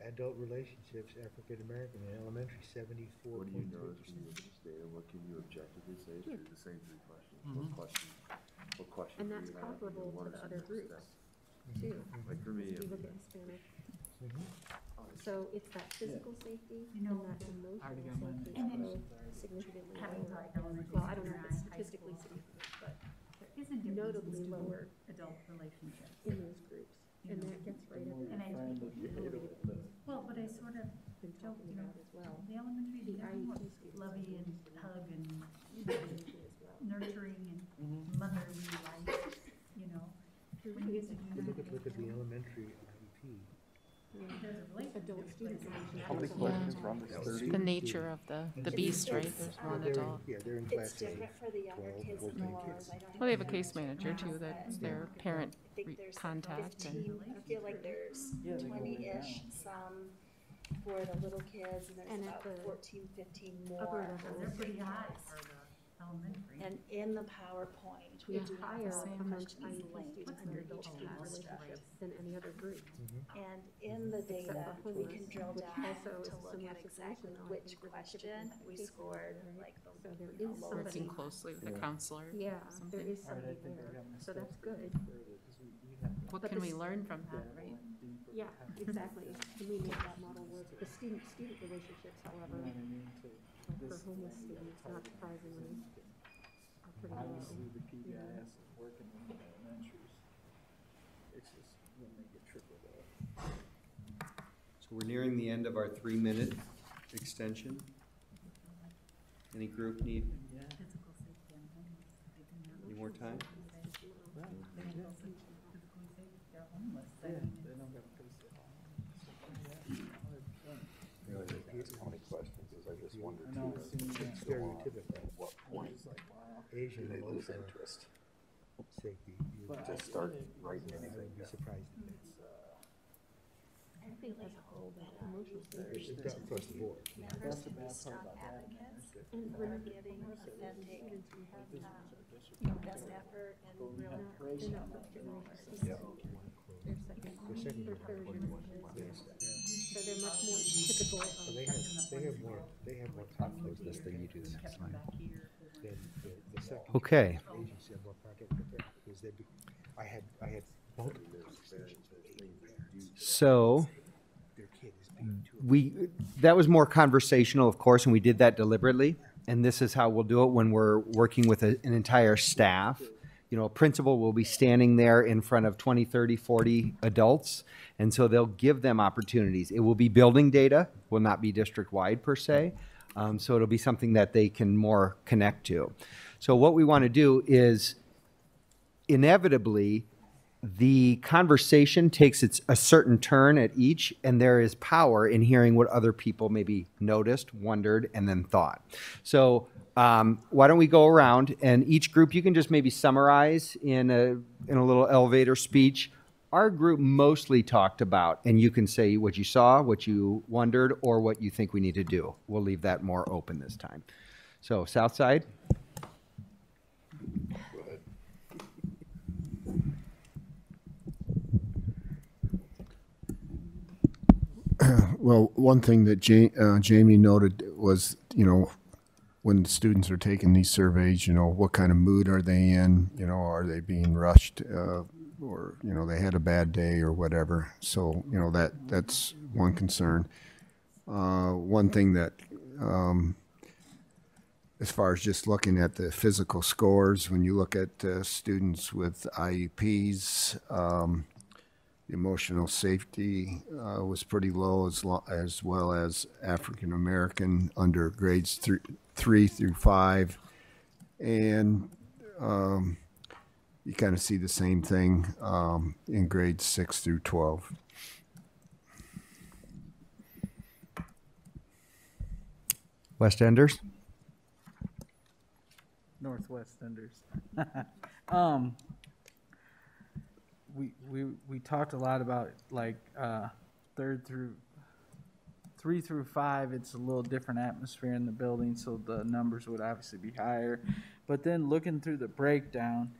adult relationships, African American, in elementary, 74.3%. What do you notice when you look at this data? What can you objectively say through the same 3 questions? What question and do that's you have? comparable What to are the some other next groups steps? too. Like for me, If you look at Hispanic. Mhm. So it's that physical safety and that emotional safety is both significantly lower. Well, I don't know if it's statistically significant, but notably lower adult relationships. in those groups. And that gets right at And I- the Well, but I sort of been joke, talking about as well. the elementary, The they're more IEP students. lovey and hug and As well. nurturing and motherly life, you know. When you get to Look at the elementary IEP. How many questions from this? 30? The nature of the beast, right? There's one adult. Yeah, they're in It's class A. different for the younger 12, kids 14 than the kids. ones. I don't Well, they have a have case manager too, that's their parent I think there's contact. 15, I feel like there's 20-ish some for the little kids, and there's about 14, 15 more. They're pretty high for the elementary. And in the PowerPoint, we do have the questions linked under each construct. Than any other group. And in the data, we can drill down to look at exactly which question we scored, like the lowest. Working closely with the counselor. Yeah, something. there is something there, so that's good. What But can the we s- learn from that, right? Yeah, exactly. And we make that model work. The student-student relationships, however, for homeless students, not surprisingly, are pretty low. Obviously, the PBIS is working with the elementaries. It's just when they get tripled up. So we're nearing the end of our 3-minute extension. Any group need any more time? Really didn't ask how many questions, is I just wondered I know, too, it's if it's still on, stereotypical. at what point Asian do they lose also interest? safety. Just start writing anything I'd be down. surprised if that's, I feel like a whole bit of it's done across the board. members can be strong advocates for giving authentic, best effort and real information about the The second They're third generation. So they're much more typical of. So they have more time Close this thing, you do the next line. than the second. Okay. Agency have more pocket because I had multiple extensions with 8 parents. So Their kid is being that was more conversational, of course, and we did that deliberately. And this is how we'll do it when we're working with an entire staff. You know, a principal will be standing there in front of 20, 30, 40 adults. And so they'll give them opportunities. It will be building data, will not be district-wide per se. So it'll be something that they can more connect to. So what we want to do is inevitably the conversation takes a certain turn at each, and there is power in hearing what other people maybe noticed, wondered, and then thought. So why don't we go around, and each group you can just maybe summarize in a little elevator speech. Our group mostly talked about, and you can say what you saw, what you wondered, or what you think we need to do. We'll leave that more open this time. So South Side. Well, one thing that Jamie noted was, when the students are taking these surveys, what kind of mood are they in? Are they being rushed, or they had a bad day or whatever. So that's one concern. One thing that, as far as just looking at the physical scores, when you look at students with IEPs, the emotional safety was pretty low, as well as African American under grades 3 through 5, and you kind of see the same thing in grades 6 through 12. West Enders. Northwest Enders. We talked a lot about like 3 through 5. It's a little different atmosphere in the building, so the numbers would obviously be higher. But then looking through the breakdown,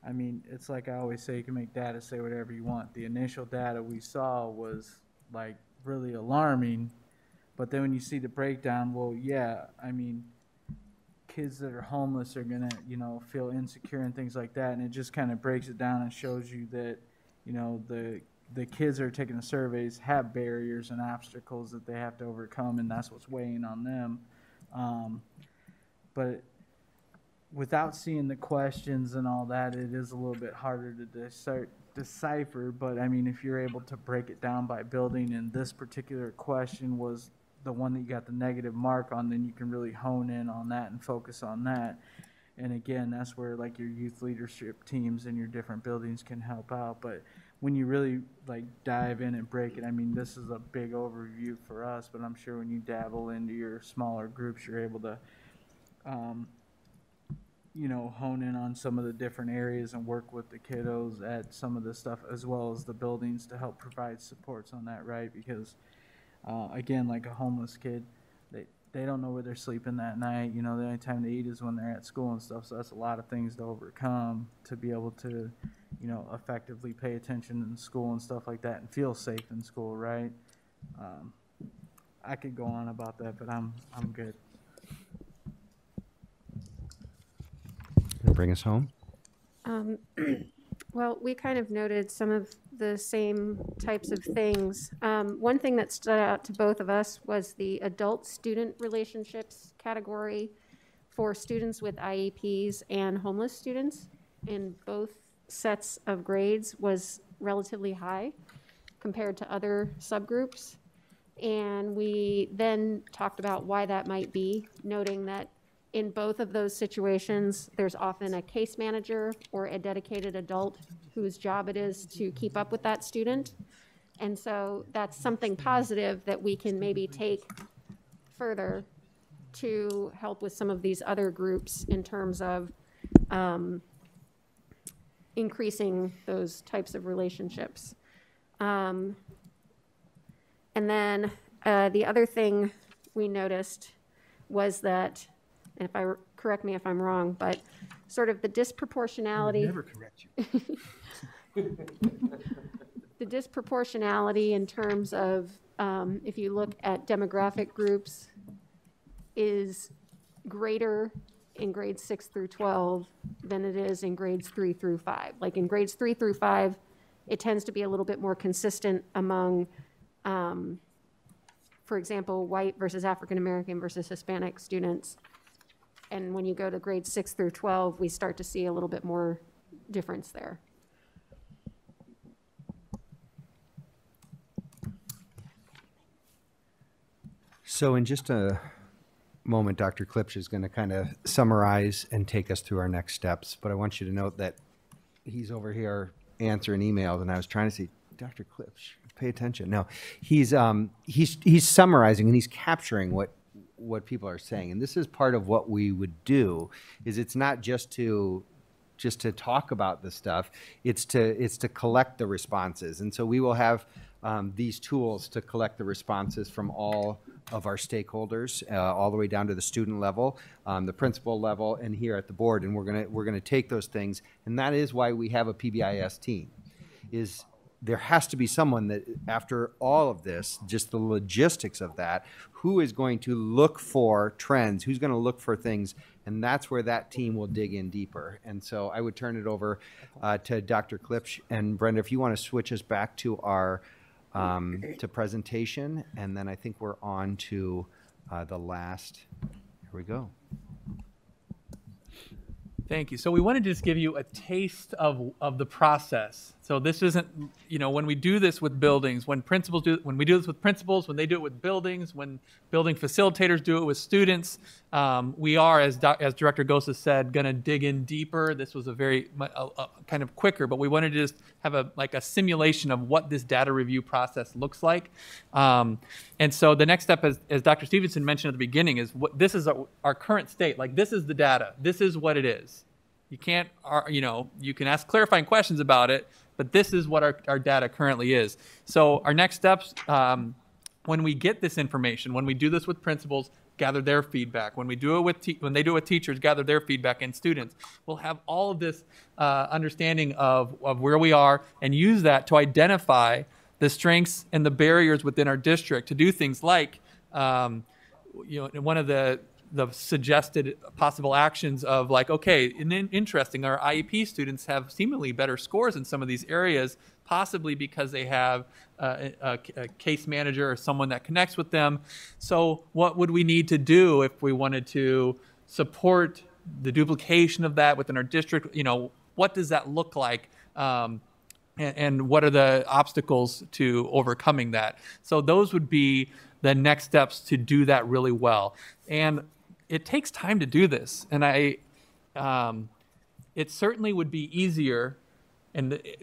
I mean, it's like I always say, you can make data say whatever you want. The initial data we saw was like really alarming, but then when you see the breakdown, well, yeah, I mean, kids that are homeless are gonna, feel insecure and things like that, and it just kind of breaks it down and shows you that, the kids that are taking the surveys have barriers and obstacles that they have to overcome, and that's what's weighing on them. But without seeing the questions and all that, it is a little bit harder to decipher. But I mean, if you're able to break it down by building, and this particular question was the one that you got the negative mark on, then you can really hone in on that and focus on that. And again, that's where like your youth leadership teams and your different buildings can help out. But when you really like dive in and break it, I mean, this is a big overview for us, but I'm sure when you dabble into your smaller groups, you're able to, you know, hone in on some of the different areas and work with the kiddos at some of the stuff, as well as the buildings, to help provide supports on that, right? Because again, like a homeless kid, they don't know where they're sleeping that night. You know, the only time they eat is when they're at school and stuff. So that's a lot of things to overcome to be able to, you know, effectively pay attention in school and stuff like that and feel safe in school, right? I could go on about that, but I'm good. Bring us home. Well, we kind of noted some of the same types of things. One thing that stood out to both of us was the adult-student relationships category for students with IEPs and homeless students in both sets of grades was relatively high compared to other subgroups. And we then talked about why that might be, noting that in both of those situations, there's often a case manager or a dedicated adult whose job it is to keep up with that student. And so that's something positive that we can maybe take further to help with some of these other groups in terms of increasing those types of relationships. And then the other thing we noticed was that, and correct me if I'm wrong, but sort of the disproportionality. I'll never correct you. The disproportionality in terms of, if you look at demographic groups, is greater in grades 6 through 12 than it is in grades 3 through 5. Like in grades 3 through 5, it tends to be a little bit more consistent among, for example, white versus African American versus Hispanic students. And when you go to grades 6 through 12, we start to see a little bit more difference there. So in just a moment, Dr. Klipsch is going to kind of summarize and take us through our next steps. But I want you to note that he's over here answering emails, and I was trying to say, Dr. Klipsch, pay attention. No, he's summarizing and he's capturing what people are saying. And this is part of what we would do, is it's not just to talk about the stuff, it's to collect the responses. And so we will have these tools to collect the responses from all of our stakeholders, all the way down to the student level, the principal level, and here at the board. And we're gonna take those things, and that is why we have a PBIS team. Is there has to be someone that, after all of this, just the logistics of that, who is going to look for trends, who's going to look for things, and that's where that team will dig in deeper. And so I would turn it over to Dr. Klipsch. And Brenda, if you want to switch us back to our to presentation, and then I think we're on to the last. Here we go. Thank you. So we wanted to just give you a taste of the process. So this isn't, you know, when we do this with buildings, when we do this with principals, when they do it with buildings, when building facilitators do it with students, we are, as Director Gosa said, going to dig in deeper. This was a very kind of quicker, but we wanted to just have a simulation of what this data review process looks like. And so the next step, as Dr. Stevenson mentioned at the beginning, is this is our current state. Like, this is the data. This is what it is. You can't, you know, you can ask clarifying questions about it, but this is what our data currently is. So our next steps, when we get this information, when we do this with principals, gather their feedback. When we do it with when they do it with teachers, gather their feedback, and students, we'll have all of this understanding of where we are, and use that to identify the strengths and the barriers within our district to do things like, you know, one of the suggested possible actions of, like, okay, interesting, our IEP students have seemingly better scores in some of these areas, possibly because they have a case manager or someone that connects with them. So what would we need to do if we wanted to support the duplication of that within our district? You know, what does that look like? And what are the obstacles to overcoming that? So those would be the next steps to do that really well. And it takes time to do this. And it certainly would be easier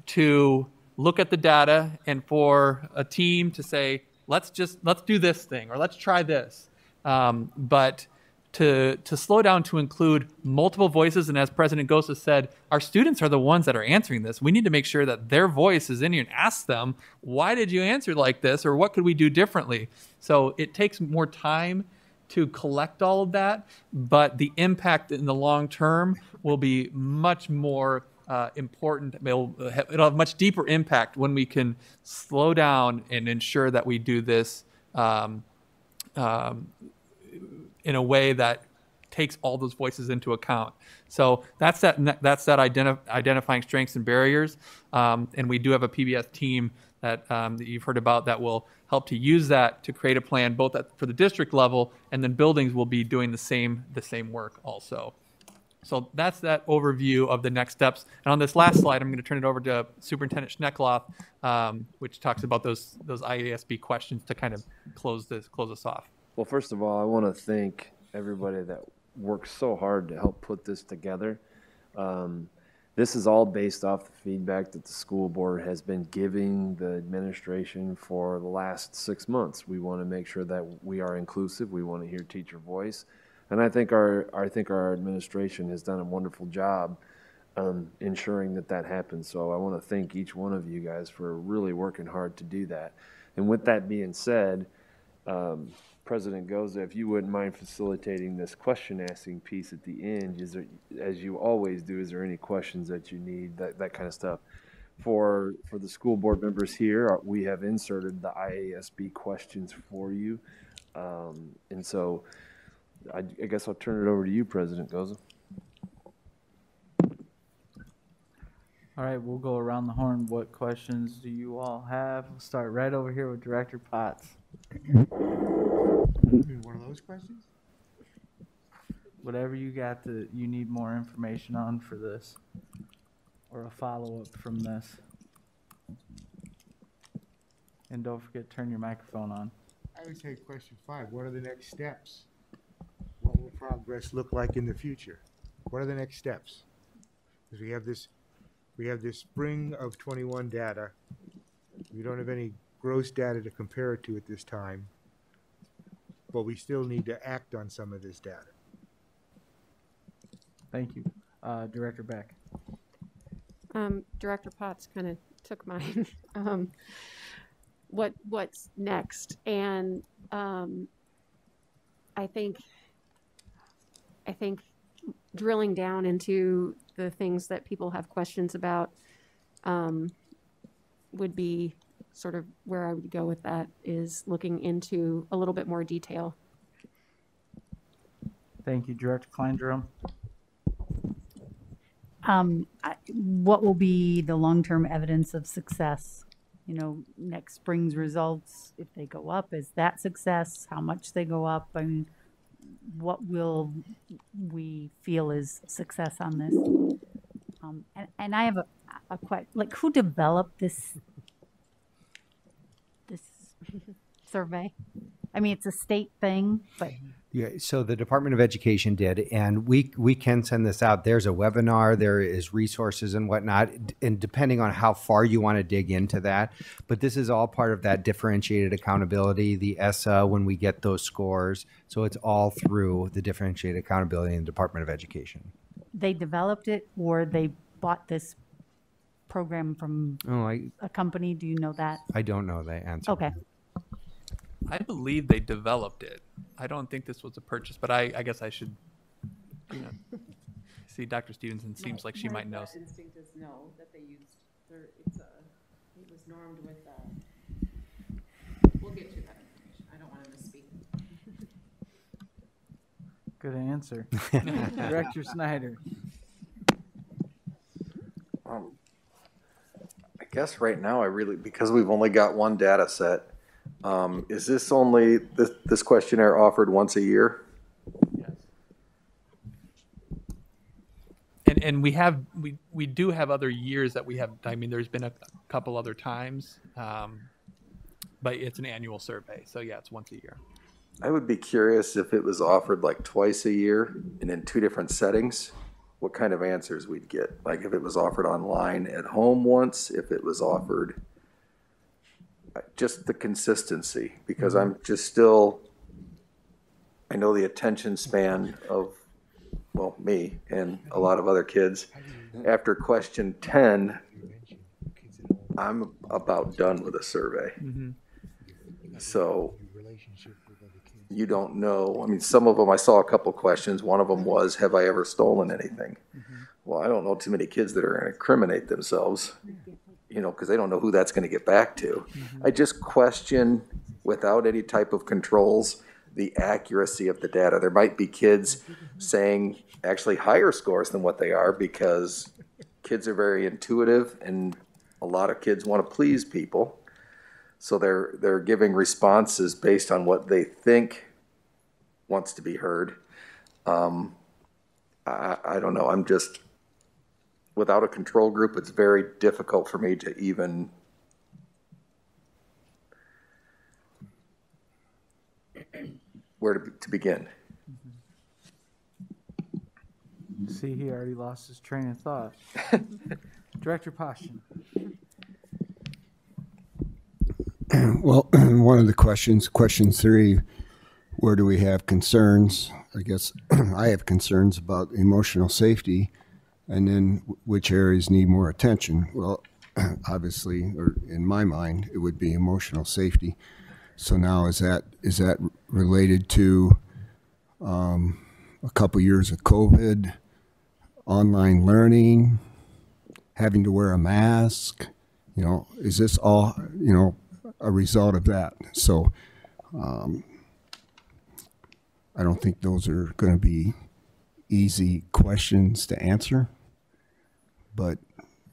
to look at the data and for a team to say, let's do this thing or let's try this. But to slow down to include multiple voices, and as President Gosa said, our students are the ones that are answering this. We need to make sure that their voice is in here and ask them, why did you answer like this, or what could we do differently? So it takes more time to collect all of that, but the impact in the long term will be much more important. It'll have much deeper impact when we can slow down and ensure that we do this in a way that takes all those voices into account. So that's that identifying strengths and barriers. And we do have a PBS team that you've heard about that will help to use that to create a plan both for the district level, and then buildings will be doing the same work also. So that's that overview of the next steps. And on this last slide, I'm going to turn it over to Superintendent Schneckloth, which talks about those IASB questions to kind of close us off. Well, first of all, I want to thank everybody that worked so hard to help put this together. This is all based off the feedback that the school board has been giving the administration for the last 6 months. We want to make sure that we are inclusive. We want to hear teacher voice. And I think our administration has done a wonderful job ensuring that happens. So I want to thank each one of you guys for really working hard to do that. And with that being said, President Goza, if you wouldn't mind facilitating this question asking piece at the end, as you always do, is there any questions that you need, that kind of stuff? For the school board members here, we have inserted the IASB questions for you. And so I guess I'll turn it over to you, President Goza. All right, we'll go around the horn. What questions do you all have? We'll start right over here with Director Potts. One of those questions? Whatever you got that you need more information on for this, or a follow-up from this. And don't forget to turn your microphone on. I would say question 5, what are the next steps? What will progress look like in the future? What are the next steps? Because we have this spring of 21 data. We don't have any gross data to compare it to at this time, but we still need to act on some of this data. Thank you. Director Beck. Director Potts kind of took mine. What's next? And I think drilling down into the things that people have questions about would be sort of where I would go with that, is looking into a little bit more detail. Thank you, Director Klein-Jerome. What will be the long-term evidence of success? You know, next spring's results, if they go up, is that success? How much they go up? I mean, what will we feel is success on this? And I have a question, like, who developed this survey? I mean, it's a state thing, but yeah. So the Department of Education did, and we can send this out. There's a webinar, there is resources and whatnot, and depending on how far you want to dig into that. But this is all part of that differentiated accountability, the ESSA, when we get those scores. So it's all through the differentiated accountability in the Department of Education. they developed it or they bought this program from a company? Do you know that? I don't know the answer. Okay. I believe they developed it. I don't think this was a purchase, but I guess I should, see Dr. Stevenson seems like she might know. My instinct is no, that they used, it was normed with, we'll get to that information. I don't want to misspeak. Good answer. Director Snyder. I guess right now because we've only got one data set, is this only, this questionnaire offered once a year? Yes. And we do have other years that we have, I mean, there's been a couple other times, but it's an annual survey. So yeah, it's once a year. I would be curious if it was offered like twice a year and in two different settings, what kind of answers we'd get. Like if it was offered online at home once, if it was offered, just the consistency, because I'm just still, I know the attention span of, well, me and a lot of other kids. After question 10, I'm about done with a survey. So you don't know. I mean, some of them, I saw a couple questions. One of them was, have I ever stolen anything? Well, I don't know too many kids that are going to incriminate themselves, you know, because they don't know who that's going to get back to. I just question, without any type of controls, the accuracy of the data. There might be kids saying actually higher scores than what they are because kids are very intuitive and a lot of kids want to please people. So they're giving responses based on what they think wants to be heard. I don't know. I'm just, without a control group, it's very difficult for me to even where to begin. See, he already lost his train of thought. Director Poston. Well, one of the questions, question 3, where do we have concerns? I guess I have concerns about emotional safety, and then which areas need more attention. Well, obviously, or in my mind, it would be emotional safety. So now is that related to a couple years of COVID, online learning, having to wear a mask? You know, is this all, you know, a result of that? So I don't think those are going to be easy questions to answer. But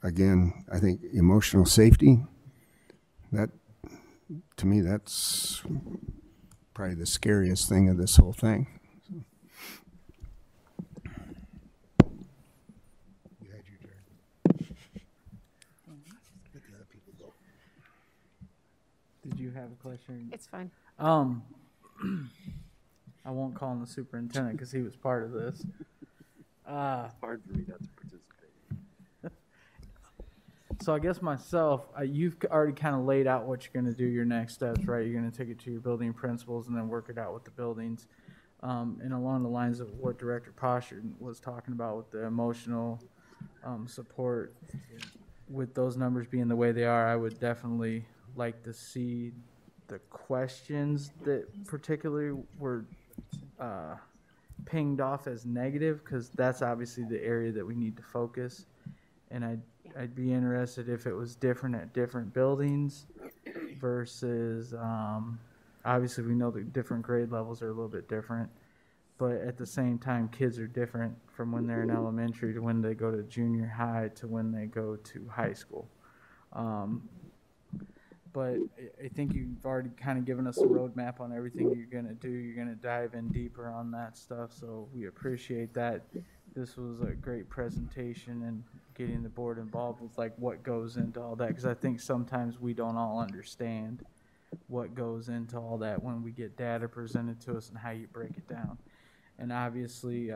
again, I think emotional safety, that, to me, that's probably the scariest thing of this whole thing. Did you have a question? It's fine. I won't call him the superintendent because he was part of this. It's hard for me not to participate. So I guess myself, you've already kind of laid out what you're going to do, your next steps, right? You're going to take it to your building principals and then work it out with the buildings. And along the lines of what Director Posher was talking about with the emotional support, with those numbers being the way they are, I would definitely like to see the questions that particularly were pinged off as negative, because that's obviously the area that we need to focus. And I'd be interested if it was different at different buildings versus, obviously we know the different grade levels are a little bit different, but at the same time, kids are different from when they're in elementary to when they go to junior high to when they go to high school. But I think you've already kind of given us a roadmap on everything you're going to do. You're going to dive in deeper on that stuff, so we appreciate that. This was a great presentation and getting the board involved with like what goes into all that, because I think sometimes we don't all understand what goes into all that when we get data presented to us and how you break it down. And obviously,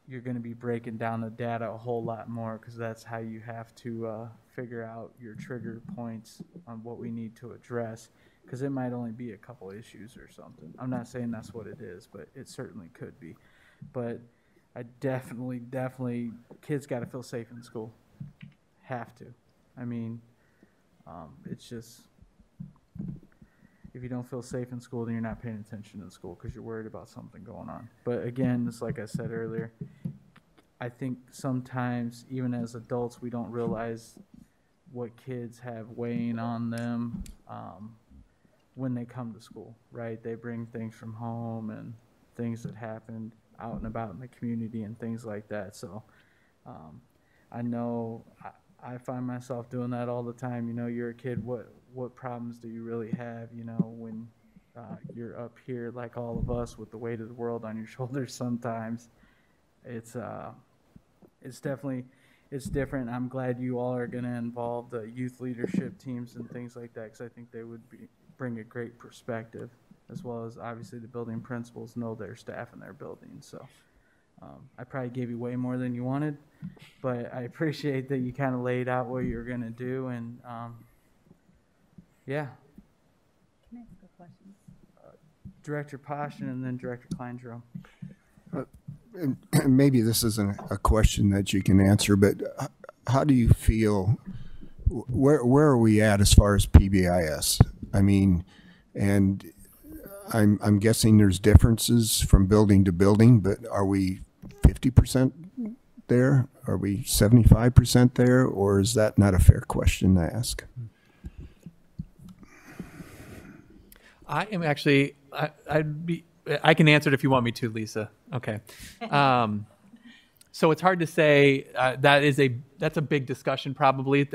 you're going to be breaking down the data a whole lot more, because that's how you have to figure out your trigger points on what we need to address, because it might only be a couple issues or something. I'm not saying that's what it is, but it certainly could be. But I definitely, kids got to feel safe in school. Have to. I mean, it's just, if you don't feel safe in school, then you're not paying attention in school because you're worried about something going on. But again, just like I said earlier, I think sometimes, even as adults, we don't realize what kids have weighing on them when they come to school, right? They bring things from home and things that happened out and about in the community and things like that. So I know I find myself doing that all the time. You know, you're a kid, what problems do you really have, you know, when you're up here like all of us with the weight of the world on your shoulders sometimes. It's definitely, it's different. I'm glad you all are going to involve the youth leadership teams and things like that, because I think they would bring a great perspective, as well as obviously the building principals know their staff and their buildings. So I probably gave you way more than you wanted, but I appreciate that you kind of laid out what you're going to do. And yeah. Can I ask a question? Director Poshin and then Director Kleindro. And maybe this isn't a question that you can answer, but how do you feel? Where are we at as far as PBIS? I mean, and I'm guessing there's differences from building to building, but are we 50% there? Are we 75% there? Or is that not a fair question to ask? I am actually, I can answer it if you want me to, Lisa. Okay. So it's hard to say. That's a big discussion probably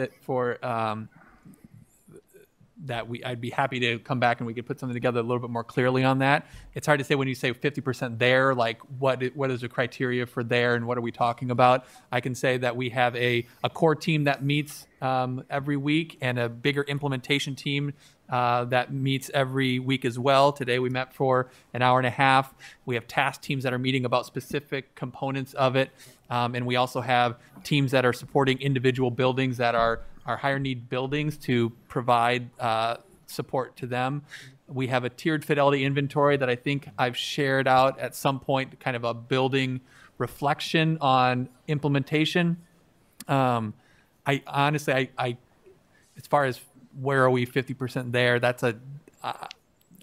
I'd be happy to come back and we could put something together a little bit more clearly on that. It's hard to say when you say 50% there, like what is the criteria for there and what are we talking about? I can say that we have a core team that meets every week and a bigger implementation team that meets every week as well. Today we met for an hour and a half. We have task teams that are meeting about specific components of it. And we also have teams that are supporting individual buildings that are higher need buildings to provide support to them. We have a tiered fidelity inventory that I think I've shared out at some point, kind of a building reflection on implementation. I honestly, as far as where are we 50% there,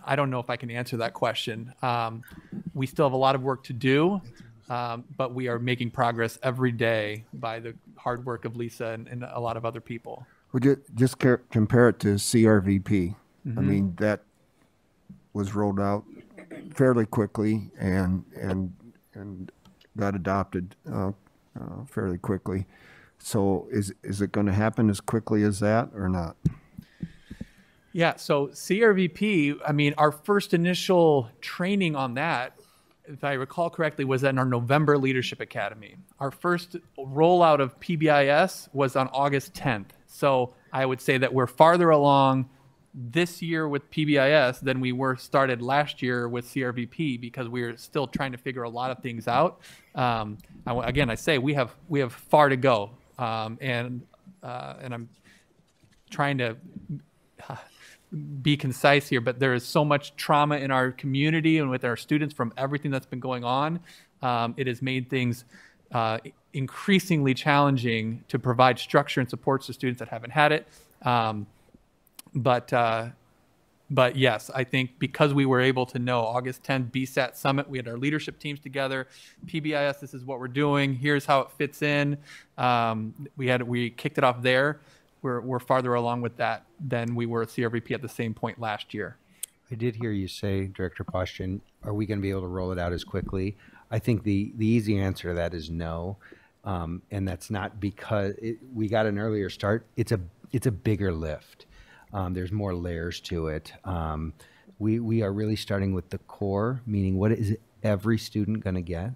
I don't know if I can answer that question. We still have a lot of work to do. But we are making progress every day by the hard work of Lisa and a lot of other people. Would you just compare it to CRVP? Mm-hmm. I mean, that was rolled out fairly quickly and got adopted fairly quickly. So is it going to happen as quickly as that or not? Yeah, so CRVP, I mean, our first initial training on that, if I recall correctly, was in our November Leadership Academy. Our first rollout of PBIS was on August 10th. So I would say that we're farther along this year with PBIS than we were started last year with CRVP because we're still trying to figure a lot of things out. Again, I say we have far to go, and I'm trying to be concise here, but there is so much trauma in our community and with our students from everything that's been going on. It has made things increasingly challenging to provide structure and supports to students that haven't had it. But yes, I think because we were able to know August 10th BSAT Summit, we had our leadership teams together. PBIS, this is what we're doing. Here's how it fits in. We kicked it off there. We're farther along with that than we were at CRVP at the same point last year. I did hear you say, Director Poshin, are we going to be able to roll it out as quickly? I think the easy answer to that is no. And that's not because we got an earlier start. It's a bigger lift. There's more layers to it. We are really starting with the core, meaning what is every student going to get?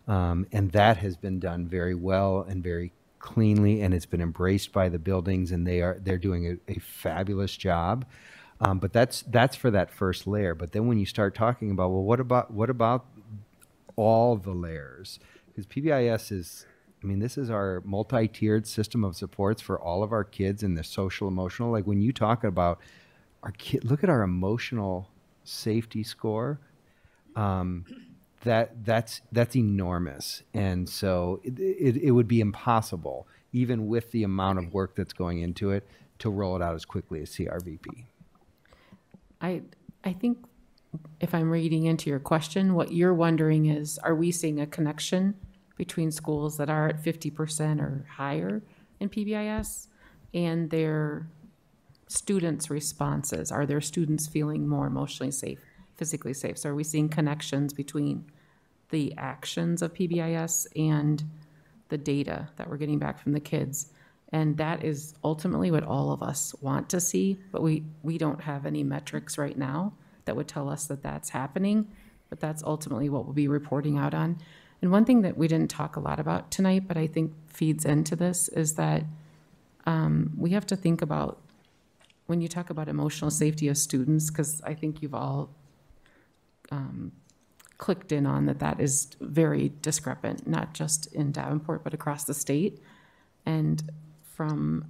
And that has been done very well and very cleanly, and it's been embraced by the buildings, and they're doing a fabulous job. But that's for that first layer. But then when you start talking about, well, what about all the layers? Because PBIS is, I mean, this is our multi-tiered system of supports for all of our kids in the social emotional. Like when you talk about our kid, look at our emotional safety score. That's enormous. And so it would be impossible, even with the amount of work that's going into it, to roll it out as quickly as CRVP. I think if I'm reading into your question, what you're wondering is, are we seeing a connection between schools that are at 50% or higher in PBIS and their students' responses? Are their students feeling more emotionally safe, physically safe? So are we seeing connections between the actions of PBIS and the data that we're getting back from the kids? And that is ultimately what all of us want to see, but we don't have any metrics right now that would tell us that that's happening, but that's ultimately what we'll be reporting out on. And one thing that we didn't talk a lot about tonight, but I think feeds into this, is that we have to think about, when you talk about emotional safety of students, because I think you've all clicked in on that is very discrepant, not just in Davenport, but across the state. And from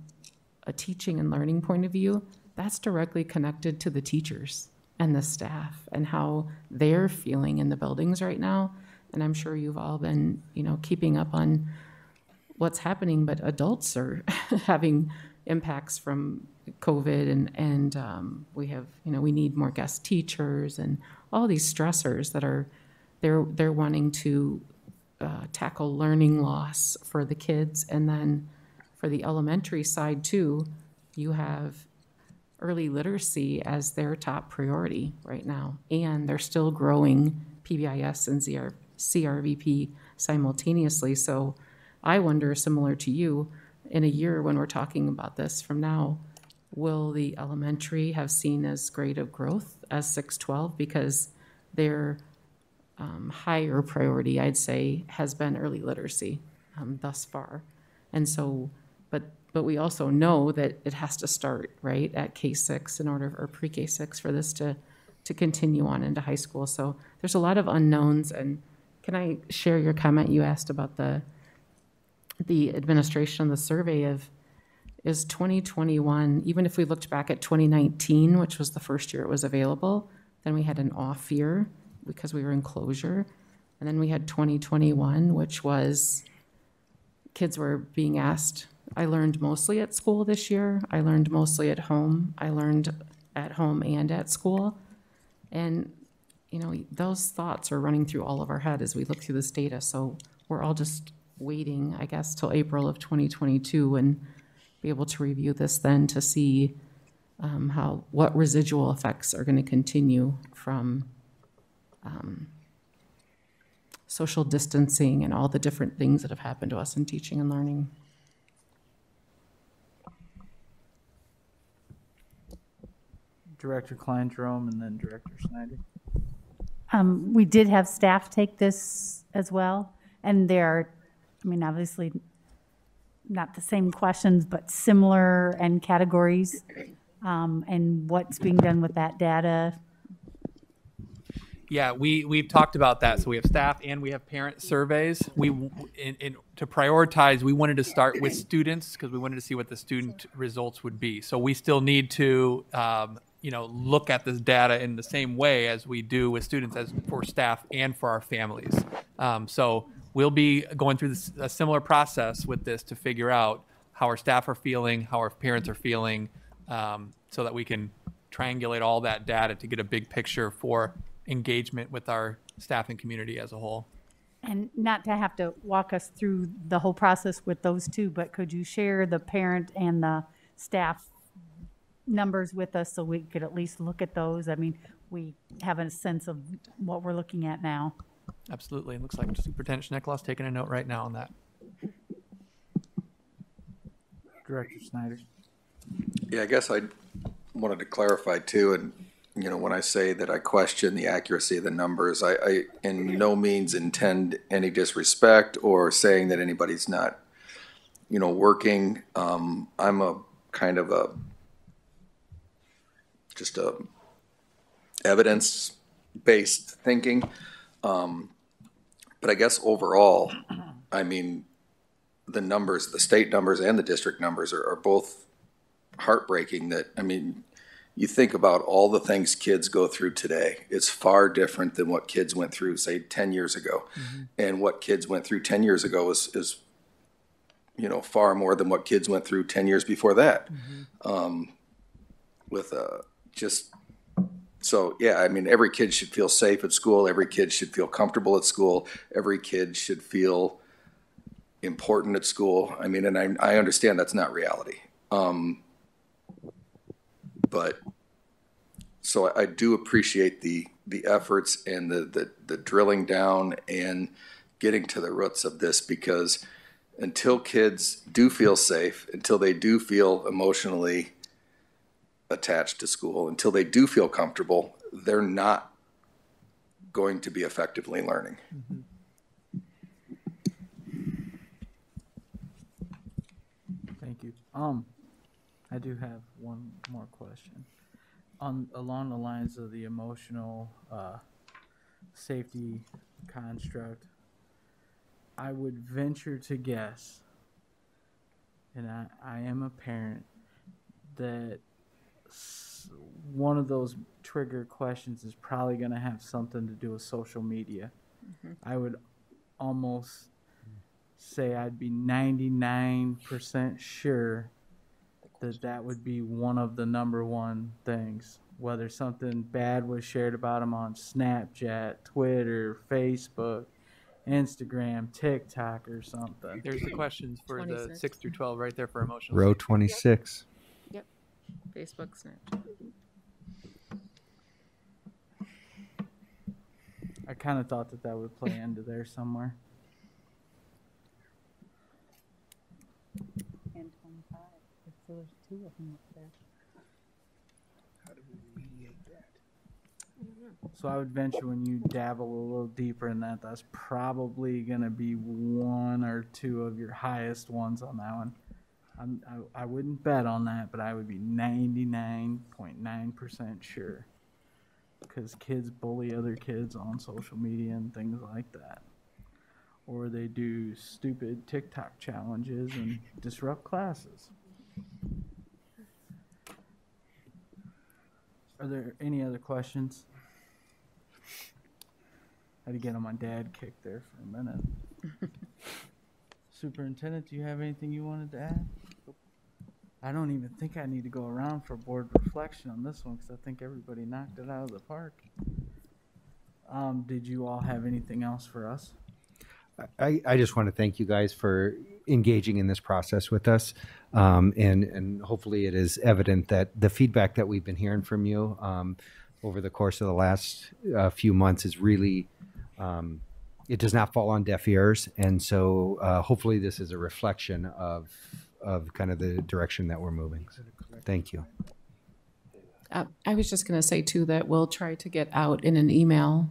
a teaching and learning point of view, that's directly connected to the teachers and the staff and how they're feeling in the buildings right now. And I'm sure you've all been, keeping up on what's happening, but adults are having impacts from COVID and we have, we need more guest teachers and all these stressors that are, they're wanting to tackle learning loss for the kids. And then for the elementary side too, you have early literacy as their top priority right now. And they're still growing PBIS and CRVP simultaneously. So I wonder, similar to you, in a year when we're talking about this from now, will the elementary have seen as great of growth as 612? Because their higher priority, I'd say, has been early literacy thus far. And so, but we also know that it has to start, right, at K-6 in order, or pre-K-6 for this to continue on into high school. So there's a lot of unknowns. And can I share your comment you asked about the administration of the survey of, is 2021, even if we looked back at 2019, which was the first year it was available, then we had an off year because we were in closure. And then we had 2021, which was kids were being asked, I learned mostly at school this year. I learned mostly at home. I learned at home and at school. And, those thoughts are running through all of our head as we look through this data. So we're all just waiting, I guess, till April of 2022 and be able to review this then to see what residual effects are going to continue from social distancing and all the different things that have happened to us in teaching and learning. Director Klein Jerome and then Director Snyder. We did have staff take this as well, and there are, obviously not the same questions, but similar and categories, and what's being done with that data. Yeah, we've talked about that. So we have staff and we have parent surveys. To prioritize, we wanted to start with students because we wanted to see what the student results would be. So we still need to look at this data in the same way as we do with students, as for staff and for our families. So we'll be going through a similar process with this to figure out how our staff are feeling, how our parents are feeling, so that we can triangulate all that data to get a big picture for engagement with our staff and community as a whole. And not to have to walk us through the whole process with those two, but could you share the parent and the staff numbers with us so we could at least look at those? We have a sense of what we're looking at now. Absolutely. It looks like Superintendent Schneckloss taking a note right now on that. Director Snyder. Yeah, I guess I wanted to clarify too, and when I say that I question the accuracy of the numbers, I in no means intend any disrespect or saying that anybody's not, working. I'm a kind of just a evidence-based thinking. But I guess overall, the numbers, the state numbers and the district numbers are both heartbreaking. You think about all the things kids go through today. It's far different than what kids went through, say, 10 years ago. Mm-hmm. And what kids went through 10 years ago is far more than what kids went through 10 years before that. Mm-hmm. Every kid should feel safe at school. Every kid should feel comfortable at school. Every kid should feel important at school. And I understand that's not reality. But so I do appreciate the efforts and the drilling down and getting to the roots of this, because until kids do feel safe, until they do feel emotionally attached to school, until they do feel comfortable, they're not going to be effectively learning. Mm-hmm. Thank you. I do have one more question. Along the lines of the emotional safety construct, I would venture to guess, and I am a parent, that one of those trigger questions is probably going to have something to do with social media. I would almost say I'd be 99% sure that that would be one of the number one things. Whether something bad was shared about them on Snapchat, Twitter, Facebook, Instagram, TikTok, or something. There's the questions for 26. The 6 through 12 right there for emotional. Row safety. 26. Yep. Facebook, Snapchat. I kind of thought that would play into there somewhere. And 25. So there's 2 of them up there. How do we remediate that? So I would venture when you dabble a little deeper in that, that's probably going to be 1 or 2 of your highest ones on that one. I wouldn't bet on that, but I would be 99.9% sure. Because kids bully other kids on social media and things like that. Or they do stupid TikTok challenges and disrupt classes. Are there any other questions? I had to get on my dad kick there for a minute. Superintendent, do you have anything you wanted to add? I don't even think I need to go around for board reflection on this one because I think everybody knocked it out of the park. Did you all have anything else for us? I just want to thank you guys for engaging in this process with us. And hopefully it is evident that the feedback that we've been hearing from you over the course of the last few months is really, it does not fall on deaf ears. And so hopefully this is a reflection of kind of the direction that we're moving. Thank you. I was just going to say, too, that we'll try to get out in an email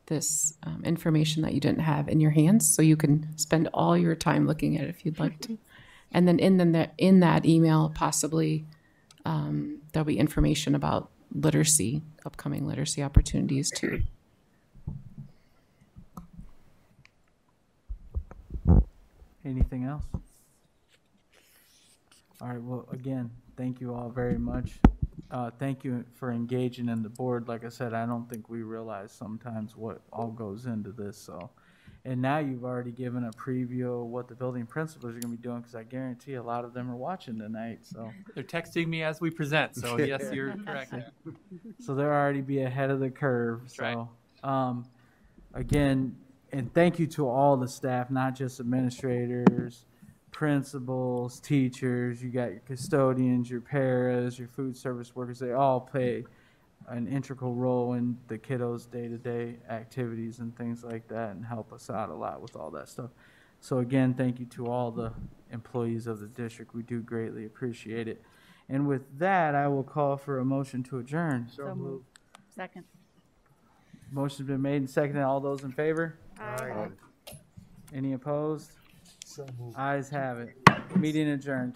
this information that you didn't have in your hands, so you can spend all your time looking at it if you'd like to. And then in that email, possibly there'll be information about literacy, upcoming literacy opportunities, too. Anything else? All right, well, again, thank you all very much. Thank you for engaging in the board. Like I said, I don't think we realize sometimes what all goes into this. So, and now you've already given a preview of what the building principals are going to be doing, because I guarantee a lot of them are watching tonight. So they're texting me as we present. So yes, you're correct. So they'll already be ahead of the curve. That's so, right. Again, and thank you to all the staff, not just administrators, principals, teachers. You got your custodians, your paras, your food service workers. They all play an integral role in the kiddos' day-to-day activities and things like that, and help us out a lot with all that stuff. So again, thank you to all the employees of the district. We do greatly appreciate it. And with that, I will call for a motion to adjourn. So moved. Second. Motion's been made and seconded. All those in favor? Aye. Any opposed? So moved. Ayes have it. Meeting adjourned.